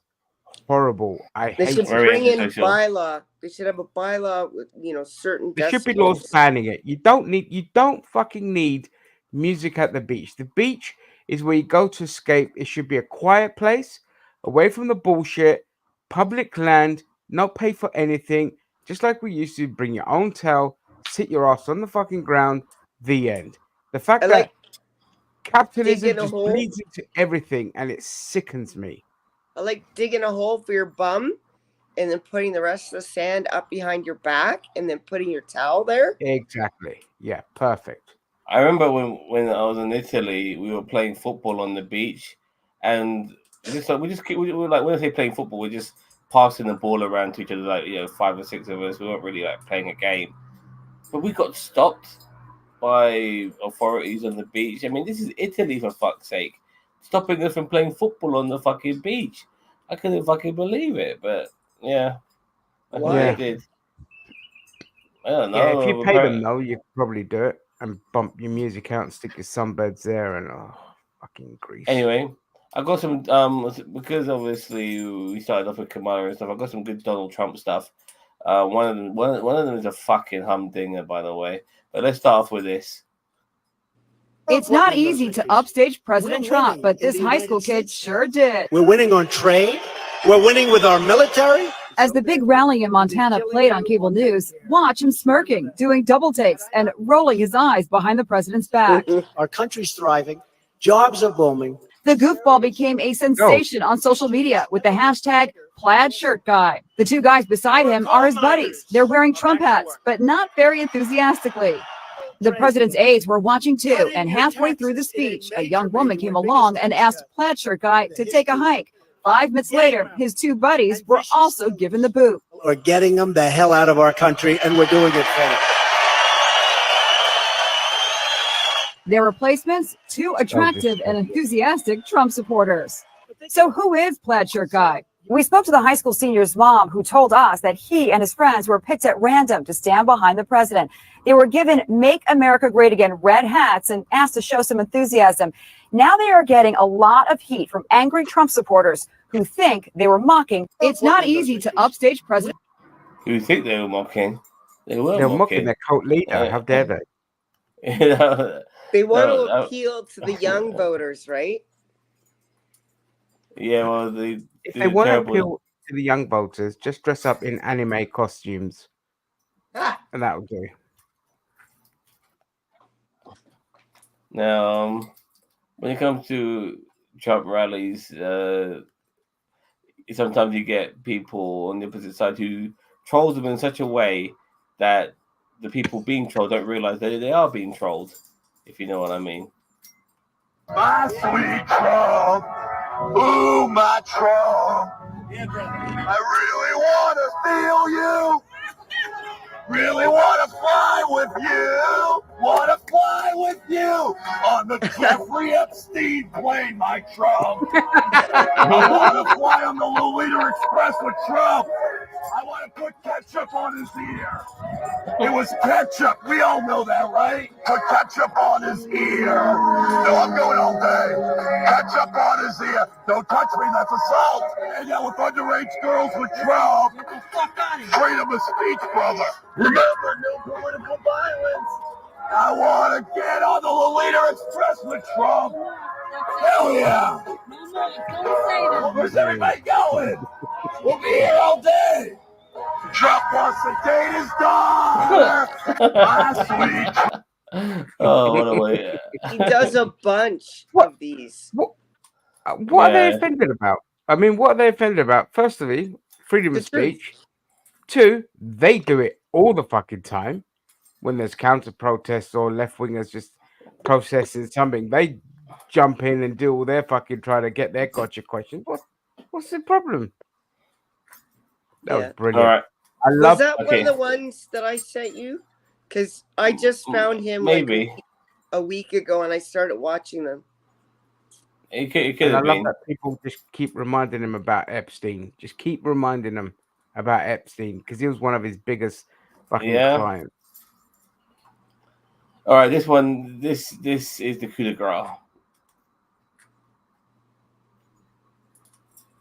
S4: horrible. I
S2: They
S4: hate
S2: should
S4: it.
S1: Very
S2: bring in
S1: antisocial.
S2: bylaw. They should have a bylaw with certain
S4: There should be laws
S2: decibels.
S4: banning it. You don't fucking need music at the beach. The beach is where you go to escape. It should be a quiet place, away from the bullshit, public land, not pay for anything. Just like we used to, bring your own towel, sit your ass on the fucking ground, the end. The
S2: I
S4: fact
S2: like
S4: that capitalism
S2: digging a
S4: just
S2: hole.
S4: bleeds into everything and it sickens me.
S2: I like digging a hole for your bum, and then putting the rest of the sand up behind your back, and then putting your towel there.
S4: Exactly. Yeah, perfect.
S1: I remember when I was in Italy, we were playing football on the beach, and we were like when I say playing football, we're just passing the ball around to each other, like 5 or 6 of us. We weren't really like playing a game, but we got stopped by authorities on the beach. I mean, this is Italy for fuck's sake, stopping us from playing football on the fucking beach. I couldn't fucking believe it, but yeah, I think
S2: Why?
S1: they did. I don't
S4: Yeah, if you
S1: know.
S4: pay them though, you could probably do it and bump your music out and stick your sunbeds there and fucking Greece.
S1: Anyway, I got some because obviously we started off with Kamala and stuff. I got some good Donald Trump stuff. One of them is a fucking humdinger, by the way. But let's start off with this.
S7: It's not easy to upstage President Trump, but this high school kid sure did.
S5: We're winning on trade. We're winning with our military.
S7: As the big rally in Montana played on cable news, watch him smirking, doing double takes, and rolling his eyes behind the president's back.
S5: Our country's thriving. Jobs are booming.
S7: The goofball became a sensation on social media with the hashtag plaid shirt guy. The two guys beside him are his buddies. They're wearing Trump hats, but not very enthusiastically. The president's aides were watching too, and halfway through the speech, a young woman came along and asked plaid shirt guy to take a hike. 5 minutes later, his two buddies were also given the boot.
S5: We're getting them the hell out of our country, and we're doing it for them.
S7: Their replacements, two attractive and enthusiastic Trump supporters. So who is plaid shirt guy? We spoke to the high school senior's mom, who told us that he and his friends were picked at random to stand behind the president. They were given Make America Great Again red hats and asked to show some enthusiasm. Now they are getting a lot of heat from angry Trump supporters who think they were mocking. It's not easy to upstage President.
S1: You think they were mocking? They were
S4: They're
S1: mocking.
S4: mocking their cult leader. How dare they?
S1: You know,
S2: They want
S1: No,
S2: to appeal to the young voters, right?
S1: yeah, well, they
S4: If
S1: do
S4: they want to
S1: terrible.
S4: appeal to the young voters, just dress up in anime costumes, and that will do.
S1: Now, when it comes to Trump rallies, sometimes you get people on the opposite side who trolls them in such a way that the people being trolled don't realize that they are being trolled, if you know what I mean.
S8: My sweet Trump, ooh, my Trump. I really want to feel you. Really want to fly with you. Want to fly with you on the Jeffrey Epstein plane, my Trump. I want to fly on the Lolita Express with Trump. I want to put ketchup on his ear. It was ketchup. We all know that, right? Put ketchup on his ear. No, I'm going all day. Ketchup on his ear. Don't touch me. That's assault. Hang out with underage girls with Trump. Freedom of speech, brother. Remember, no political violence. I want to get on the Lolita Express with Trump. Hell yeah. Where's everybody going? We'll be here all day. Trump wants to date his daughter. My sweet.
S1: Oh, what a way!
S2: He does a bunch
S4: What?
S2: of these.
S4: What are they
S1: Yeah.
S4: offended about? I mean, what are they offended about? Firstly, freedom of
S2: The truth.
S4: speech. 2, they do it all the fucking time. When there's counter protests or left wingers just protesting something, they jump in and do all their fucking try to get their gotcha questions. What's the problem? That was
S2: Yeah.
S4: brilliant.
S1: All right,
S4: I
S2: Was
S4: love
S2: that one
S1: okay.
S2: of the ones that I sent you? Because I just found him
S1: maybe
S2: like a week ago and I started watching them.
S1: it could
S4: and I
S1: have
S4: love
S1: been.
S4: that people just keep reminding him about Epstein. Just keep reminding him about Epstein because he was one of his biggest fucking
S1: Yeah.
S4: clients.
S1: All right, this one, this is the coup de grace.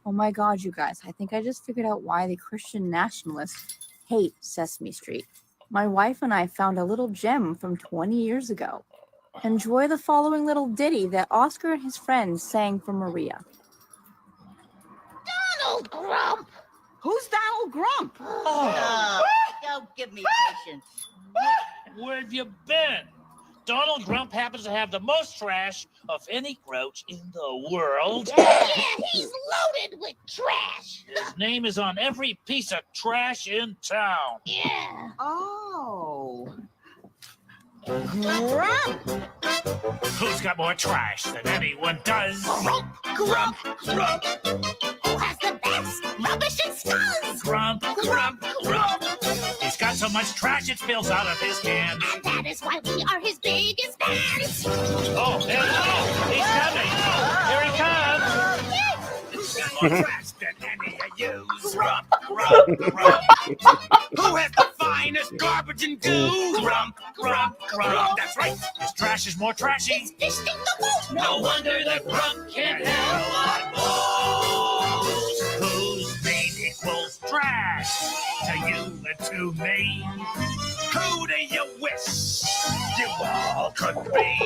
S9: Oh my God, you guys, I think I just figured out why the Christian nationalists hate Sesame Street. My wife and I found a little gem from 20 years ago. Enjoy the following little ditty that Oscar and his friends sang for Maria.
S10: Donald Grump!
S7: Who's Donald Grump?
S10: Oh, don't give me patience.
S11: Where have you been? Donald Grump happens to have the most trash of any grouch in the world.
S10: Yeah, he's loaded with trash.
S11: His name is on every piece of trash in town.
S10: Yeah.
S7: Oh.
S10: Grump.
S11: Who's got more trash than anyone does?
S10: Grump, grump, grump. Who has the best rubbish and scuzz?
S11: Grump, grump, grump. He's got so much trash it spills out of his can.
S10: And that is why we are his biggest fans.
S11: Oh, there he's coming. Here he comes. Who's got more trash than any of you? Grump, grump, grump. Who has the finest garbage and goo? Grump, grump, grump. That's right. His trash is more trashy.
S10: It's fish think the most.
S11: No wonder that Grump can't handle our most. Whose name equals trash to you and to me? Who do you wish you all could be?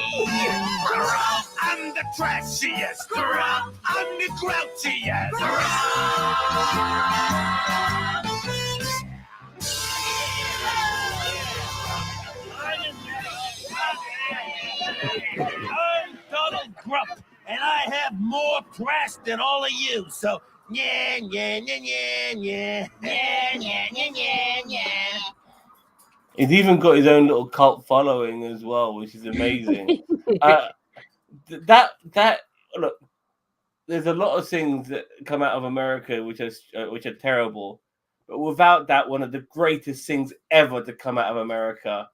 S11: Grump, I'm the trashiest. Grump, I'm the grouchiest. Grump. I'm Donald Grump, and I have more trash than all of you. So, yeah, yeah, yeah, yeah, yeah, yeah, yeah, yeah, yeah, yeah.
S1: He's even got his own little cult following as well, which is amazing. That look, there's a lot of things that come out of America which are terrible, but without that, one of the greatest things ever to come out of America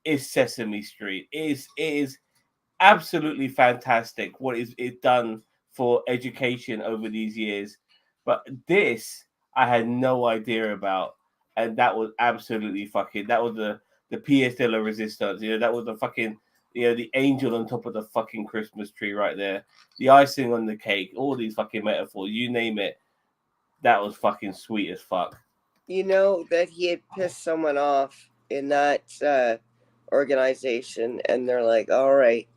S1: is Sesame Street. It is absolutely fantastic what it's done for education over these years. But this I had no idea about, and that was absolutely fucking. That was the pièce de la résistance. You know, that was the fucking, you know, the angel on top of the fucking Christmas tree right there, the icing on the cake, all these fucking metaphors, you name it. That was fucking sweet as fuck.
S2: You know that he had pissed someone off in that organization, and they're like, all right,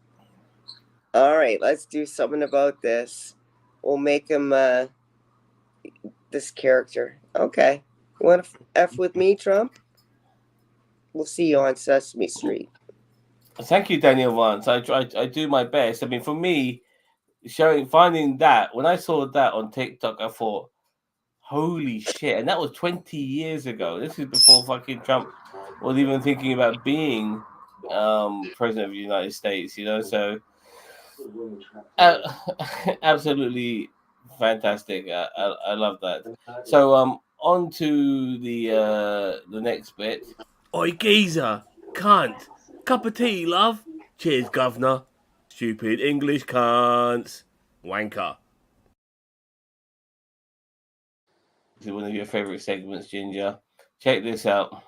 S2: let's do something about this. We'll make him this character. Okay. You want to F with me, Trump? We'll see you on Sesame Street.
S1: Thank you, Daniel Vance. I do my best. I mean, for me, finding that, when I saw that on TikTok, I thought, holy shit. And that was 20 years ago. This is before fucking Trump was even thinking about being president of the United States, you know? So, absolutely fantastic. I love that. So, on to the next bit. Oi, geezer, cunt, cup of tea, love. Cheers, governor. Stupid English cunts. Wanker. This is one of your favorite segments, Ginger. Check this out.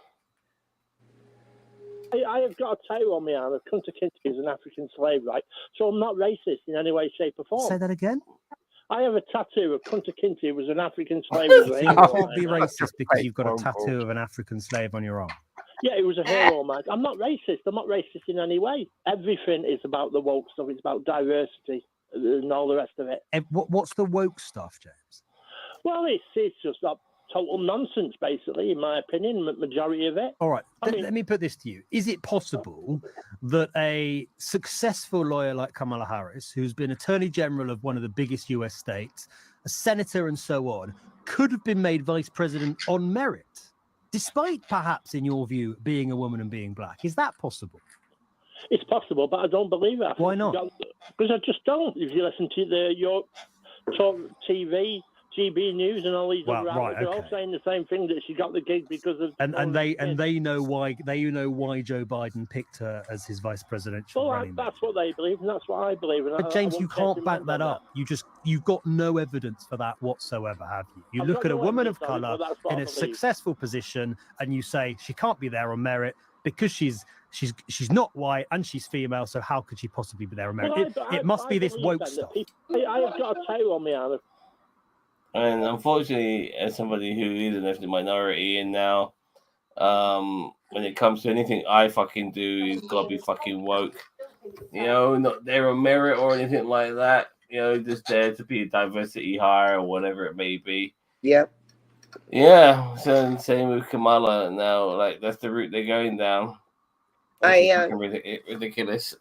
S12: I have got a tattoo on my arm of Kunta Kinte is an African slave, right? So I'm not racist in any way, shape, or form.
S13: Say that again?
S12: I have a tattoo of Kunta Kinte was an African slave.
S13: You can't be racist because you've got a tattoo of an African slave on your arm.
S12: Yeah, it was a hero, man. I'm not racist. I'm not racist in any way. Everything is about the woke stuff. It's about diversity and all the rest of it.
S13: What's the woke stuff, James?
S12: Well, it's just that total nonsense, basically, in my opinion, majority of it.
S13: All right, let me put this to you. Is it possible that a successful lawyer like Kamala Harris, who's been Attorney General of one of the biggest US states, a senator and so on, could have been made vice president on merit, despite perhaps, in your view, being a woman and being black? Is that possible?
S12: It's possible, but I don't believe it.
S13: Why not?
S12: Because I just don't. If you listen to your talk TV, GB News, and all these other outlets, they're all saying the same thing, that she got the gig because of.
S13: And they know why Joe Biden picked her as his vice presidential running mate.
S12: That's what they believe, and that's what I believe. And
S13: but James, you can't back that up. You've got no evidence for that whatsoever, have you? You look at a woman of color in a successful position, and you say she can't be there on merit because she's not white and she's female. So how could she possibly be there on merit? It must be this woke stuff.
S12: I have got a tattoo on me, Anna.
S1: And unfortunately, as somebody who is an ethnic minority, and now, when it comes to anything I fucking do, it's got to be fucking woke. You know, not there on merit or anything like that. You know, just there to be a diversity hire or whatever it may be.
S2: Yep.
S1: Yeah. So same with Kamala now. Like that's the route they're going down. Ridiculous.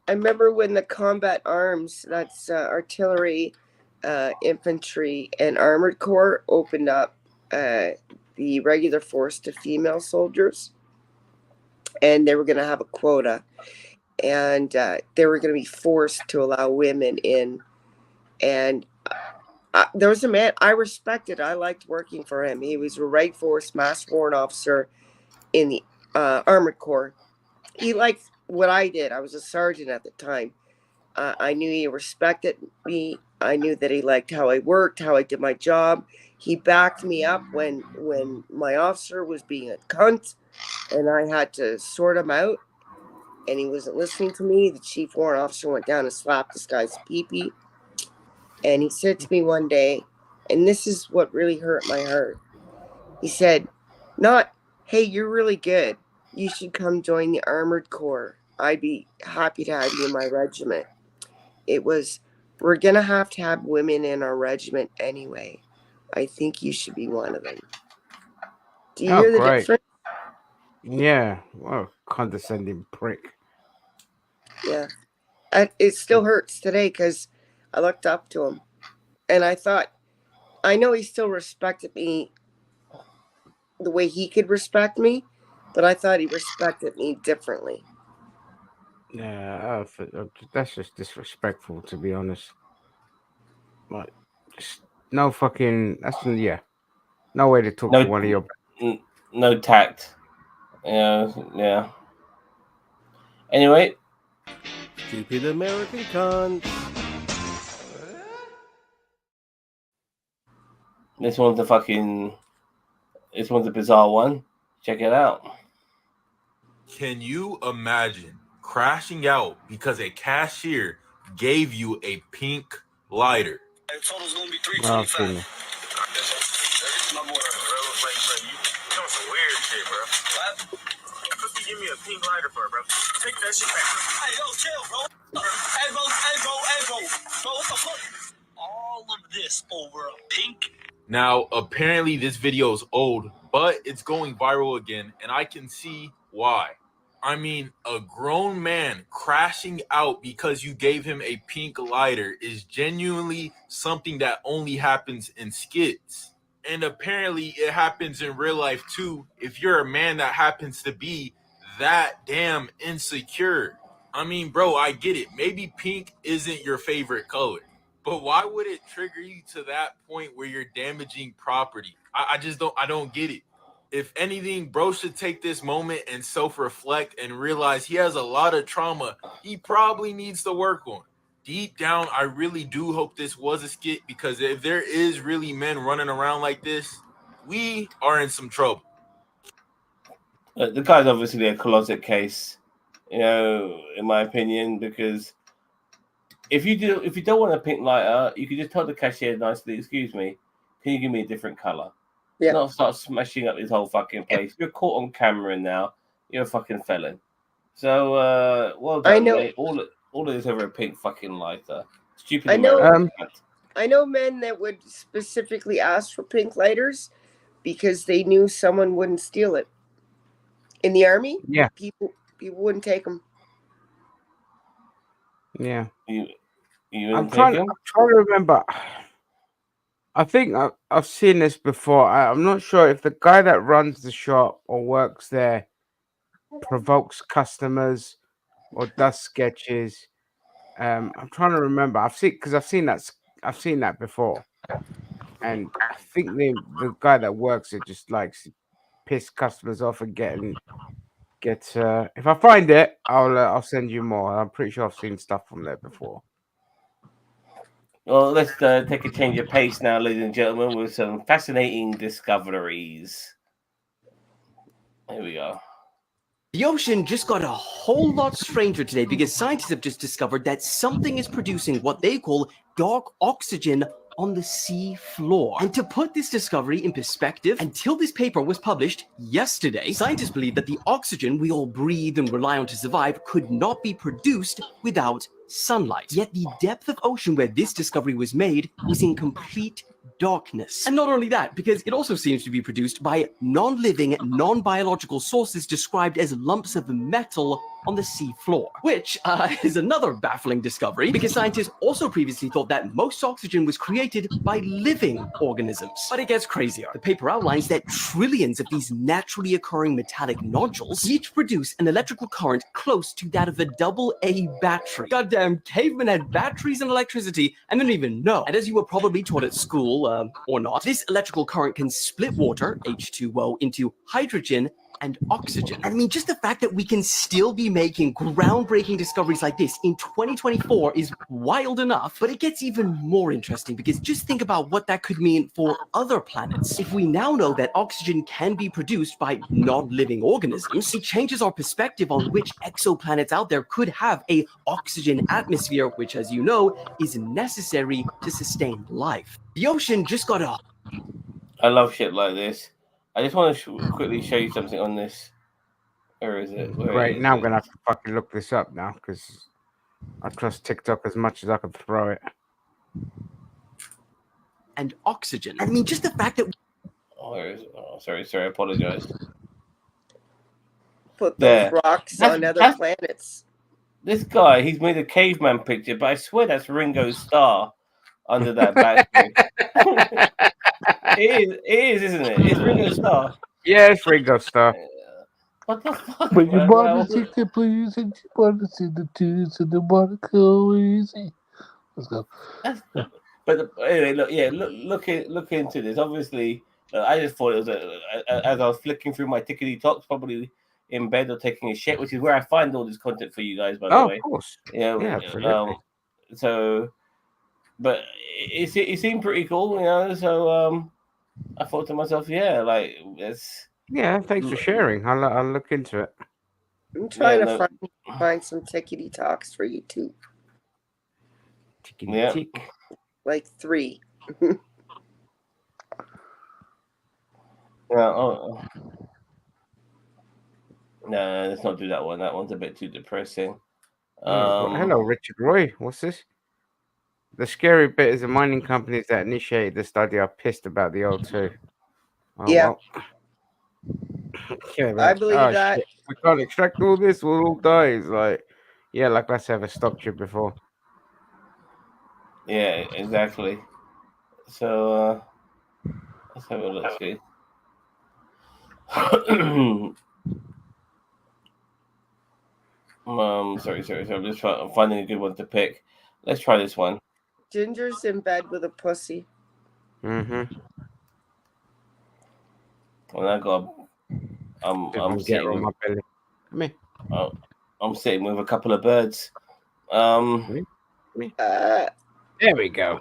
S2: I remember when the combat arms, that's artillery, infantry, and armored corps opened up the regular force to female soldiers. and they were going to have a quota, and they were going to be forced to allow women in. And there was a man I respected. I liked working for him. He was a Reg Force Master Warrant Officer in the Armored Corps. He liked what I did. I was a sergeant at the time. I knew he respected me. I knew that he liked how I worked, how I did my job. He backed me up when my officer was being a cunt, and I had to sort him out, and he wasn't listening to me. The chief warrant officer went down and slapped this guy's pee-pee. And he said to me one day, and this is what really hurt my heart. He said, not, hey, you're really good. You should come join the Armored Corps. I'd be happy to have you in my regiment. It was, we're going to have women in our regiment anyway. I think you should be one of them. Do you hear the difference?
S4: Yeah. What a condescending prick.
S2: Yeah. It still hurts today because I looked up to him. And I thought, I know he still respected me the way he could respect me, but I thought he respected me differently.
S4: Yeah, that's just disrespectful, to be honest. Like, just no fucking. No way to talk to one of your.
S1: No tact. Yeah. Anyway,
S14: stupid American cunt.
S1: This one's a bizarre one. Check it out.
S15: Can you imagine crashing out because a cashier gave you a pink lighter?
S11: Total's gonna be
S4: I've seen it.
S11: My boy, bro. Like, bro, you doing some weird shit, bro. What? What you give me a pink lighter for, bro? Take that shit back. Hey, yo, chill, bro. Hey, bro. Bro, what the fuck? All of this over a pink.
S15: Now, apparently this video is old, but it's going viral again, and I can see why. I mean, a grown man crashing out because you gave him a pink lighter is genuinely something that only happens in skits. And apparently it happens in real life too if you're a man that happens to be that damn insecure. I mean, bro, I get it. Maybe pink isn't your favorite color. But why would it trigger you to that point where you're damaging property? I don't get it. If anything, bro should take this moment and self-reflect and realize he has a lot of trauma he probably needs to work on. Deep down, I really do hope this was a skit, because if there is really men running around like this, we are in some trouble.
S1: The guy's obviously a closet case, in my opinion, because if you don't want a pink lighter, you can just tell the cashier nicely, excuse me, can you give me a different color? Yeah. Not start smashing up his whole fucking place. You're caught on camera now. You're a fucking felon. So, well done,
S2: I know.
S1: Mate. All of this over a pink fucking lighter. Stupid.
S2: I know. I know men that would specifically ask for pink lighters because they knew someone wouldn't steal it. In the army,
S4: yeah,
S2: people wouldn't take them.
S4: Yeah.
S1: I'm
S4: trying to remember. I think I've seen this before. I'm not sure if the guy that runs the shop or works there provokes customers or does sketches. I'm trying to remember. I've seen that before, and I think the guy that works it just likes to piss customers off and get. If I find it, I'll send you more. I'm pretty sure I've seen stuff from there before.
S1: Well, let's take a change of pace now, ladies and gentlemen, with some fascinating discoveries. Here we go.
S16: The ocean just got a whole lot stranger today because scientists have just discovered that something is producing what they call dark oxygen on the sea floor. And to put this discovery in perspective, until this paper was published yesterday, scientists believe that the oxygen we all breathe and rely on to survive could not be produced without sunlight. Yet the depth of ocean where this discovery was made was in complete darkness. And not only that, because it also seems to be produced by non-living, non-biological sources described as lumps of metal on the sea floor, which is another baffling discovery because scientists also previously thought that most oxygen was created by living organisms. But it gets crazier. The paper outlines that trillions of these naturally occurring metallic nodules each produce an electrical current close to that of a AA battery. Goddamn, cavemen had batteries and electricity and didn't even know. And as you were probably taught at school, or not, this electrical current can split water, H2O, into hydrogen and oxygen. And I mean, just the fact that we can still be making groundbreaking discoveries like this in 2024 is wild enough, but it gets even more interesting because just think about what that could mean for other planets. If we now know that oxygen can be produced by non-living organisms, it changes our perspective on which exoplanets out there could have a oxygen atmosphere, which, as you know, is necessary to sustain life. The ocean just got a...
S1: I love shit like this. I just want to quickly show you something on this. Where is it?
S4: Great, now I'm going to have to fucking look this up now because I trust TikTok as much as I can throw it.
S16: And oxygen. I mean, just the fact that...
S1: Oh, where is it? Oh, sorry, I apologize.
S2: Put those rocks on other planets.
S1: This guy, he's made a caveman picture, but I swear that's Ringo Starr under that battery. It is, isn't it? It's Ringo Starr.
S4: Yeah, it's Ringo Starr.
S1: What the fuck?
S3: But you want to see the blues and you want to see the tunes and the want to go easy. Let's go.
S1: But anyway, look into this. Obviously, I just thought it was as I was flicking through my tickety talks, probably in bed or taking a shit, which is where I find all this content for you guys. By the way,
S4: of course.
S1: Yeah,
S4: absolutely.
S1: So, but it seemed pretty cool, So I thought to myself, yeah, like it's.
S4: Yeah, thanks for sharing. I'll look into it.
S2: I'm trying to find some tickety talks for you too.
S1: Yeah.
S2: Like 3.
S1: No, let's not do that one. That one's a bit too depressing.
S4: Hello, Richard Roy. What's this? The scary bit is the mining companies that initiated the study are pissed about the O2. Oh,
S2: yeah.
S4: Well. Yeah,
S2: I believe that.
S4: Shit. We can't extract all this, we'll all die. It's like, yeah, like let's have a stock trip before.
S1: Yeah, exactly. So let's have a look. See. Sorry. I'm just finding a good one to pick. Let's try this one.
S2: Ginger's in bed with a pussy.
S1: Mm-hmm. When I got, I'm sitting
S4: on my belly. Come here.
S1: I'm sitting with a couple of birds.
S4: There we go.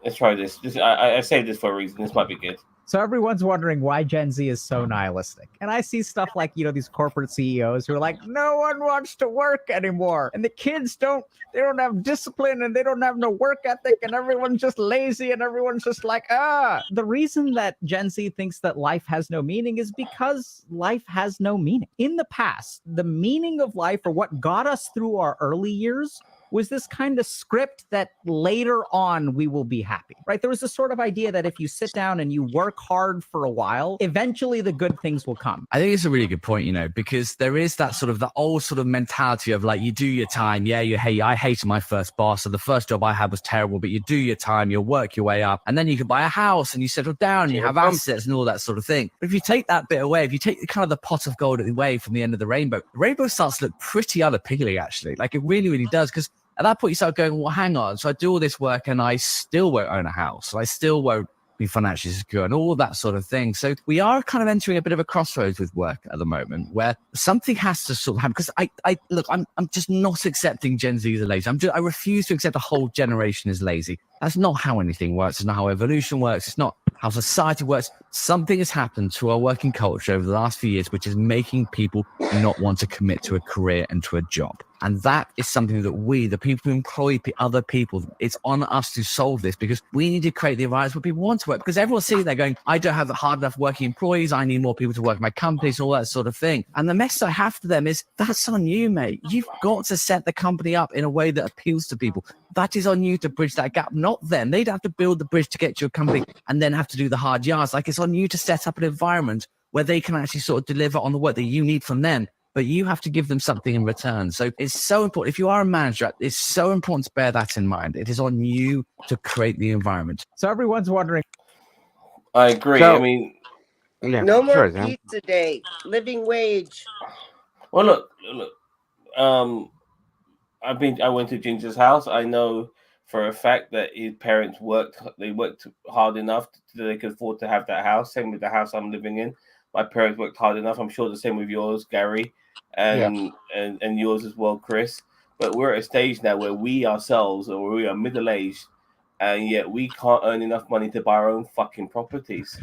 S1: Let's try this. I saved this for a reason. This might be good.
S17: So everyone's wondering why Gen Z is so nihilistic. And I see stuff like, these corporate CEOs who are like, no one wants to work anymore. And the kids don't have discipline and they don't have no work ethic and everyone's just lazy and everyone's just like, The reason that Gen Z thinks that life has no meaning is because life has no meaning. In the past, the meaning of life, or what got us through our early years, was this kind of script that later on we will be happy, right? There was this sort of idea that if you sit down and you work hard for a while, eventually the good things will come.
S18: I think it's a really good point, because there is that the old sort of mentality of like, you do your time. Yeah, I hated my first boss. So the first job I had was terrible, but you do your time, you'll work your way up, and then you can buy a house and you settle down, and you have assets and all that sort of thing. But if you take that bit away, if you take kind of the pot of gold away from the end of the rainbow starts to look pretty unappealing, actually. Like it really, really does. Because at that point, you start going, well, hang on. So I do all this work and I still won't own a house. I still won't be financially secure and all that sort of thing. So we are kind of entering a bit of a crossroads with work at the moment where something has to sort of happen. Because I'm just not accepting Gen Z as lazy. I refuse to accept a whole generation is lazy. That's not how anything works. It's not how evolution works. It's not how society works. Something has happened to our working culture over the last few years, which is making people not want to commit to a career and to a job. And that is something that we, the people who employ other people, it's on us to solve this, because we need to create the environments where people want to work. Because everyone's sitting there going, I don't have hard enough working employees. I need more people to work in my companies, all that sort of thing. And the message I have to them is, that's on you, mate. You've got to set the company up in a way that appeals to people. That is on you to bridge that gap, not them. They'd have to build the bridge to get to your company and then have to do the hard yards. Like, it's on you to set up an environment where they can actually sort of deliver on the work that you need from them. but you have to give them something in return. So it's so important. If you are a manager, it's so important to bear that in mind. It is on you to create the environment.
S17: So everyone's wondering.
S1: I agree.
S4: So-
S1: I mean,
S4: Yeah,
S2: No more
S4: sure, Sam.
S2: pizza day. Living wage.
S1: well, look. I went to Ginger's house. I know for a fact that his parents worked. They worked hard enough so they could afford to have that house. Same with the house I'm living in. My parents worked hard enough. I'm sure the same with yours, Gary, and yours as well, Chris. But we're at a stage now where we ourselves, or we are middle aged, and yet we can't earn enough money to buy our own fucking properties.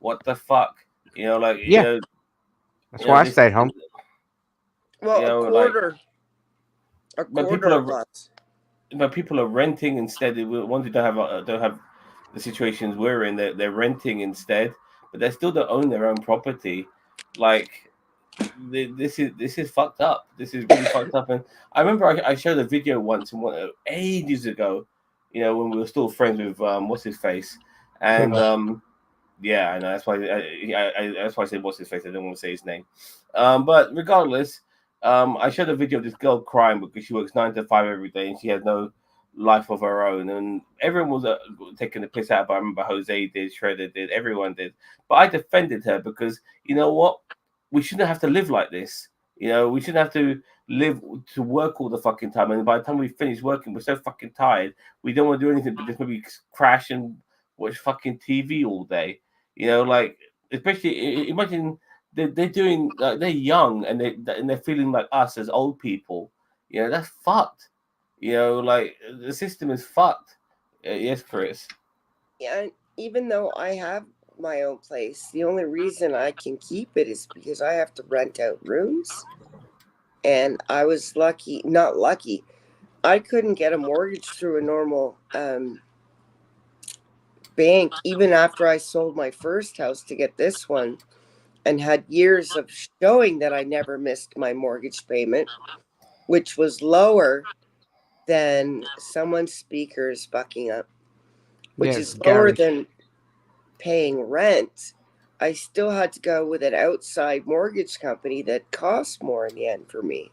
S1: What the fuck? You know, like
S4: Yeah. That's why I stayed home.
S2: Well,
S1: You know,
S2: a quarter. A
S1: but
S2: quarter
S1: people
S2: of
S1: are
S2: us.
S1: but people are renting instead. They want to don't have the situations we're in. They're renting instead, but they still don't own their own property. Like this is fucked up. This is really fucked up. And I remember I showed a video once ages ago. You know, when we were still friends with what's his face, and yeah, I know that's why that's why I said what's his face. I didn't want to say his name. But regardless, I showed a video of this girl crying because she works 9 to 5 every day and she has no life of her own. And everyone was taking the piss out. But I remember Jose did, Shredder did, everyone did. But I defended her because you know what? We shouldn't have to live like this. You know, we shouldn't have to live to work all the fucking time. And by the time we finish working, we're so fucking tired. We don't want to do anything but just maybe crash and watch fucking TV all day. You know, like especially imagine they're doing they're young and they're feeling like us as old people. You know, that's fucked. You know, like the system is fucked. Yes, Chris.
S2: Yeah, and even though I have my own place, the only reason I can keep it is because I have to rent out rooms. And I was lucky, not lucky. I couldn't get a mortgage through a normal bank, even after I sold my first house to get this one and had years of showing that I never missed my mortgage payment, which was lower than someone's speakers bucking up, which
S4: Yes,
S2: is lower
S4: Gary.
S2: than paying rent. I still had to go with an outside mortgage company that cost more in the end for me.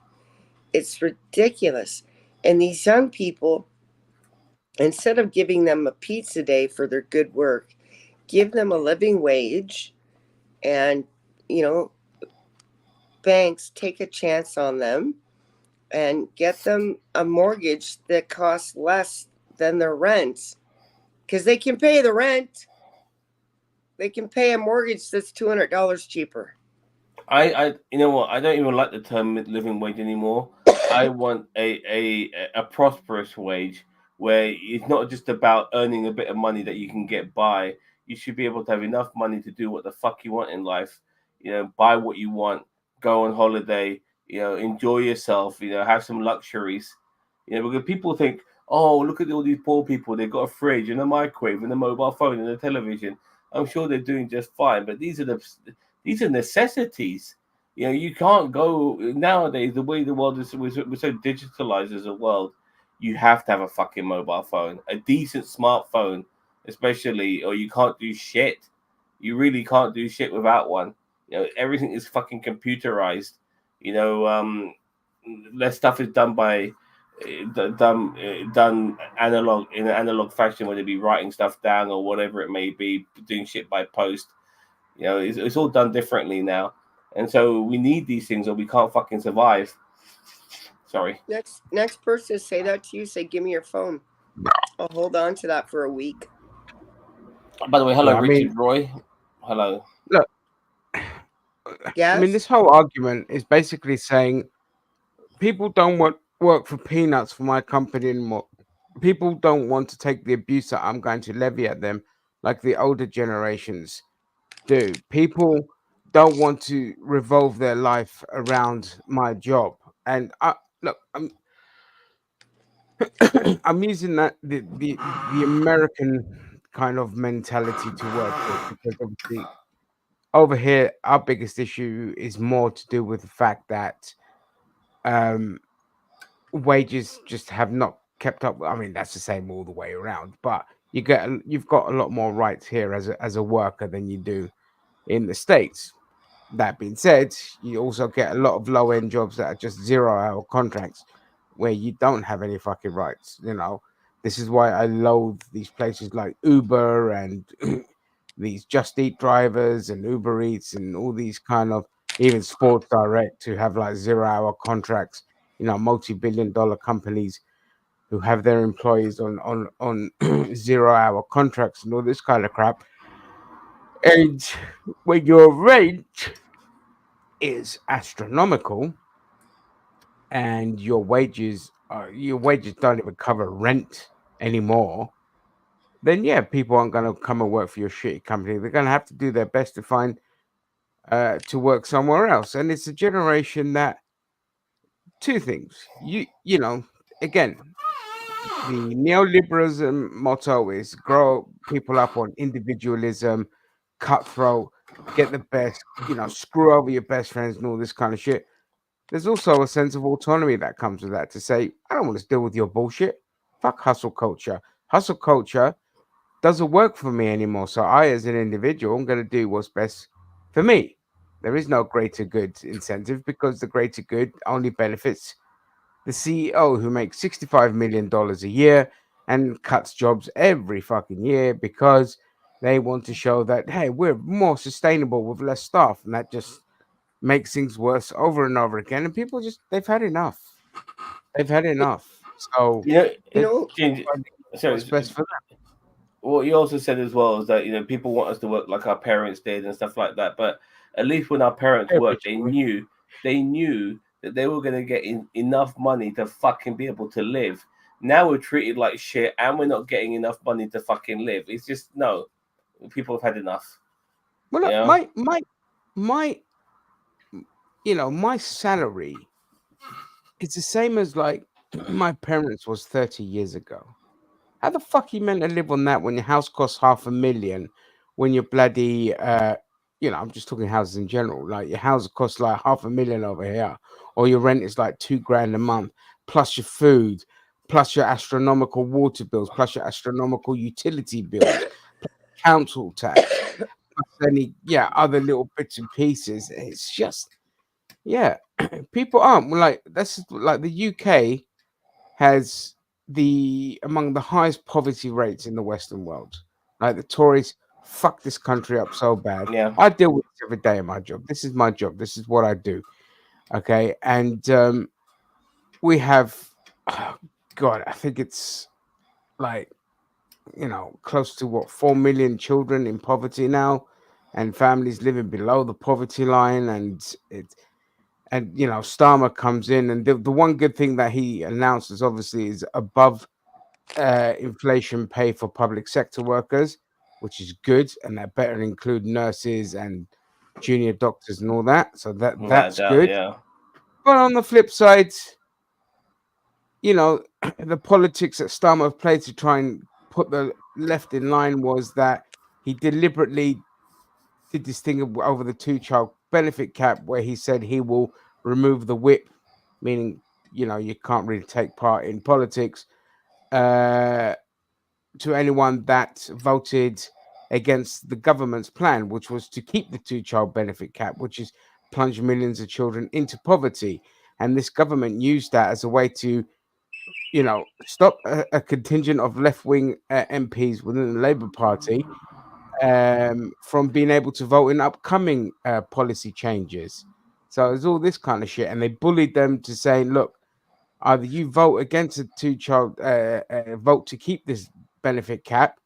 S2: It's ridiculous. And these young people, instead of giving them a pizza day for their good work, give them a living wage and, you know, banks take a chance on them and get them a mortgage that costs less than their rent because they can pay the rent. They can pay a mortgage that's $200 cheaper.
S1: You know what? I don't even like the term living wage anymore. I want a prosperous wage where it's not just about earning a bit of money that you can get by. You should be able to have enough money to do what the fuck you want in life. You know, buy what you want, go on holiday. You know, enjoy yourself. You know, have some luxuries. You know, because people think, oh, look at all these poor people. They've got a fridge and a microwave and a mobile phone and a television. I'm sure they're doing just fine, but these are necessities. You know, you can't go nowadays. The way the world is, we're so digitalized as a world. You have to have a fucking mobile phone, a decent smartphone, especially, or you can't do shit. You really can't do shit without one. You know, everything is fucking computerized. You know, less stuff is done by done analog in an analog fashion, whether it be writing stuff down or whatever it may be, doing shit by post. You know, it's all done differently now, and so we need these things, or we can't fucking survive. Sorry.
S2: Next person to say that to you, say, "Give me your phone." I'll hold on to that for a week.
S1: By the way, hello,
S4: Yeah, I
S1: Richard
S4: mean-
S1: Roy. Hello.
S4: Look,
S2: Yes?
S4: I mean, this whole argument is basically saying people don't want work for peanuts for my company anymore. People don't want to take the abuse that I'm going to levy at them like the older generations do. People don't want to revolve their life around my job. And look, I'm using that the American kind of mentality to work with because obviously over here our biggest issue is more to do with the fact that um wages just have not kept up. I mean, that's the same all the way around, but you've got a lot more rights here as a worker than you do in the States. That being said, you also get a lot of low end jobs that are just 0-hour contracts where you don't have any fucking rights. You know, this is why I loathe these places like Uber and these Just Eat drivers and Uber Eats and all these kind of even Sports Direct who have like 0-hour contracts. You know, multi-billion-dollar companies who have their employees on 0-hour contracts and all this kind of crap. And when your rent is astronomical and your wages don't even cover rent anymore, then yeah, people aren't going to come and work for your shitty company. They're going to have to do their best to find to work somewhere else. And it's a generation that two things. You know, again, the neoliberalism motto is grow people up on individualism, cutthroat, get the best, you know, screw over your best friends and all this kind of shit. There's also a sense of autonomy that comes with that to say, I don't want to deal with your bullshit. Fuck hustle culture. Hustle culture doesn't work for me anymore. So I, as an individual, I'm going to do what's best for me. There is no greater good incentive because the greater good only benefits the CEO who makes $65 million a year and cuts jobs every fucking year because they want to show that, hey, we're more sustainable with less staff. And that just makes things worse over and over again. And people just, they've had enough. They've had enough. So,
S1: You
S2: You
S1: know,
S2: know,
S1: sorry,
S4: what's best for them.
S1: what you also said as well is that people want us to work like our parents did and stuff like that. But at least when our parents worked, they knew that they were going to get enough money to fucking be able to live. Now we're treated like shit, and we're not getting enough money to fucking live. It's just no. People have had enough.
S4: Well,
S1: You know?
S4: my my salary it's the same as like my parents was 30 years ago. How the fuck you meant to live on that when your house costs $500,000? When you're bloody, I'm just talking houses in general. Like your house costs like $500,000 over here, or your rent is like $2,000 a month, plus your food, plus your astronomical water bills, plus your astronomical utility bills, council tax, plus any other little bits and pieces. It's just people aren't like that's like the UK has among the highest poverty rates in the Western world. Like the Tories fuck this country up so bad.
S1: Yeah.
S4: I deal with this every day in my job. This is my job. This is what I do. Okay. And we have God, I think it's like close to 4 million children in poverty now and families living below the poverty line. And Starmer comes in, and the one good thing that he announces obviously is above inflation pay for public sector workers, which is good, and that better include nurses and junior doctors and all that. So that's good.
S1: Yeah.
S4: But on the flip side, the politics that Starmer played to try and put the left in line was that he deliberately did this thing over the 2-child benefit cap where he said he will remove the whip, meaning you can't really take part in politics, to anyone that voted against the government's plan, which was to keep the 2-child benefit cap, which is plunge millions of children into poverty. And this government used that as a way to stop a contingent of left-wing MPs within the Labour Party from being able to vote in upcoming policy changes. So there's all this kind of shit, and they bullied them to saying, look, either you vote against a 2-child vote to keep this benefit cap,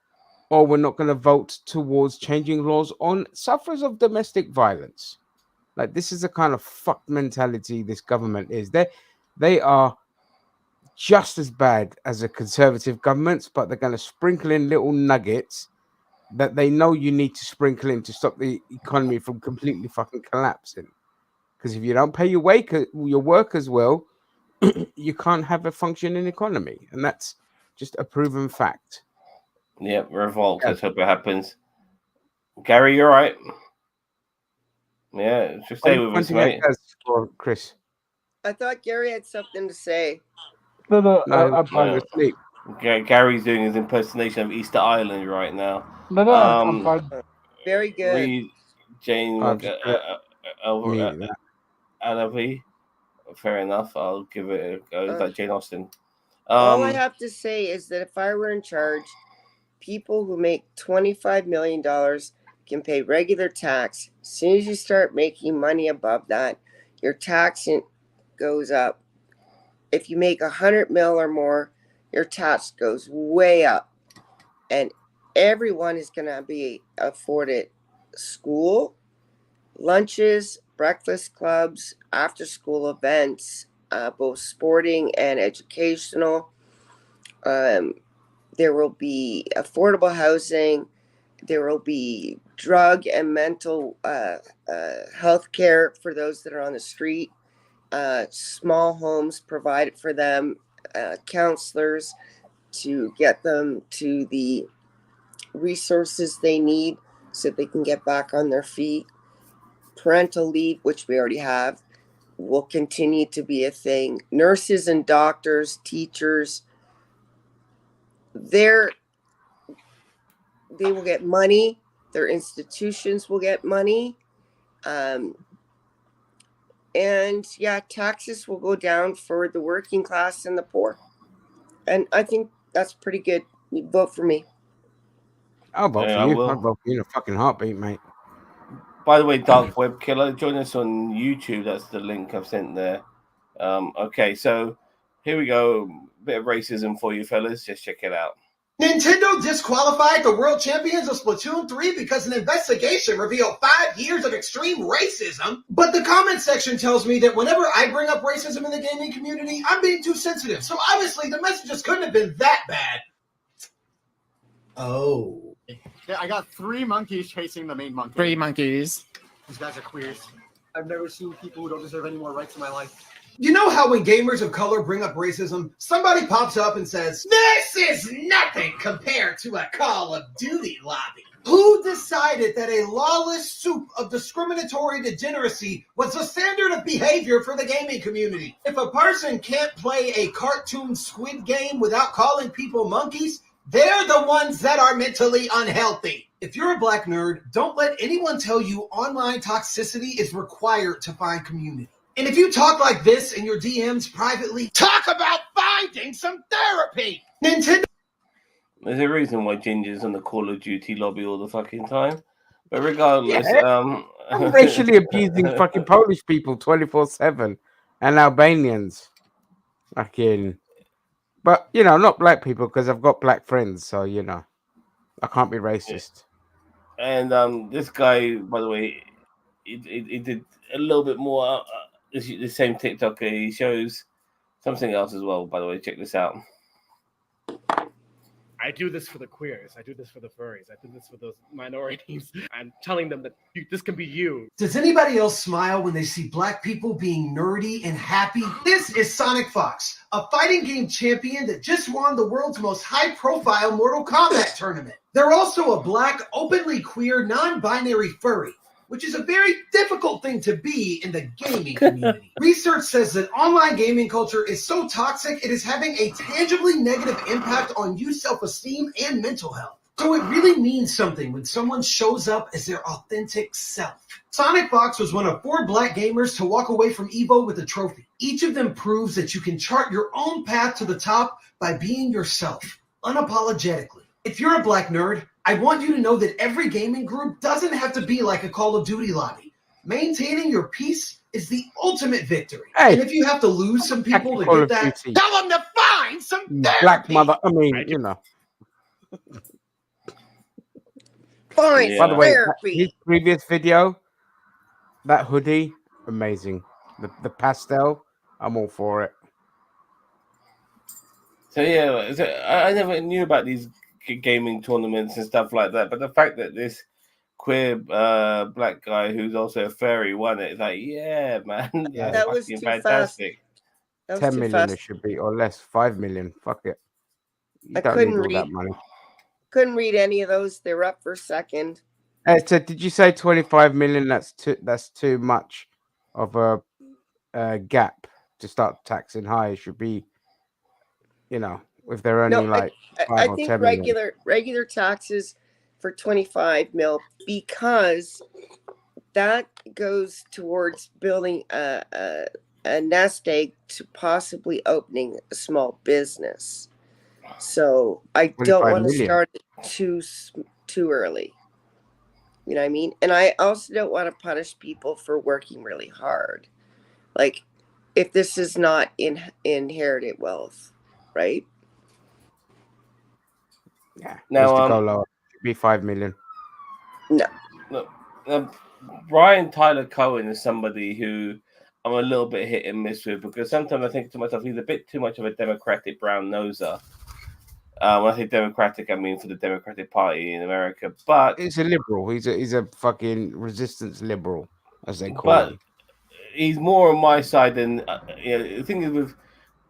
S4: or we're not going to vote towards changing laws on sufferers of domestic violence. Like, this is the kind of fucked mentality this government is. They are just as bad as the conservative governments, but they're going to sprinkle in little nuggets that they know you need to sprinkle in to stop the economy from completely fucking collapsing. Because if you don't pay your workers well, you can't have a functioning economy, and that's just a proven fact.
S1: Yeah, revolt. Let's hope it happens. Gary, you're right. Yeah, just stay with us, mate.
S4: Chris.
S2: I thought Gary had something to say.
S3: No, I'm
S4: fine. Asleep.
S1: Gary's doing his impersonation of Easter Island right now.
S3: No, I'm fine.
S2: Very good.
S1: Read Jane. over
S4: Me,
S1: LV. Fair enough. I'll give it a go. It's like Jane Austen.
S2: All I have to say is that if I were in charge, people who make $25 million can pay regular tax. As soon as you start making money above that, your tax goes up. If you make 100 mil or more, your tax goes way up. And everyone is going to be afforded school, lunches, breakfast clubs, after school events, both sporting and educational. There will be affordable housing. There will be drug and mental health care for those that are on the street. Small homes provided for them, counselors to get them to the resources they need so they can get back on their feet. Parental leave, which we already have, will continue to be a thing. Nurses and doctors, teachers, they will get money. Their institutions will get money. And yeah, taxes will go down for the working class and the poor. And I think that's pretty good. You vote for me.
S4: I'll vote
S1: Yeah,
S4: for
S1: I
S4: you.
S1: will.
S4: I'll vote for you in a fucking heartbeat, mate.
S1: By the way, Dark Web Killer, join us on YouTube. That's the link I've sent there. Okay, so here we go. Bit of racism for you fellas. Just check it out.
S19: Nintendo disqualified the world champions of Splatoon 3 because an investigation revealed 5 years of extreme racism. But the comment section tells me that whenever I bring up racism in the gaming community, I'm being too sensitive. So obviously the messages couldn't have been that bad.
S20: Oh. Yeah, I got 3 monkeys chasing the main monkey.
S21: 3 monkeys.
S20: These guys are queers. I've never seen people who don't deserve any more rights in my life.
S19: You know how when gamers of color bring up racism, somebody pops up and says, "This is nothing compared to a Call of Duty lobby." Who decided that a lawless soup of discriminatory degeneracy was the standard of behavior for the gaming community? If a person can't play a cartoon Squid Game without calling people monkeys, they're the ones that are mentally unhealthy. If you're a black nerd, don't let anyone tell you online toxicity is required to find community. And if you talk like this in your DMs privately, talk about finding some therapy. Nintendo.
S1: There's a reason why Ginger's on the Call of Duty lobby all the fucking time. But regardless,
S4: I'm racially abusing fucking Polish people 24/7 and Albanians. Fucking, but you know, not black people because I've got black friends, so you know, I can't be racist.
S1: And this guy, by the way, he did a little bit more. The same TikToker, he shows something else as well. By the way, check this out.
S22: I do this for the queers. I do this for the furries. I do this for those minorities. I'm telling them that this can be you.
S19: Does anybody else smile when they see black people being nerdy and happy? This is Sonic Fox, a fighting game champion that just won the world's most high-profile Mortal Kombat tournament. They're also a black, openly queer, non-binary furry, which is a very difficult thing to be in the gaming community. Research says that online gaming culture is so toxic, it is having a tangibly negative impact on youth self-esteem and mental health. So it really means something when someone shows up as their authentic self. Sonic Fox was one of 4 black gamers to walk away from EVO with a trophy. Each of them proves that you can chart your own path to the top by being yourself, unapologetically. If you're a black nerd, I want you to know that every gaming group doesn't have to be like a Call of Duty lobby. Maintaining your peace is the ultimate victory.
S4: Hey,
S19: and if you have to lose some people to
S4: Call
S19: get
S4: of
S19: that,
S4: Duty.
S19: tell them to find some therapy.
S4: Black mother, I mean, you know.
S2: Fine,
S4: By the way,
S2: therapy.
S4: his previous video, that hoodie, amazing. The pastel, I'm all for it.
S1: So yeah, I never knew about these gaming tournaments and stuff like that. But the fact that this queer black guy who's also a furry won it, it's like, yeah, man, that's
S2: That was
S1: fucking
S2: too
S1: fantastic.
S2: That was
S4: 10
S2: too
S4: million
S2: fast.
S4: it should be, or less, 5 million. Fuck it. You
S2: I
S4: don't
S2: couldn't
S4: need all
S2: read.
S4: that money.
S2: Couldn't read any of those. They were up for second.
S4: So did you say 25 million? That's too much of a gap to start taxing high. It should be, you know, if they're only like 5
S2: I
S4: or
S2: think
S4: 10 million.
S2: regular taxes for 25 mil, because that goes towards building a nest egg to possibly opening a small business. So I don't
S4: 25
S2: want to
S4: million.
S2: start it too early. You know what I mean? And I also don't want to punish people for working really hard. Like, if this is not inherited wealth, right?
S4: Yeah.
S1: Now,
S4: Needs to go lower. Should be 5 million.
S2: No.
S1: Look, Brian Tyler Cohen is somebody who I'm a little bit hit and miss with, because sometimes I think to myself he's a bit too much of a Democratic brown noser. When I say Democratic, I mean for the Democratic Party in America. But
S4: he's a liberal. He's a fucking resistance liberal, as they call him.
S1: He's more on my side than the thing is with.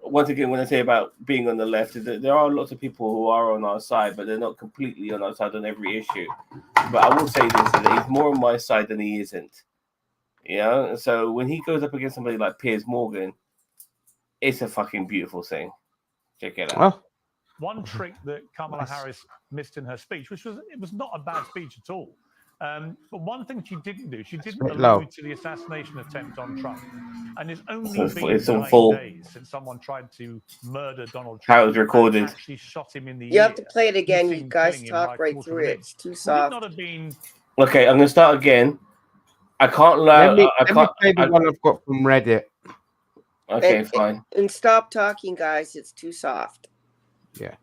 S1: Once again, when I say about being on the left, is that there are lots of people who are on our side, but they're not completely on our side on every issue. But I will say this, that he's more on my side than he isn't. So when he goes up against somebody like Piers Morgan, it's a fucking beautiful thing. Check it out.
S6: One trick that Kamala Harris missed in her speech, which was not a bad speech at all. But one thing she didn't do, she didn't allude to the assassination attempt on Trump. And it's only been 9 days since someone tried to murder Donald Trump.
S1: How it was recorded.
S6: And actually shot him in the
S2: You have to play it again. You guys talk right through it. It's too soft.
S1: Okay, I'm going to start again. I can't allow.
S4: Let me
S1: I
S4: play the one I've got from Reddit.
S1: Okay, fine.
S2: And stop talking, guys. It's too soft.
S4: Yeah.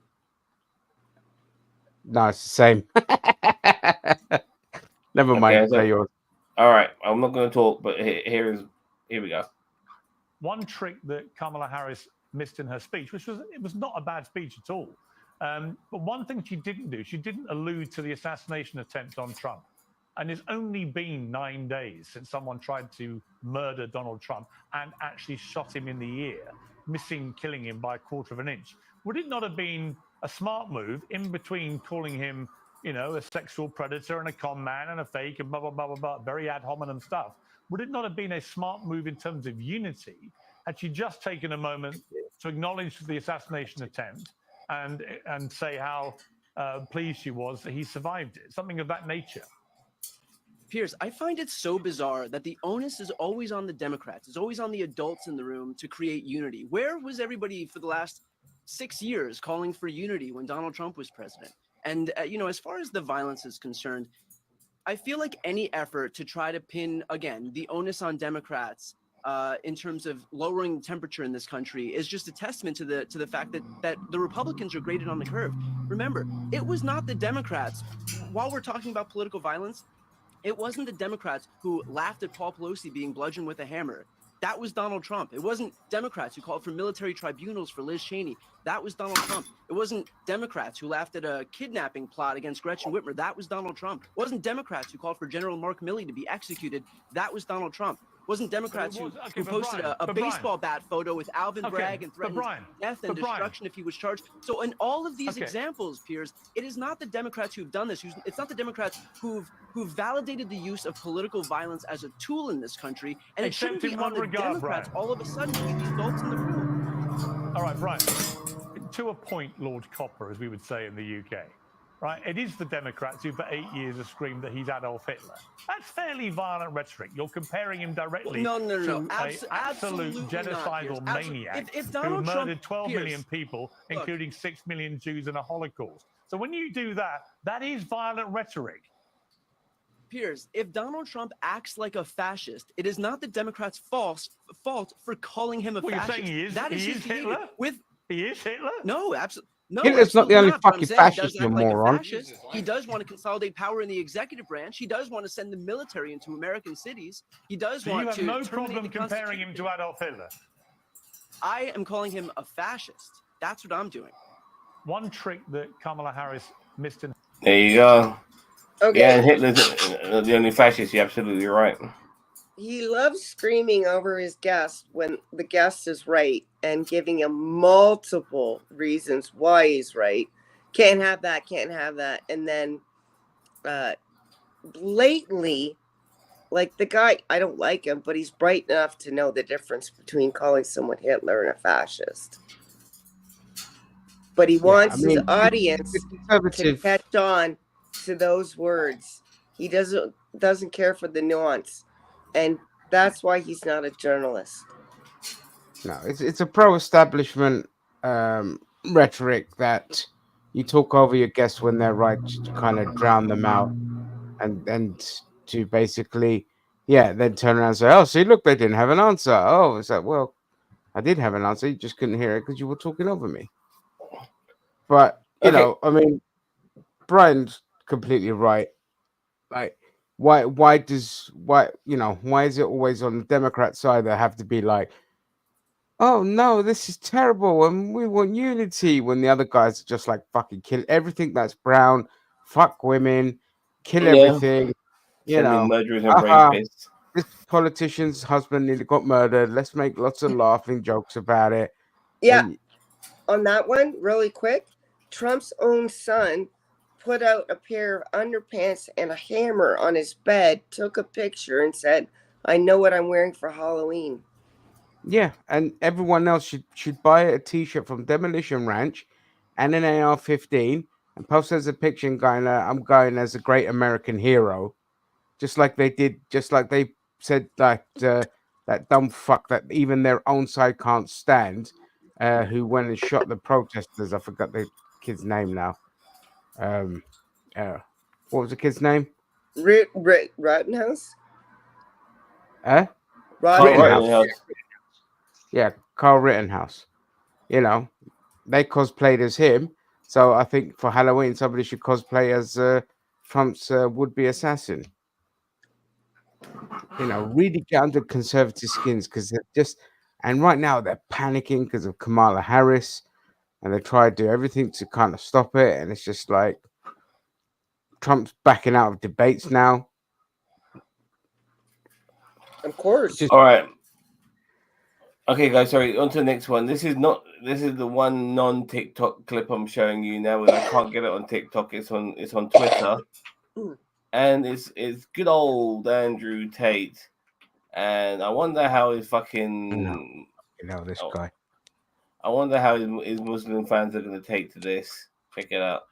S4: No, it's the same. Never mind. Play yours.
S1: All right, I'm not going to talk, but here we go.
S6: One trick that Kamala Harris missed in her speech, which was not a bad speech at all. But one thing she didn't do, she didn't allude to the assassination attempt on Trump. And it's only been 9 days since someone tried to murder Donald Trump and actually shot him in the ear, killing him by 1/4 of an inch. Would it not have been a smart move in between calling him, a sexual predator and a con man and a fake and blah, blah, blah, blah, blah, very ad hominem stuff? Would it not have been a smart move in terms of unity had she just taken a moment to acknowledge the assassination attempt and say how pleased she was that he survived it? Something of that nature.
S16: Piers, I find it so bizarre that the onus is always on the Democrats. It's always on the adults in the room to create unity. Where was everybody for the last 6 years calling for unity when Donald Trump was president? And, as far as the violence is concerned, I feel like any effort to try to pin, again, the onus on Democrats in terms of lowering the temperature in this country is just a testament to the fact that the Republicans are graded on the curve. Remember, it was not the Democrats. While we're talking about political violence, it wasn't the Democrats who laughed at Paul Pelosi being bludgeoned with a hammer. That was Donald Trump. It wasn't Democrats who called for military tribunals for Liz Cheney. That was Donald Trump. It wasn't Democrats who laughed at a kidnapping plot against Gretchen Whitmer. That was Donald Trump. It wasn't Democrats who called for General Mark Milley to be executed. That was Donald Trump. It wasn't Democrats who posted a baseball bat photo with Alvin Bragg and threatened death and destruction if he was charged. So in all of these examples, Piers, it is not the Democrats who've done this. It's not the Democrats who've validated the use of political violence as a tool in this country. And it shouldn't be on the Democrats all of a sudden to be the adults in the room.
S6: All right, Brian. To a point, Lord Copper, as we would say in the UK. Right, it is the Democrats who for 8 years have screamed that he's Adolf Hitler. That's fairly violent rhetoric. You're comparing him directly to an absolute genocidal maniac who murdered 12 million people, including 6 million Jews in a Holocaust. So when you do that, that is violent rhetoric.
S16: Piers, if Donald Trump acts like a fascist, it is not the Democrats' fault for calling him a fascist.
S6: You're saying he is?
S16: That is
S6: he is Hitler? He is Hitler?
S16: No, absolutely. No,
S4: Hitler's not the only fucking fascist, you moron.
S16: He does want to consolidate power in the executive branch. He does want to send the military into American cities. He does want to.
S6: You have no problem comparing him to Adolf Hitler.
S16: I am calling him a fascist. That's what I'm doing.
S6: One trick that Kamala Harris missed in.
S1: There you go.
S2: Okay.
S1: Yeah, and Hitler's the only fascist. You're absolutely right.
S2: He loves screaming over his guest when the guest is right and giving him multiple reasons why he's right. Can't have that, can't have that. And then blatantly, like the guy, I don't like him, but he's bright enough to know the difference between calling someone Hitler and a fascist. But he wants his audience to catch on to those words He doesn't care for the nuance, and that's why he's not a journalist.
S4: No, it's a pro-establishment rhetoric that you talk over your guests when they're right to kind of drown them out, and to basically, yeah, then turn around and say, "Oh, see, look, they didn't have an answer." Oh, it's like, well, I did have an answer. You just couldn't hear it because you were talking over me. But you
S1: Okay.
S4: know, I mean, Brian's completely right. Like, why is it always on the Democrat side that have to be like, oh no, this is terrible, and we want unity, when the other guys are just like, fucking kill everything that's brown, fuck women, kill
S1: Yeah.
S4: everything, you
S1: Sending
S4: know.
S1: murderers and rapists.
S4: This politician's husband nearly got murdered. Let's make lots of laughing jokes about it.
S2: Yeah.
S4: And
S2: On that one, really quick, Trump's own son put out a pair of underpants and a hammer on his bed, took a picture, and said, "I know what I'm wearing for Halloween."
S4: yeah, and everyone else should buy a T-shirt from Demolition Ranch and an AR-15 and post as a picture and going, "I'm going as a great American hero," just like they did, just like they said that that dumb fuck that even their own side can't stand, who went and shot the protesters. I forgot the kid's name now. What was the kid's name?
S2: Rittenhouse?
S4: Carl
S1: Rittenhouse.
S4: Yeah, Carl Rittenhouse. You know, they cosplayed as him. So I think for Halloween, somebody should cosplay as Trump's would-be assassin. You know, really get under conservative skins because they're just, and right now they're panicking because of Kamala Harris, and they try to do everything to kind of stop it. And it's just like Trump's backing out of debates now.
S2: Of course.
S1: All right. Okay, guys. Sorry. On to the next one. This is the one non-TikTok clip I'm showing you now. And I can't get it on TikTok. It's on Twitter, and it's good old Andrew Tate. And I wonder how his fucking
S4: this guy.
S1: I wonder how his Muslim fans are going to take to this. Check it out.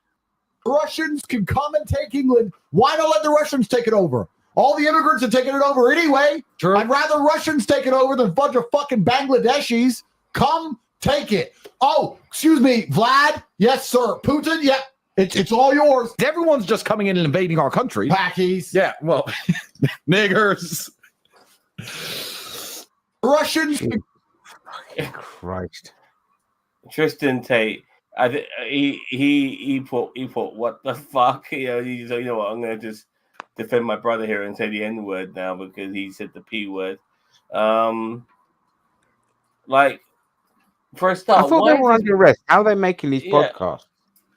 S5: Russians can come and take England. Why not let the Russians take it over? All the immigrants are taking it over anyway. True. I'd rather Russians take it over than a bunch of fucking Bangladeshis. Come take it. Oh, excuse me, Vlad. Yes, sir. Putin. Yeah, it's all yours.
S21: Everyone's just coming in and invading our country.
S5: Packies.
S21: Yeah, well, niggers.
S5: Russians.
S4: Christ.
S1: Tristan Tate. He put what the fuck? You know what? I'm gonna just defend my brother here and say the N word now because he said the P word. Like for a start,
S4: I thought they were under arrest. How are they making these podcasts?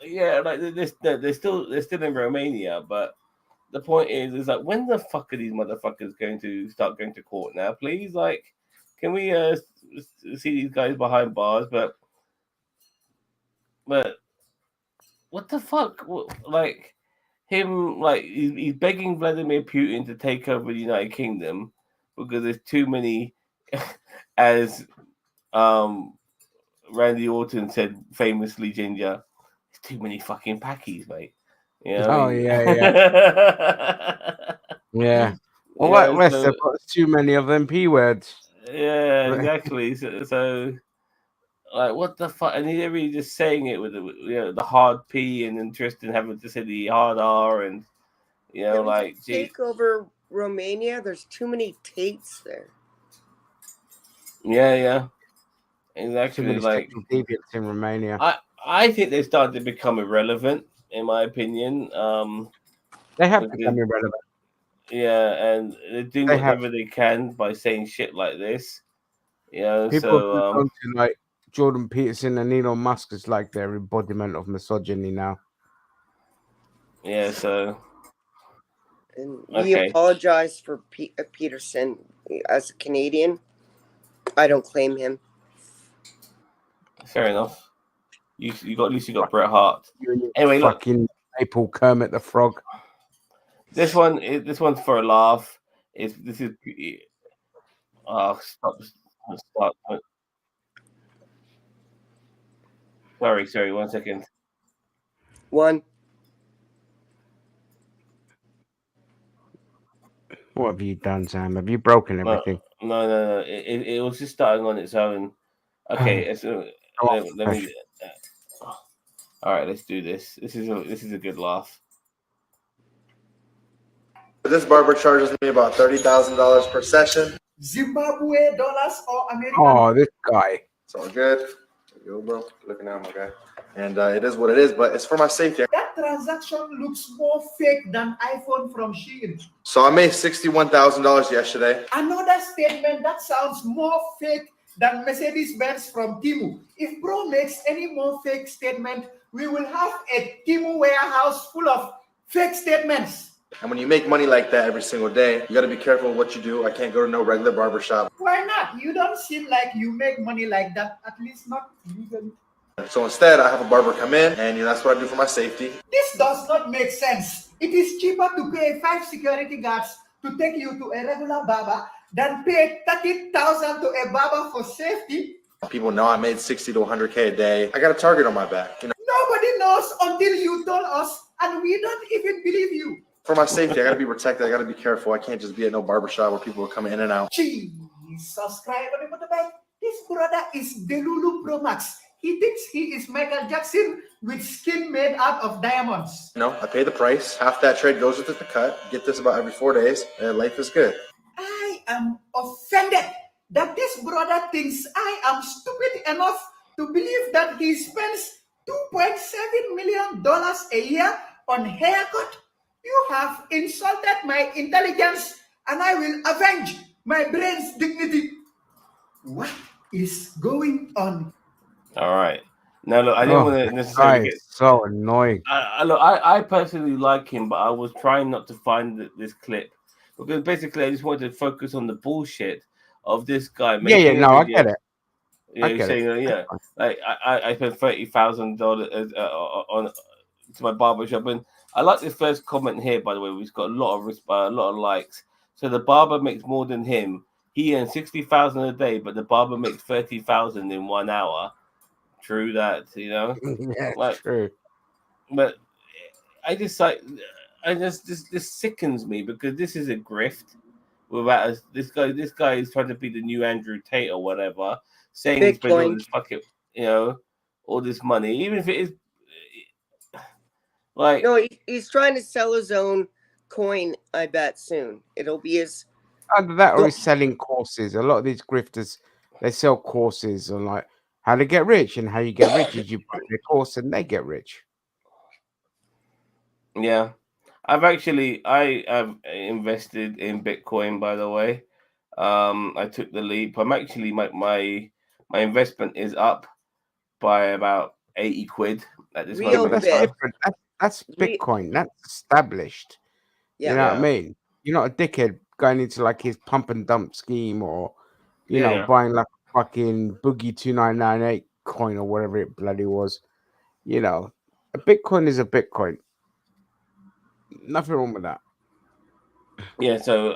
S1: Yeah, like they're still in Romania, but the point is like when the fuck are these motherfuckers going to start going to court now? Please, like, can we see these guys behind bars? But what the fuck? Like him, like he's begging Vladimir Putin to take over the United Kingdom because there's too many, as Randy Orton said famously, Ginger, there's too many fucking packies, mate. You know what I mean?
S4: Yeah. Well,
S1: Yeah,
S4: West,
S1: so-
S4: they've got too many of them P words.
S1: Yeah, exactly. So like, what the fuck? And they're really just saying it with the hard P, and then Tristan having to say the hard R, and like, gee,
S2: Take over Romania. There's too many Tates there.
S1: yeah,
S4: Too
S1: exactly.
S4: many
S1: Like,
S4: sexual deviants in Romania.
S1: I think they started to become irrelevant, in my opinion.
S4: They have
S1: because-
S4: become irrelevant.
S1: Yeah, and they're doing
S4: They have.
S1: whatever they can by saying shit like this.
S4: People have
S1: So
S4: gone to like Jordan Peterson and Elon Musk is like their embodiment of misogyny now.
S1: yeah, so
S2: And we
S1: Okay.
S2: apologize for Peterson as a Canadian. I don't claim him.
S1: fair enough. You got at least you got Bret Hart. Anyway, look,
S4: Fucking Maple Kermit the Frog.
S1: this one's for a laugh. This is stop. Sorry, 1 second.
S2: One.
S4: What have you done, Sam? Have you broken everything?
S1: No. It was just starting on its own. Okay, let me. All right, let's do this. This is a good laugh.
S8: This barber charges me about $30,000 per session.
S9: Zimbabwe dollars or American?
S4: Oh, this guy.
S8: It's all good. There you go, bro. Looking out, my guy. And it is what it is, but it's for my safety.
S9: That transaction looks more fake than iPhone from Shein.
S8: So I made $61,000 yesterday.
S9: Another statement that sounds more fake than Mercedes-Benz from Timu. If bro makes any more fake statement, we will have a Timu warehouse full of fake statements.
S8: And when you make money like that every single day, you got to be careful what you do. I can't go to no regular barber shop.
S9: Why not? You don't seem like you make money like that, at least not legally.
S8: So instead, I have a barber come in, and that's what I do for my safety.
S9: This does not make sense. It is cheaper to pay 5 security guards to take you to a regular barber than pay $30,000 to a barber for safety.
S8: People know I made 60 to 100K a day. I got a target on my back.
S9: Nobody knows until you told us, and we don't even believe you.
S8: For my safety, I got to be protected. I got to be careful. I can't just be at no barbershop where people are coming in and out.
S9: Jeez, subscribe on the motorbike. This brother is Delulu Pro Max. He thinks he is Michael Jackson with skin made out of diamonds.
S8: I pay the price. Half that trade goes with the cut. Get this about every 4 days, and life is good.
S9: I am offended that this brother thinks I am stupid enough to believe that he spends $2.7 million a year on haircut. You have insulted my intelligence, and I will avenge my brain's dignity. What is going on?
S1: All right. Now, look, I didn't want to necessarily get
S4: so annoying.
S1: I personally like him, but I was trying not to find this clip because basically I just wanted to focus on the bullshit of this guy.
S4: I get it.
S1: I spent $30,000 on to my barbershop, and I like this first comment here. By the way, we've got a lot of likes. So the barber makes more than him. He earns $60,000 a day, but the barber makes $30,000 in 1 hour. True that,
S4: Yeah, true.
S1: But this sickens me because this is a grift. Without this guy is trying to be the new Andrew Tate or whatever, saying he spends all this fucking, all this money, even if it is like.
S2: No, he's trying to sell his own coin. I bet soon it'll be his.
S4: Either that or he's selling courses. A lot of these grifters, they sell courses on like how to get rich, and how you get rich is you buy their course and they get rich.
S1: Yeah, I have invested in Bitcoin, by the way. I took the leap. I'm actually my investment is up by about 80 quid at this moment.
S4: That's different. That's Bitcoin. That's established.
S2: Yeah.
S4: You know what I mean? You're not a dickhead going into like his pump and dump scheme or buying like a fucking Boogie 2998 coin or whatever it bloody was. A Bitcoin is a Bitcoin. Nothing wrong with that.
S1: Yeah, so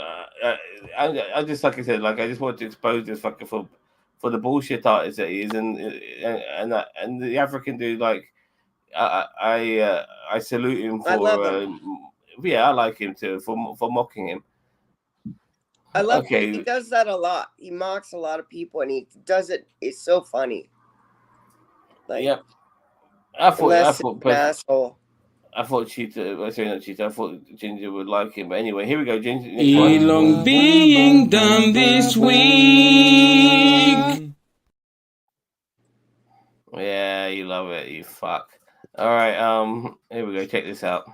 S1: I just, like I said, I just wanted to expose this fucker for the bullshit artist that he is, and the African dude, I salute him for.
S2: I love him.
S1: I like him too for mocking him.
S2: I love him. He does that a lot. He mocks a lot of people, and he does it. It's so funny.
S1: Yep. I thought
S2: asshole.
S1: I thought Cheetah, sorry, not Cheetah, I thought Ginger would like him. But anyway, here we go, Ginger.
S23: Elon being done this week.
S1: Yeah, you love it, you fuck. All right, here we go. Check this out.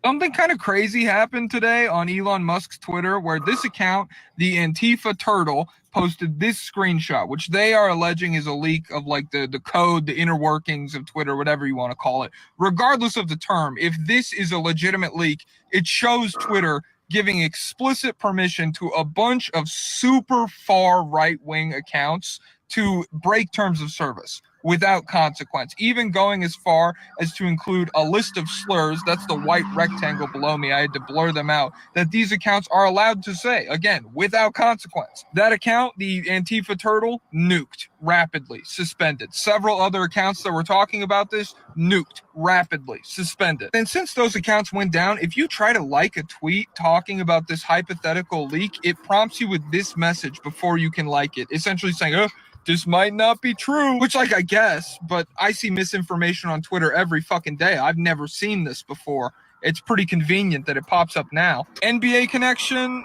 S24: Something kind of crazy happened today on Elon Musk's Twitter, where this account, the Antifa Turtle, posted this screenshot, which they are alleging is a leak of the code, the inner workings of Twitter, whatever you want to call it. Regardless of the term, if this is a legitimate leak, it shows Twitter giving explicit permission to a bunch of super far right-wing accounts to break terms of service. without consequence, even going as far as to include a list of slurs, that's the white rectangle below me, I had to blur them out, that these accounts are allowed to say, again, without consequence. That account, the Antifa Turtle, nuked rapidly, suspended. Several other accounts that were talking about this, nuked rapidly, suspended. And since those accounts went down, if you try to like a tweet talking about this hypothetical leak, it prompts you with this message before you can like it, essentially saying, oh, this might not be true, which, like, I guess, but I see misinformation on Twitter every fucking day. I've never seen this before. It's pretty convenient that it pops up now. NBA connection,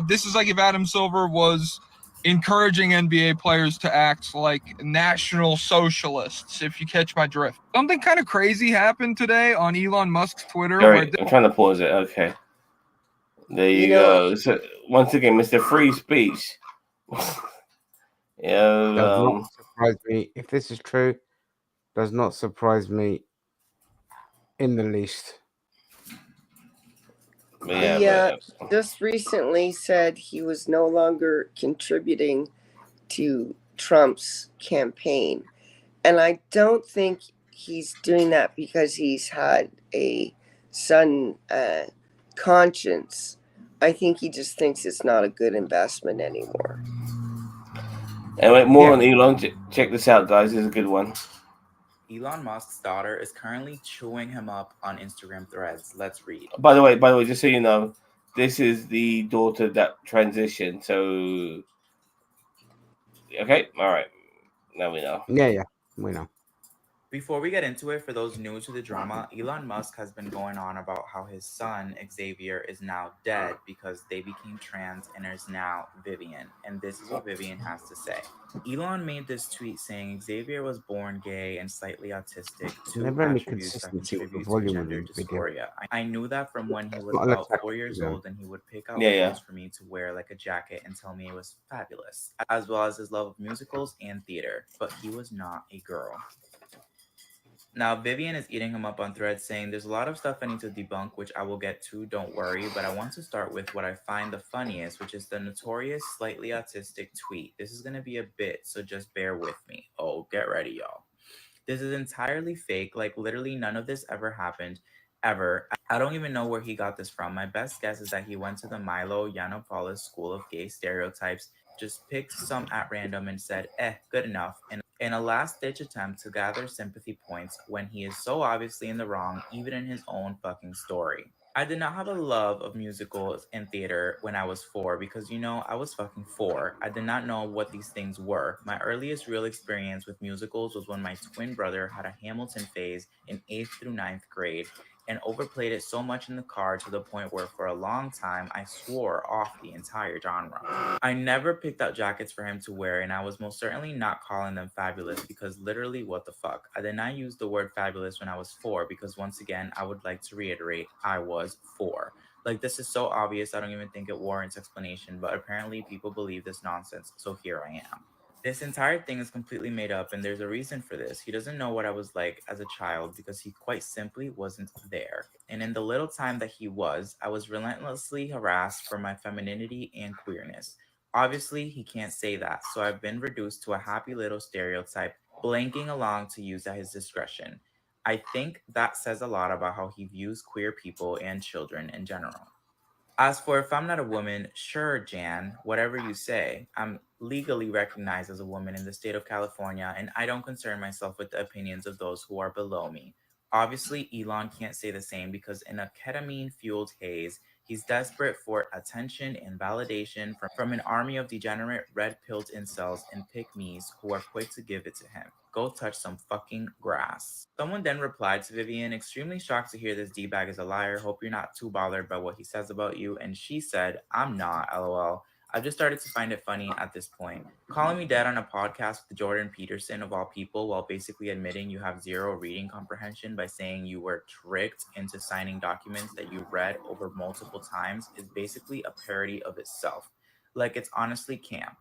S24: this is like if Adam Silver was encouraging NBA players to act like national socialists, if you catch my drift. Something kind of crazy happened today on Elon Musk's Twitter.
S1: All right, I'm trying to pause it. Okay. There you go. So, once again, Mr. Free Speech.
S4: Does not surprise me. If this is true, does not surprise me in the least.
S2: He just recently said he was no longer contributing to Trump's campaign. And I don't think he's doing that because he's had a sudden conscience. I think he just thinks it's not a good investment anymore.
S1: Anyway, more on Elon. Check this out, guys. This is a good one.
S7: Elon Musk's daughter is currently chewing him up on Instagram threads. Let's read.
S1: By the way, just so you know, this is the daughter that transitioned. So, okay, all right. Now we know.
S4: Yeah, we know.
S7: Before we get into it, for those new to the drama, Elon Musk has been going on about how his son, Xavier, is now dead because they became trans and is now Vivian. And this is what Vivian has to say. Elon made this tweet saying Xavier was born gay and slightly autistic, two
S4: Never any
S7: attributes that
S4: consistency with the
S7: contribute to
S4: volume
S7: gender
S4: of the video.
S7: dysphoria. I knew that from when he was
S4: not an
S7: about
S4: attack
S7: 4 years
S4: video.
S7: old and he would pick out
S1: Yeah.
S7: clothes for me to wear like a jacket and tell me it was fabulous, as well as his love of musicals and theater. But he was not a girl. Now, Vivian is eating him up on threads saying there's a lot of stuff I need to debunk, which I will get to, don't worry, but I want to start with what I find the funniest, which is the notorious slightly autistic tweet. This is going to be a bit, so just bear with me. Oh, get ready, y'all. This is entirely fake, like literally none of this ever happened, ever. I don't even know where he got this from. My best guess is that he went to the Milo Yiannopoulos School of Gay Stereotypes, just picked some at random and said, good enough, and in a last-ditch attempt to gather sympathy points when he is so obviously in the wrong, even in his own fucking story. I did not have a love of musicals and theater when I was 4 because, I was fucking 4. I did not know what these things were. My earliest real experience with musicals was when my twin brother had a Hamilton phase in 8th through 9th grade and overplayed it so much in the car to the point where for a long time I swore off the entire genre. I never picked out jackets for him to wear, and I was most certainly not calling them fabulous because literally what the fuck. I did not use the word fabulous when I was 4 because once again I would like to reiterate I was 4. Like, this is so obvious I don't even think it warrants explanation, but apparently people believe this nonsense, so here I am. This entire thing is completely made up, and there's a reason for this. He doesn't know what I was like as a child because he quite simply wasn't there. And in the little time that he was, I was relentlessly harassed for my femininity and queerness. Obviously, he can't say that, so I've been reduced to a happy little stereotype, blanking along to use at his discretion. I think that says a lot about how he views queer people and children in general. As for if I'm not a woman, sure, Jan, whatever you say. I'm legally recognized as a woman in the state of California, and I don't concern myself with the opinions of those who are below me. Obviously, Elon can't say the same because in a ketamine-fueled haze, he's desperate for attention and validation from an army of degenerate red-pilled incels and pick-me's who are quick to give it to him. Go touch some fucking grass. Someone then replied to Vivian, extremely shocked to hear this D-bag is a liar. Hope you're not too bothered by what he says about you. And she said, I'm not, lol. I've just started to find it funny at this point. Calling me dead on a podcast with Jordan Peterson of all people while basically admitting you have zero reading comprehension by saying you were tricked into signing documents that you read over multiple times is basically a parody of itself. Like, it's honestly camp.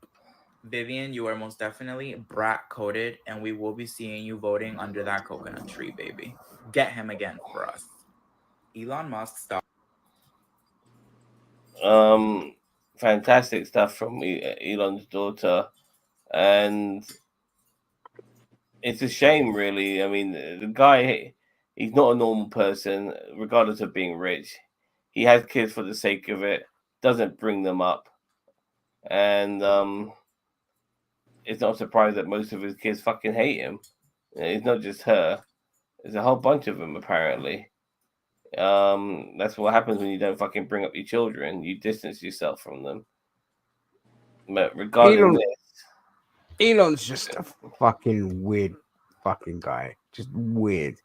S7: Vivian, you are most definitely brat-coded, and we will be seeing you voting under that coconut tree, baby. Get him again for us. Elon Musk stopped.
S1: Fantastic stuff from Elon's daughter, and it's a shame, really. I mean, the guy, he's not a normal person, regardless of being rich. He has kids for the sake of it, doesn't bring them up, and it's not a surprise that most of his kids fucking hate him. It's not just her; there's a whole bunch of them apparently. That's what happens when you don't fucking bring up your children. You distance yourself from them. But regarding this,
S4: Elon's just a fucking weird fucking guy. Just weird.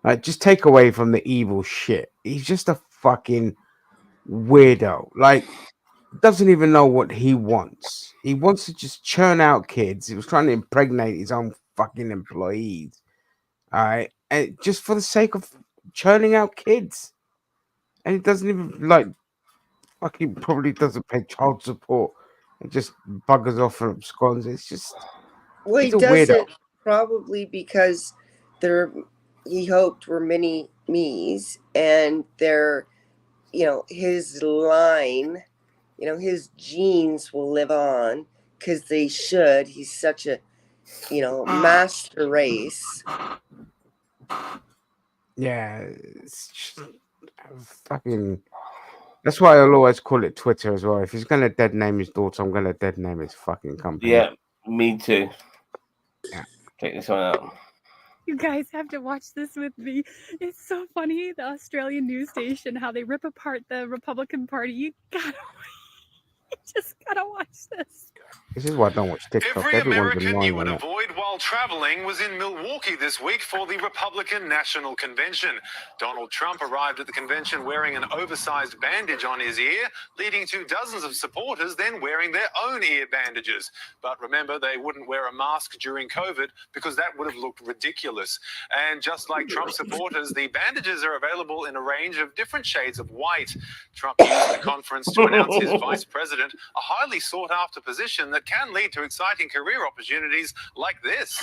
S4: Like, just take away from the evil shit. He's just a fucking weirdo. Like, doesn't even know what he wants. He wants to just churn out kids. He was trying to impregnate his own fucking employees. All right. And just for the sake of churning out kids. And he doesn't even, like, fucking probably doesn't pay child support and just buggers off and absconds. It's just,
S2: Well, he
S4: he's a
S2: does
S4: weirdo.
S2: it probably because he hoped were many me's, and they're, his line, his genes will live on because they should. He's such a, master race.
S4: Yeah, it's just fucking. That's why I'll always call it Twitter as well. If he's gonna dead name his daughter, I'm gonna dead name his fucking company.
S1: yeah, me too.
S4: Yeah.
S1: Check this one out.
S10: You guys have to watch this with me. It's so funny. The Australian news station, how they rip apart the Republican Party. You just gotta watch this.
S4: This is why I don't watch TikTok.
S12: Every
S4: Everyone's
S12: American
S4: annoying
S12: you would
S4: on it.
S12: avoid while traveling was in Milwaukee this week for the Republican National Convention. Donald Trump arrived at the convention wearing an oversized bandage on his ear, leading to dozens of supporters then wearing their own ear bandages. But remember, they wouldn't wear a mask during COVID because that would have looked ridiculous. And just like Trump supporters, the bandages are available in a range of different shades of white. Trump used the conference to announce his vice president, a highly sought-after position that can lead to exciting career opportunities like this.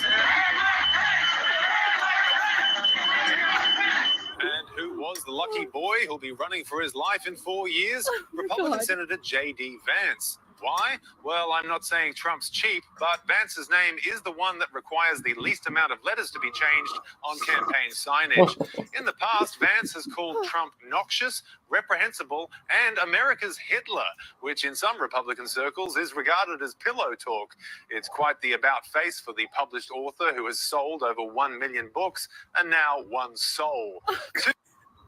S12: And who was the lucky boy who'll be running for his life in 4 years? Republican
S10: God.
S12: Senator J.D. Vance. Why? Well, I'm not saying Trump's cheap, but Vance's name is the one that requires the least amount of letters to be changed on campaign signage. In the past, Vance has called Trump noxious, reprehensible, and America's Hitler, which in some Republican circles is regarded as pillow talk. It's quite the about face for the published author who has sold over 1 million books and now one soul.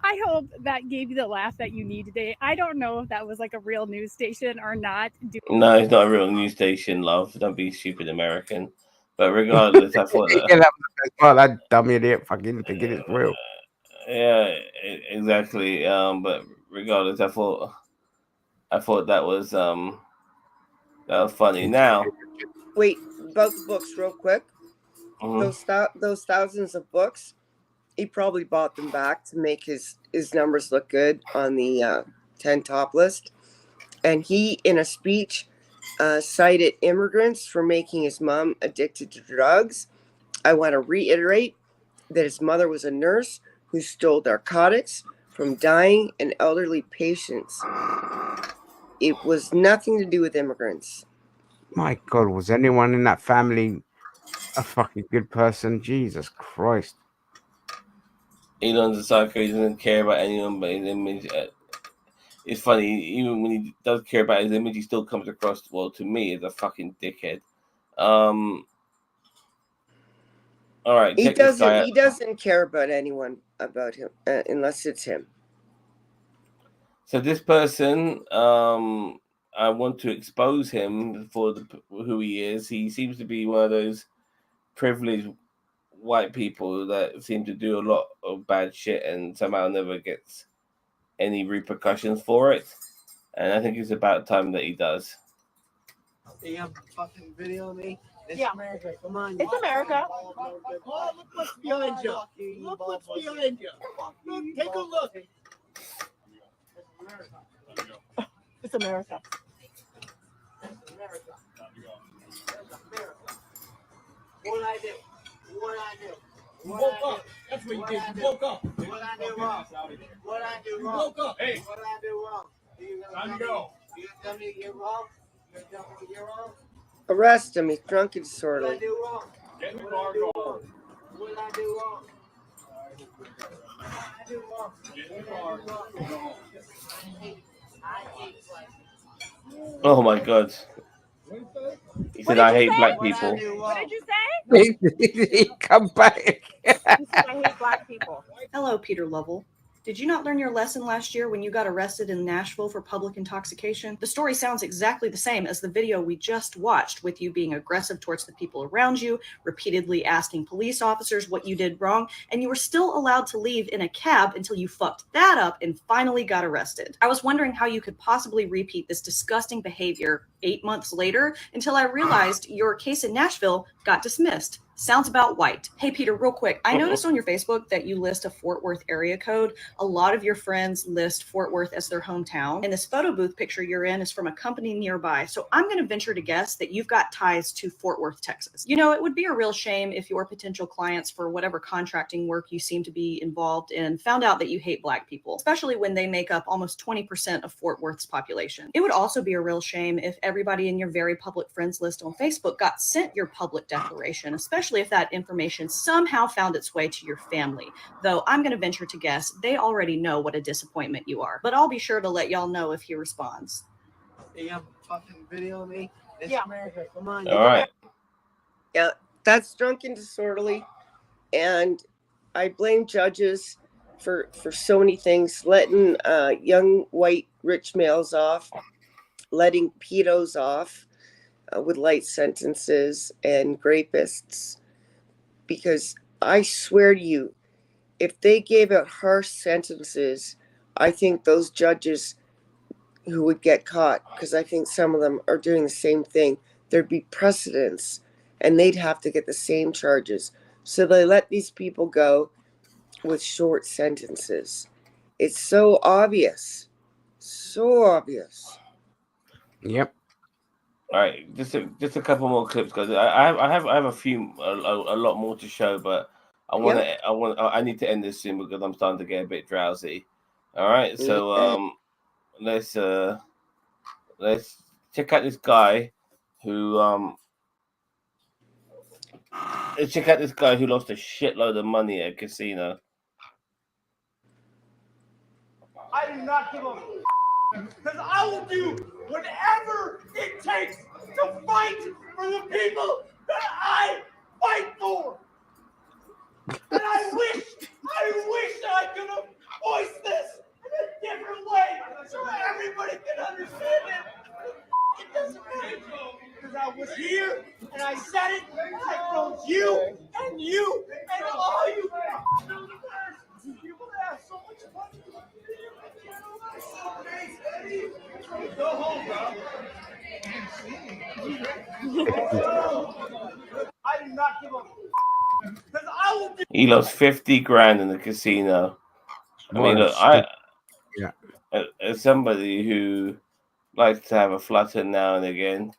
S10: I hope that gave you the laugh that you need today. I don't know if that was like a real news station or not.
S1: No, it's not a real news station, love. Don't be stupid American. But regardless, I thought
S4: Yeah,
S1: that.
S4: that was the best part. That dumb idiot fucking thinking it's real.
S1: Yeah, exactly. But regardless, I thought that was funny. Now,
S2: Wait, about the books, real quick.
S1: Mhm.
S2: Those thousands of books, he probably bought them back to make his numbers look good on the 10 top list. And he, in a speech, cited immigrants for making his mom addicted to drugs. I want to reiterate that his mother was a nurse who stole narcotics from dying and elderly patients. It was nothing to do with immigrants.
S4: My God, was anyone in that family a fucking good person? Jesus Christ.
S1: Elon's a psycho. He doesn't care about anyone but his image. It's funny, even when he does care about his image, he still comes across, well, to me, as a fucking dickhead. All right,
S2: He
S1: check this guy out.
S2: doesn't care about anyone about him unless it's him.
S1: So this person, I want to expose him for who he is. He seems to be one of those privileged white people that seem to do a lot of bad shit and somehow never gets any repercussions for it. And I think it's about time that he does.
S20: You have fucking video me? It's
S13: Yeah.
S20: America. Come on.
S13: It's America.
S20: Oh, look what's behind you. Look what's behind you. Look, take a look.
S13: It's America.
S20: What I do? What I do?
S5: You woke up. That's what you did. You woke up.
S20: What I do wrong? What I do
S5: You
S20: wrong?
S5: woke up. Hey.
S20: What I do wrong?
S5: Time to go.
S20: You tell me you're wrong? You tell me you're wrong?
S2: Arrest him. He's drunk and
S20: What I
S2: disorderly.
S20: do wrong?
S1: Oh my god. He said, "I hate black people."
S11: What did you say?
S4: Come back.
S11: He said, I hate black people.
S14: Hello, Peter Lovell. Did you not learn your lesson last year when you got arrested in Nashville for public intoxication? The story sounds exactly the same as the video we just watched, with you being aggressive towards the people around you, repeatedly asking police officers what you did wrong, and you were still allowed to leave in a cab until you fucked that up and finally got arrested. I was wondering how you could possibly repeat this disgusting behavior 8 months later until I realized your case in Nashville got dismissed. Sounds about white. Hey, Peter, real quick. I noticed on your Facebook that you list a Fort Worth area code. A lot of your friends list Fort Worth as their hometown. And this photo booth picture you're in is from a company nearby. So I'm going to venture to guess that you've got ties to Fort Worth, Texas. You know, it would be a real shame if your potential clients for whatever contracting work you seem to be involved in found out that you hate black people, especially when they make up almost 20% of Fort Worth's population. It would also be a real shame if everybody in your very public friends list on Facebook got sent your public declaration, especially if that information somehow found its way to your family. Though I'm going to venture to guess they already know what a disappointment you are. But I'll be sure to let y'all know if he responds.
S20: Yeah, fucking video me. It's America. Come on.
S1: All right.
S2: Yeah, that's drunk and disorderly, and I blame judges for so many things, letting young white rich males off, letting pedos off with light sentences, and rapists. Because I swear to you, if they gave out harsh sentences, I think those judges who would get caught, because I think some of them are doing the same thing, there'd be precedents and they'd have to get the same charges. So they let these people go with short sentences. It's so obvious. So obvious.
S4: Yep.
S1: All right, just a couple more clips, because I have a lot more to show, but I need to end this soon because I'm starting to get a bit drowsy. All right, so let's check out this guy who let's check out this guy who lost a shitload of money at a casino.
S20: I do not give a because I will do whatever it takes to fight for the people that I fight for. And I wish I could have voiced this in a different way so everybody can understand it. It doesn't matter because I was here and I said it. And I told you and all you people that have so much money. Go home, bro. I do not give a because I will do.
S1: He lost 50 grand in the casino. I mean, look, as somebody who likes to have a flutter now and again,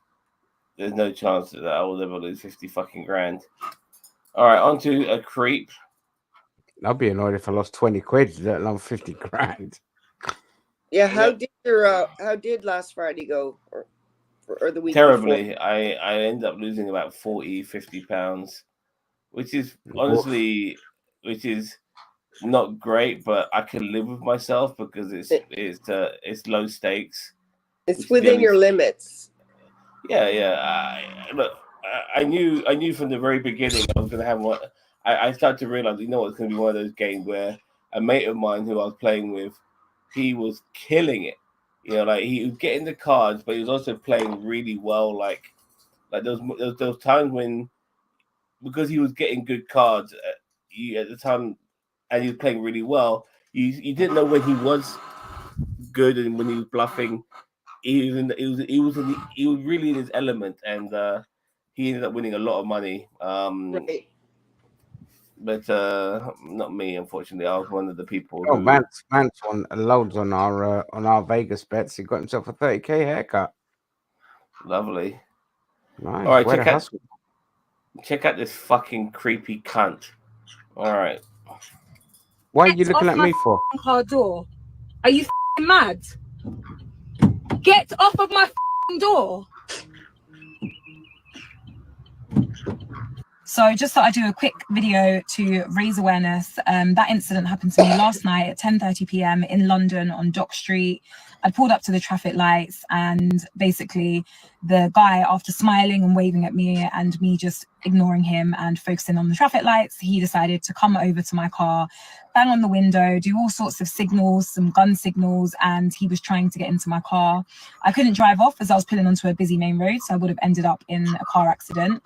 S1: there's no chance that I will ever lose 50 fucking grand. All right, on to a creep.
S4: I'd be annoyed if I lost 20 quid, let alone 50 grand.
S2: Yeah, how did last Friday go, or the week
S1: Terribly.
S2: before?
S1: I end up losing about 40-50 pounds, which is honestly, which is not great, but I can live with myself because it's low stakes.
S2: It's within your limits.
S1: Yeah. Look, I knew from the very beginning I was going to have one. I started to realize, you know, it's going to be one of those games where a mate of mine who I was playing with, he was killing it. You know, like he was getting the cards, but he was also playing really well. Like those times when, because he was getting good cards at the time, and he was playing really well, you didn't know when he was good and when he was bluffing. He was really in his element, and he ended up winning a lot of money.
S2: Right.
S1: But not me, unfortunately. I was one of the people.
S4: Oh,
S1: who...
S4: Vance won loads on our Vegas bets. He got himself a 30k haircut.
S1: Lovely.
S4: Nice.
S1: All right, check out this fucking creepy cunt. All right.
S4: What are you looking at me for?
S11: Car door. Are you mad? Get off of my door. So just thought I'd do a quick video to raise awareness. That incident happened to me last night at 10:30 p.m. in London on Dock Street. I pulled up to the traffic lights, and basically the guy, after smiling and waving at me and me just ignoring him and focusing on the traffic lights, he decided to come over to my car, bang on the window, do all sorts of signals, some gun signals, and he was trying to get into my car. I couldn't drive off as I was pulling onto a busy main road, so I would have ended up in a car accident.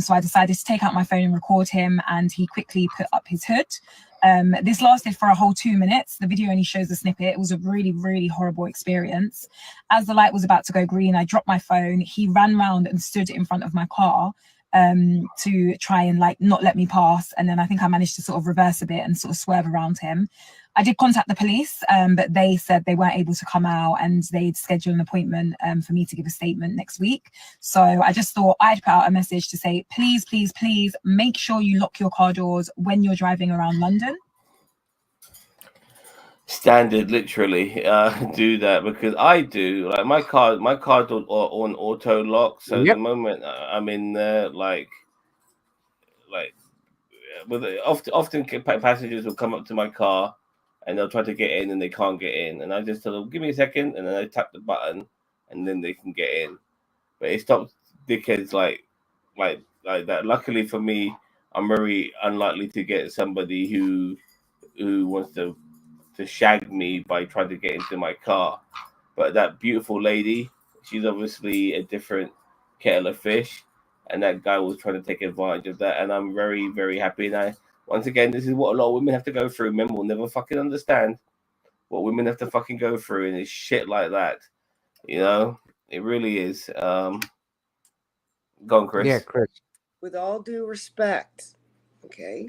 S11: So I decided to take out my phone and record him, and he quickly put up his hood. This lasted for a whole 2 minutes. The video only shows a snippet. It was a really, really horrible experience. As the light was about to go green, I dropped my phone. He ran round and stood in front of my car to try and like not let me pass. And then I think I managed to sort of reverse a bit and sort of swerve around him. I did contact the police, but they said they weren't able to come out, and they'd schedule an appointment for me to give a statement next week. So I just thought I'd put out a message to say, please, please, please make sure you lock your car doors when you're driving around London.
S1: Standard, literally, do that, because I do. Like my car's on auto lock, so the moment I'm in there, like with often passengers will come up to my car and they'll try to get in and they can't get in, and I just tell them, give me a second, and then I tap the button and then they can get in. But it stops dickheads like that. Luckily for me, I'm very unlikely to get somebody who wants to shag me by trying to get into my car. But that beautiful lady, she's obviously a different kettle of fish, and that guy was trying to take advantage of that, and I'm very, very happy. And once again, this is what a lot of women have to go through. Men will never fucking understand what women have to fucking go through, and it's shit like that. You know, it really is. Go on, Chris.
S4: Yeah, Chris.
S2: With all due respect, okay,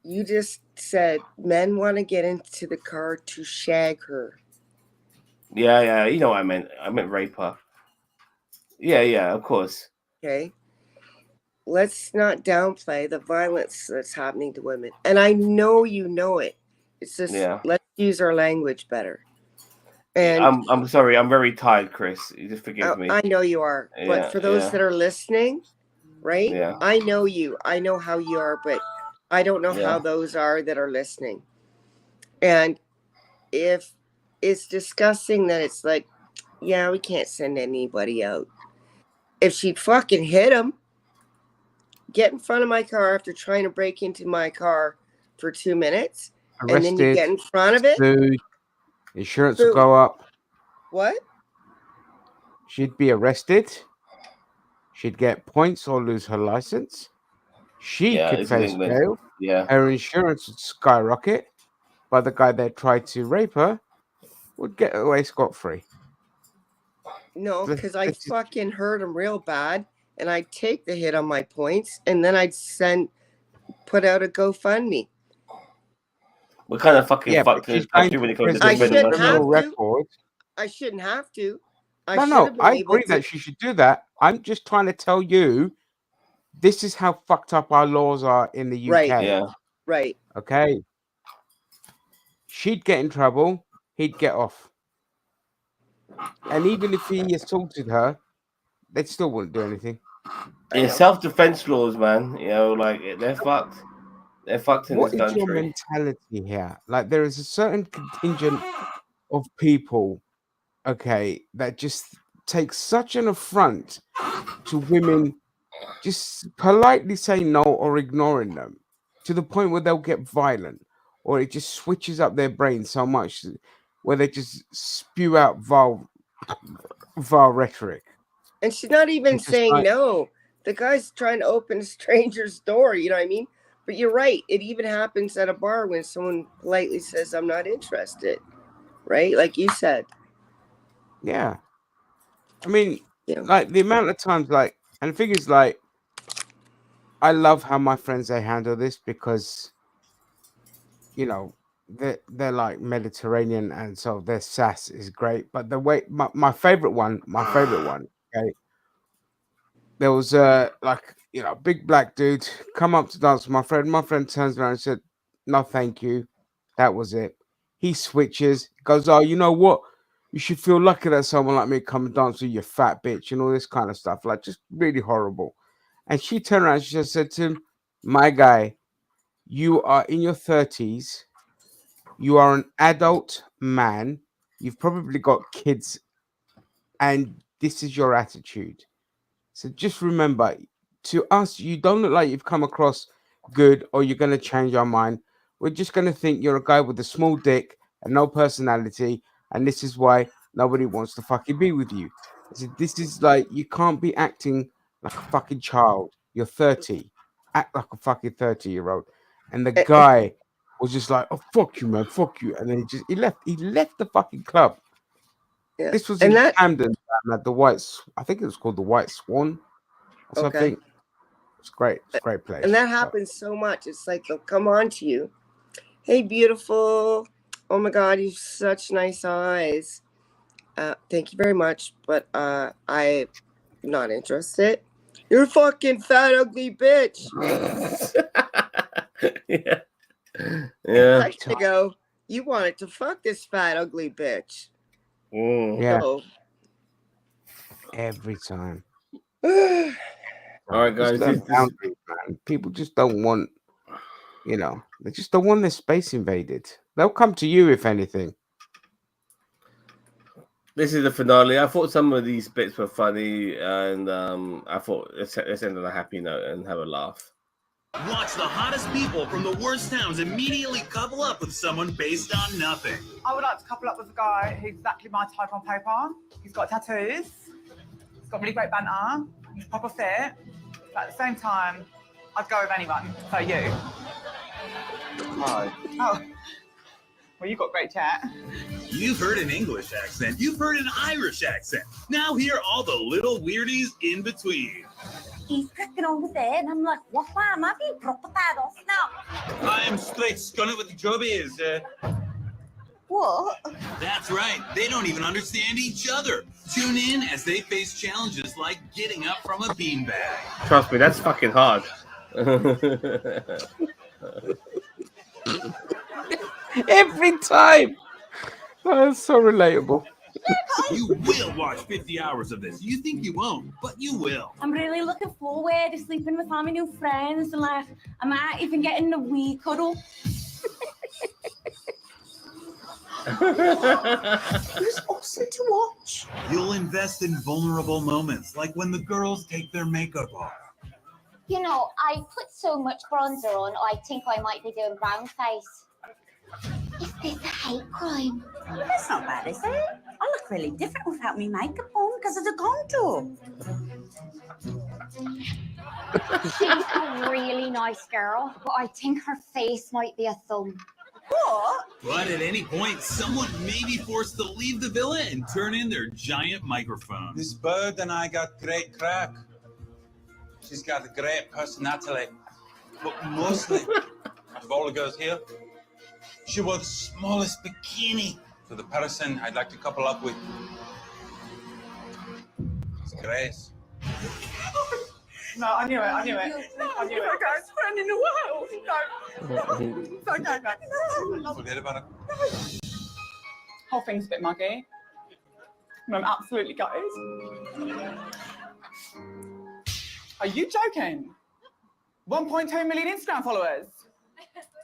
S2: you just said men want to get into the car to shag her.
S1: Yeah, you know what I meant. I meant rape her. Yeah, of course.
S2: Okay. Let's not downplay the violence that's happening to women. And I know you know it. It's just let's use our language better. And
S1: I'm sorry, I'm very tired, Chris. You just forgive me.
S2: I know you are. But for those that are listening, right?
S1: Yeah.
S2: I know you. I know how you are, but I don't know how those are that are listening. And if it's disgusting that it's like, yeah, we can't send anybody out. If she'd fucking hit him, get in front of my car after trying to break into my car for 2 minutes,
S4: Arrested,
S2: and then you get in front of it.
S4: Sued, insurance will go up.
S2: What?
S4: She'd be arrested. She'd get points or lose her license. She could face jail.
S1: Yeah.
S4: Her insurance would skyrocket. But the guy that tried to rape her would get away scot-free.
S2: No, because I fucking hurt him real bad, and I'd take the hit on my points, and then I'd put out a GoFundMe.
S1: What kind of fucking fuck this country when it comes to
S2: I shouldn't have to. I shouldn't have to.
S4: No, I agree that she should do that. I'm just trying to tell you, this is how fucked up our laws are in the UK.
S2: Right. Yeah. Right.
S4: Okay. She'd get in trouble. He'd get off. And even if he assaulted her, they still wouldn't do anything.
S1: Yeah, self-defense laws, man. You know, like they're fucked. They're fucked in this country.
S4: What is your mentality here? Like, there is a certain contingent of people, okay, that just take such an affront to women just politely saying no or ignoring them, to the point where they'll get violent, or it just switches up their brain so much where they just spew out vile rhetoric.
S2: And she's not even saying no. The guy's trying to open a stranger's door, you know what I mean? But you're right. It even happens at a bar when someone politely says, I'm not interested. Right? Like you said.
S4: Yeah. I mean, like the amount of times, like, and the thing is, like, I love how my friends, they handle this because, you know, they're like Mediterranean, and so their sass is great. But the way my favorite one, okay, there was like, you know, big black dude come up to dance with my friend. My friend turns around and said, "No, thank you." That was it. He switches, goes, "Oh, you know what? You should feel lucky that someone like me come and dance with you, fat bitch," and all this kind of stuff. Like, just really horrible. And she turned around. She just said to him, "My guy, you are in your 30s. You are an adult man. You've probably got kids, and this is your attitude. So just remember, to us, you don't look like you've come across good or you're going to change our mind. We're just going to think you're a guy with a small dick and no personality. And this is why nobody wants to fucking be with you." I said, this is like, you can't be acting like a fucking child. You're 30. Act like a fucking 30-year-old. And the guy was just like, "Oh, fuck you, man. Fuck you." And then he left. He left the fucking club.
S2: Yeah.
S4: This was
S2: And
S4: in
S2: that
S4: Camden at the I think it was called the White Swan or something. It's great. It's a great place.
S2: and that
S4: So,
S2: happens so much. It's like they'll come on to you. "Hey, beautiful. Oh my God, you have such nice eyes. Thank you very much, but I'm not interested. You're a fucking fat, ugly bitch."
S1: Yeah.
S2: I should go, "You wanted to fuck this fat, ugly bitch."
S4: yeah,
S2: So,
S4: every time.
S1: All right,
S4: Just
S1: guys.
S4: learn
S1: This
S4: boundaries, man. People just don't want, they just don't want their space invaded. They'll come to you if anything.
S1: is the finale. I thought some of these bits were funny, and I thought let's end on a happy note and have a laugh.
S3: Watch the hottest people from the worst towns immediately couple up with someone based on nothing.
S15: I would like to couple up with a guy who's exactly my type on paper. He's got tattoos. He's got really great banter. He's proper fit. But at the same time, I'd go with anyone. So you.
S3: Hi.
S15: Oh. Well, you've got great chat.
S3: You've heard an English accent. You've heard an Irish accent. Now hear all the little weirdies in between.
S17: He's cracking on with it, and I'm like, what am I being proper bad off now?
S3: I am straight scunning with the job is.
S17: What?
S3: That's right. They don't even understand each other. Tune in as they face challenges like getting up from a beanbag.
S1: Trust me, that's fucking hard.
S4: Every time. Oh, that's so relatable.
S3: You will watch 50 hours of this. You think you won't, but you will.
S17: I'm really looking forward to sleeping with all my new friends, and like, I might even get in a wee cuddle.
S3: It's awesome to watch. You'll invest in vulnerable moments, like when the girls take their makeup off.
S17: You know, I put so much bronzer on, I think I might be doing brown face. Is this a hate crime?
S18: That's not bad, is it? I look really different without me makeup on because of the contour.
S17: She's a really nice girl, but I think her face might be a thumb.
S18: What?
S3: But at any point, someone may be forced to leave the villa and turn in their giant microphone.
S25: This bird and I got great crack. She's got a great personality. But mostly, of all the girls here, she wore the smallest bikini for the person I'd like to couple up with. It's Grace.
S15: No, I knew it. I knew it. I knew it.
S18: Guys, friend in the world.
S15: No. It's okay, no.
S25: Forget about it.
S15: Whole thing's a bit muggy. And I'm absolutely gutted. Are you joking? 1.2 million Instagram followers.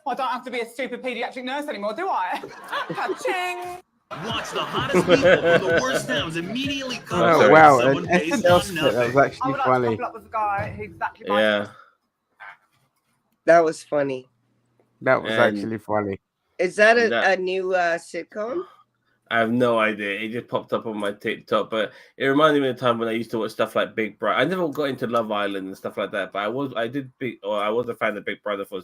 S15: Well, I don't have to be a stupid paediatric nurse anymore, do I? Ka-ching!
S3: Watch the hottest people from the worst towns immediately couple up
S4: Oh,
S3: with
S4: wow.
S3: someone
S4: An
S3: based
S4: SNL
S3: on
S4: skit that
S3: nothing.
S4: was actually
S15: I
S4: funny.
S15: would like to couple up with a guy who's exactly my
S1: Yeah.
S2: that was funny.
S4: That was
S1: And-
S4: actually funny.
S2: Is that
S1: That-
S2: a new sitcom?
S1: I have no idea. It just popped up on my TikTok, but it reminded me of the time when I used to watch stuff like Big Brother. I never got into Love Island and stuff like that, but I was a fan of Big Brother for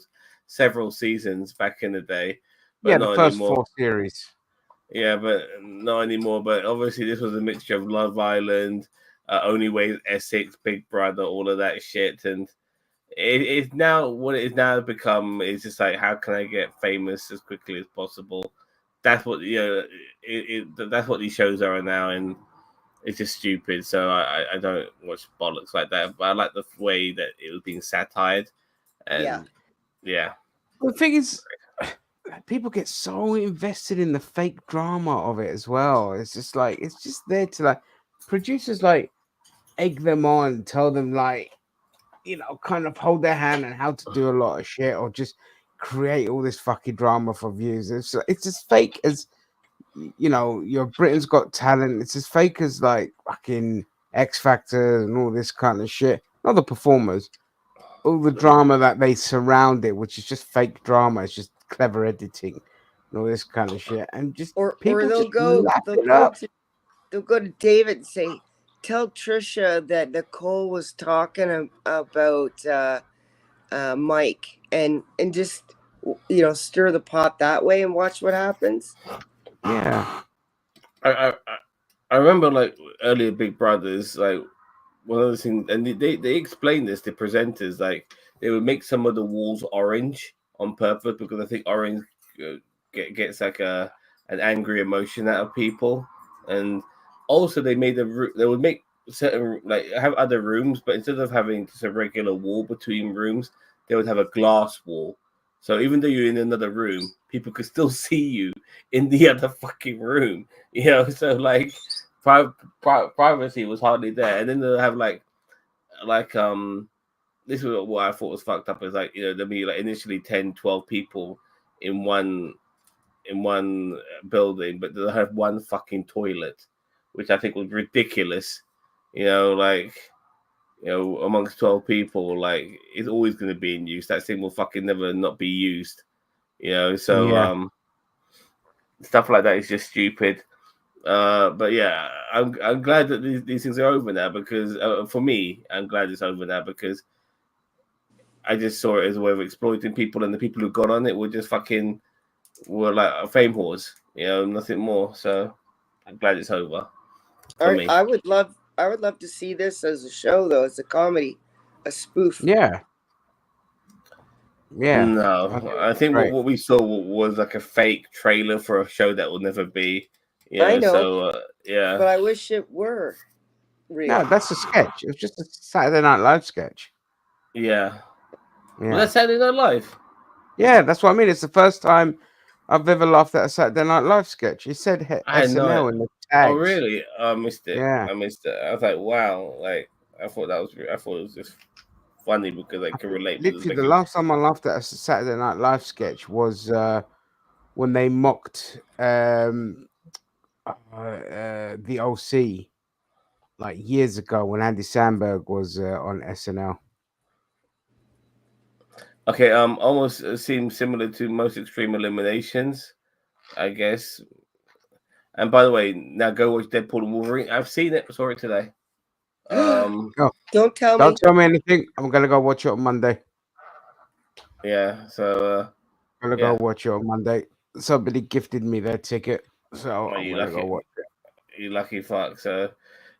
S1: several seasons back in the day. But
S4: Yeah, the
S1: not
S4: first
S1: anymore.
S4: 4 series.
S1: Yeah, but not anymore. But obviously, this was a mixture of Love Island, Only Way is Essex, Big Brother, all of that shit, and it's now what it is now become is just like, how can I get famous as quickly as possible? That's what that's what these shows are now, and it's just stupid. So I don't watch bollocks like that. But I like the way that it was being satired, and yeah.
S4: The thing is, people get so invested in the fake drama of it as well. It's just like, it's just there to like, producers like egg them on, tell them like, kind of hold their hand and how to do a lot of shit, or just create all this fucking drama for views. It's as fake as your Britain's Got Talent. It's as fake as like fucking X Factor and all this kind of shit. Not the performers, all the drama that they surround it, which is just fake drama. It's just clever editing and all this kind of shit, and just
S2: Or
S4: people
S2: they'll
S4: just
S2: go
S4: lap
S2: they'll
S4: it
S2: go
S4: up.
S2: to they'll go to David and say, tell Trisha that Nicole was talking about Mike, and just stir the pot that way and watch what happens.
S4: Yeah.
S1: I remember like earlier Big Brothers, like one of the things, and they explained this, the presenters, like they would make some of the walls orange on purpose because I think orange gets like an angry emotion out of people, and also they would make certain, like, have other rooms, but instead of having just a regular wall between rooms, they would have a glass wall. So even though you're in another room, people could still see you in the other fucking room. So like privacy was hardly there. And then they'll have like this is what I thought was fucked up, is like, there'll be like initially 10, 12 people in one building, but they'll have one fucking toilet, which I think was ridiculous. Amongst 12 people, like, it's always going to be in use. That thing will fucking never not be used. So
S4: Yeah.
S1: Stuff like that is just stupid. But yeah, I'm glad that these things are over now, because for me, I'm glad it's over now, because I just saw it as a way of exploiting people, and the people who got on it were like fame whores, nothing more. So I'm glad it's over for me.
S2: I would love to see this as a show, though, as a comedy, a spoof.
S4: Yeah.
S1: No, I think
S4: right.
S1: what we saw was like a fake trailer for a show that will never be.
S2: I know.
S1: So yeah.
S2: But I wish it were real.
S4: No, that's a sketch. It was just a Saturday Night Live sketch.
S1: Yeah.
S4: Yeah.
S1: Was that Saturday Night Live?
S4: Yeah, that's what I mean. It's the first time I've ever laughed at a Saturday Night Live sketch. It said
S1: I know
S4: SNL
S1: it.
S4: in the tags.
S1: Oh really? I missed it.
S4: Yeah.
S1: I missed it. I was like, wow. Like I thought it was just funny because I could relate.
S4: Literally, the last time I laughed at a Saturday Night Live sketch was when they mocked the OC, like years ago, when Andy Samberg was on SNL.
S1: Okay, almost seems similar to Most Extreme Eliminations, I guess. And by the way, now go watch Deadpool and Wolverine. I've seen it, saw it today.
S4: Oh,
S2: don't tell
S4: me. Don't tell me anything. I'm gonna go watch it on Monday.
S1: Yeah, so
S4: I'm gonna go watch it on Monday. Somebody gifted me their ticket, so I'm gonna go watch it.
S1: You lucky fuck. So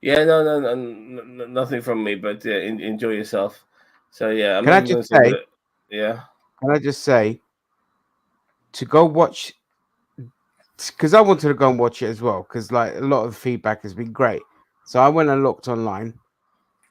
S1: yeah, no, nothing from me, but yeah, enjoy yourself. So yeah,
S4: Can I just say?
S1: Yeah.
S4: Can I just say to go watch? Because I wanted to go and watch it as well, because like a lot of the feedback has been great. So I went and looked online,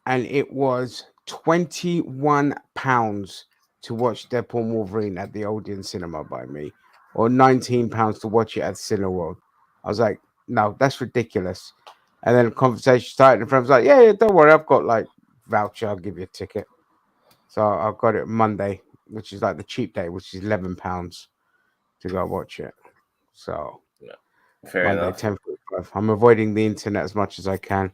S4: and it was £21 to watch Deadpool and Wolverine at the Odeon Cinema by me, or £19 to watch it at Cineworld. I was like, no, that's ridiculous. And then the conversation started, and friends was like, yeah, don't worry, I've got like voucher, I'll give you a ticket. So I got it Monday, which is like the cheap day, which is £11 to go watch it. So
S1: fair
S4: Monday,
S1: enough.
S4: 10:45. I'm avoiding the internet as much as I can.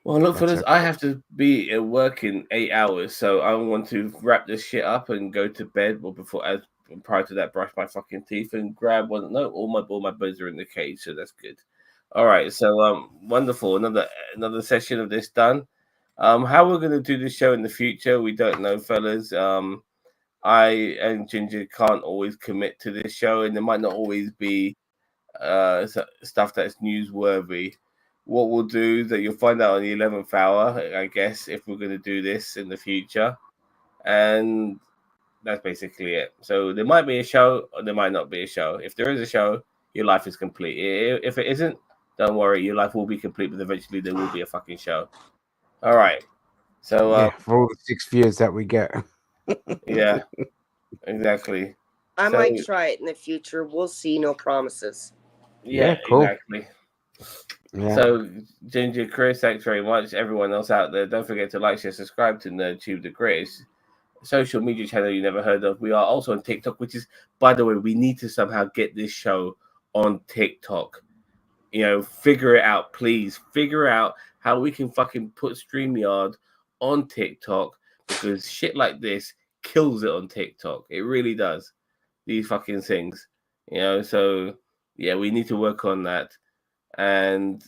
S1: Well, look, for this, I have to be at work in 8 hours, so I want to wrap this shit up and go to bed. Well, prior to that, brush my fucking teeth and grab one. No, all my birds are in the cage, so that's good. All right, so wonderful. Another session of this done. How we're gonna do this show in the future, we don't know, fellas. I and Ginger can't always commit to this show, and there might not always be stuff that's newsworthy. What we'll do is that you'll find out on the 11th hour, I guess, if we're going to do this in the future. And that's basically it. So there might be a show or there might not be a show. If there is a show, your life is complete. If it isn't, don't worry, your life will be complete, but eventually there will be a fucking show. All right. So
S4: yeah, for all the 6 views that we get.
S1: Yeah, exactly.
S2: I might try it in the future. We'll see. No promises.
S1: Yeah,
S4: cool.
S1: Exactly.
S4: Yeah.
S1: So, Ginger, Chris, thanks very much. Everyone else out there, don't forget to like, share, subscribe to NerdTube, the greatest social media channel you never heard of. We are also on TikTok, which is, by the way, we need to somehow get this show on TikTok. You know, figure it out, please. Figure out how we can fucking put StreamYard on TikTok, because shit like this kills it on TikTok. It really does. These fucking things. You know, so yeah, we need to work on that. And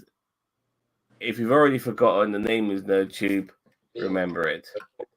S1: if you've already forgotten, the name is NerdTube. Remember it.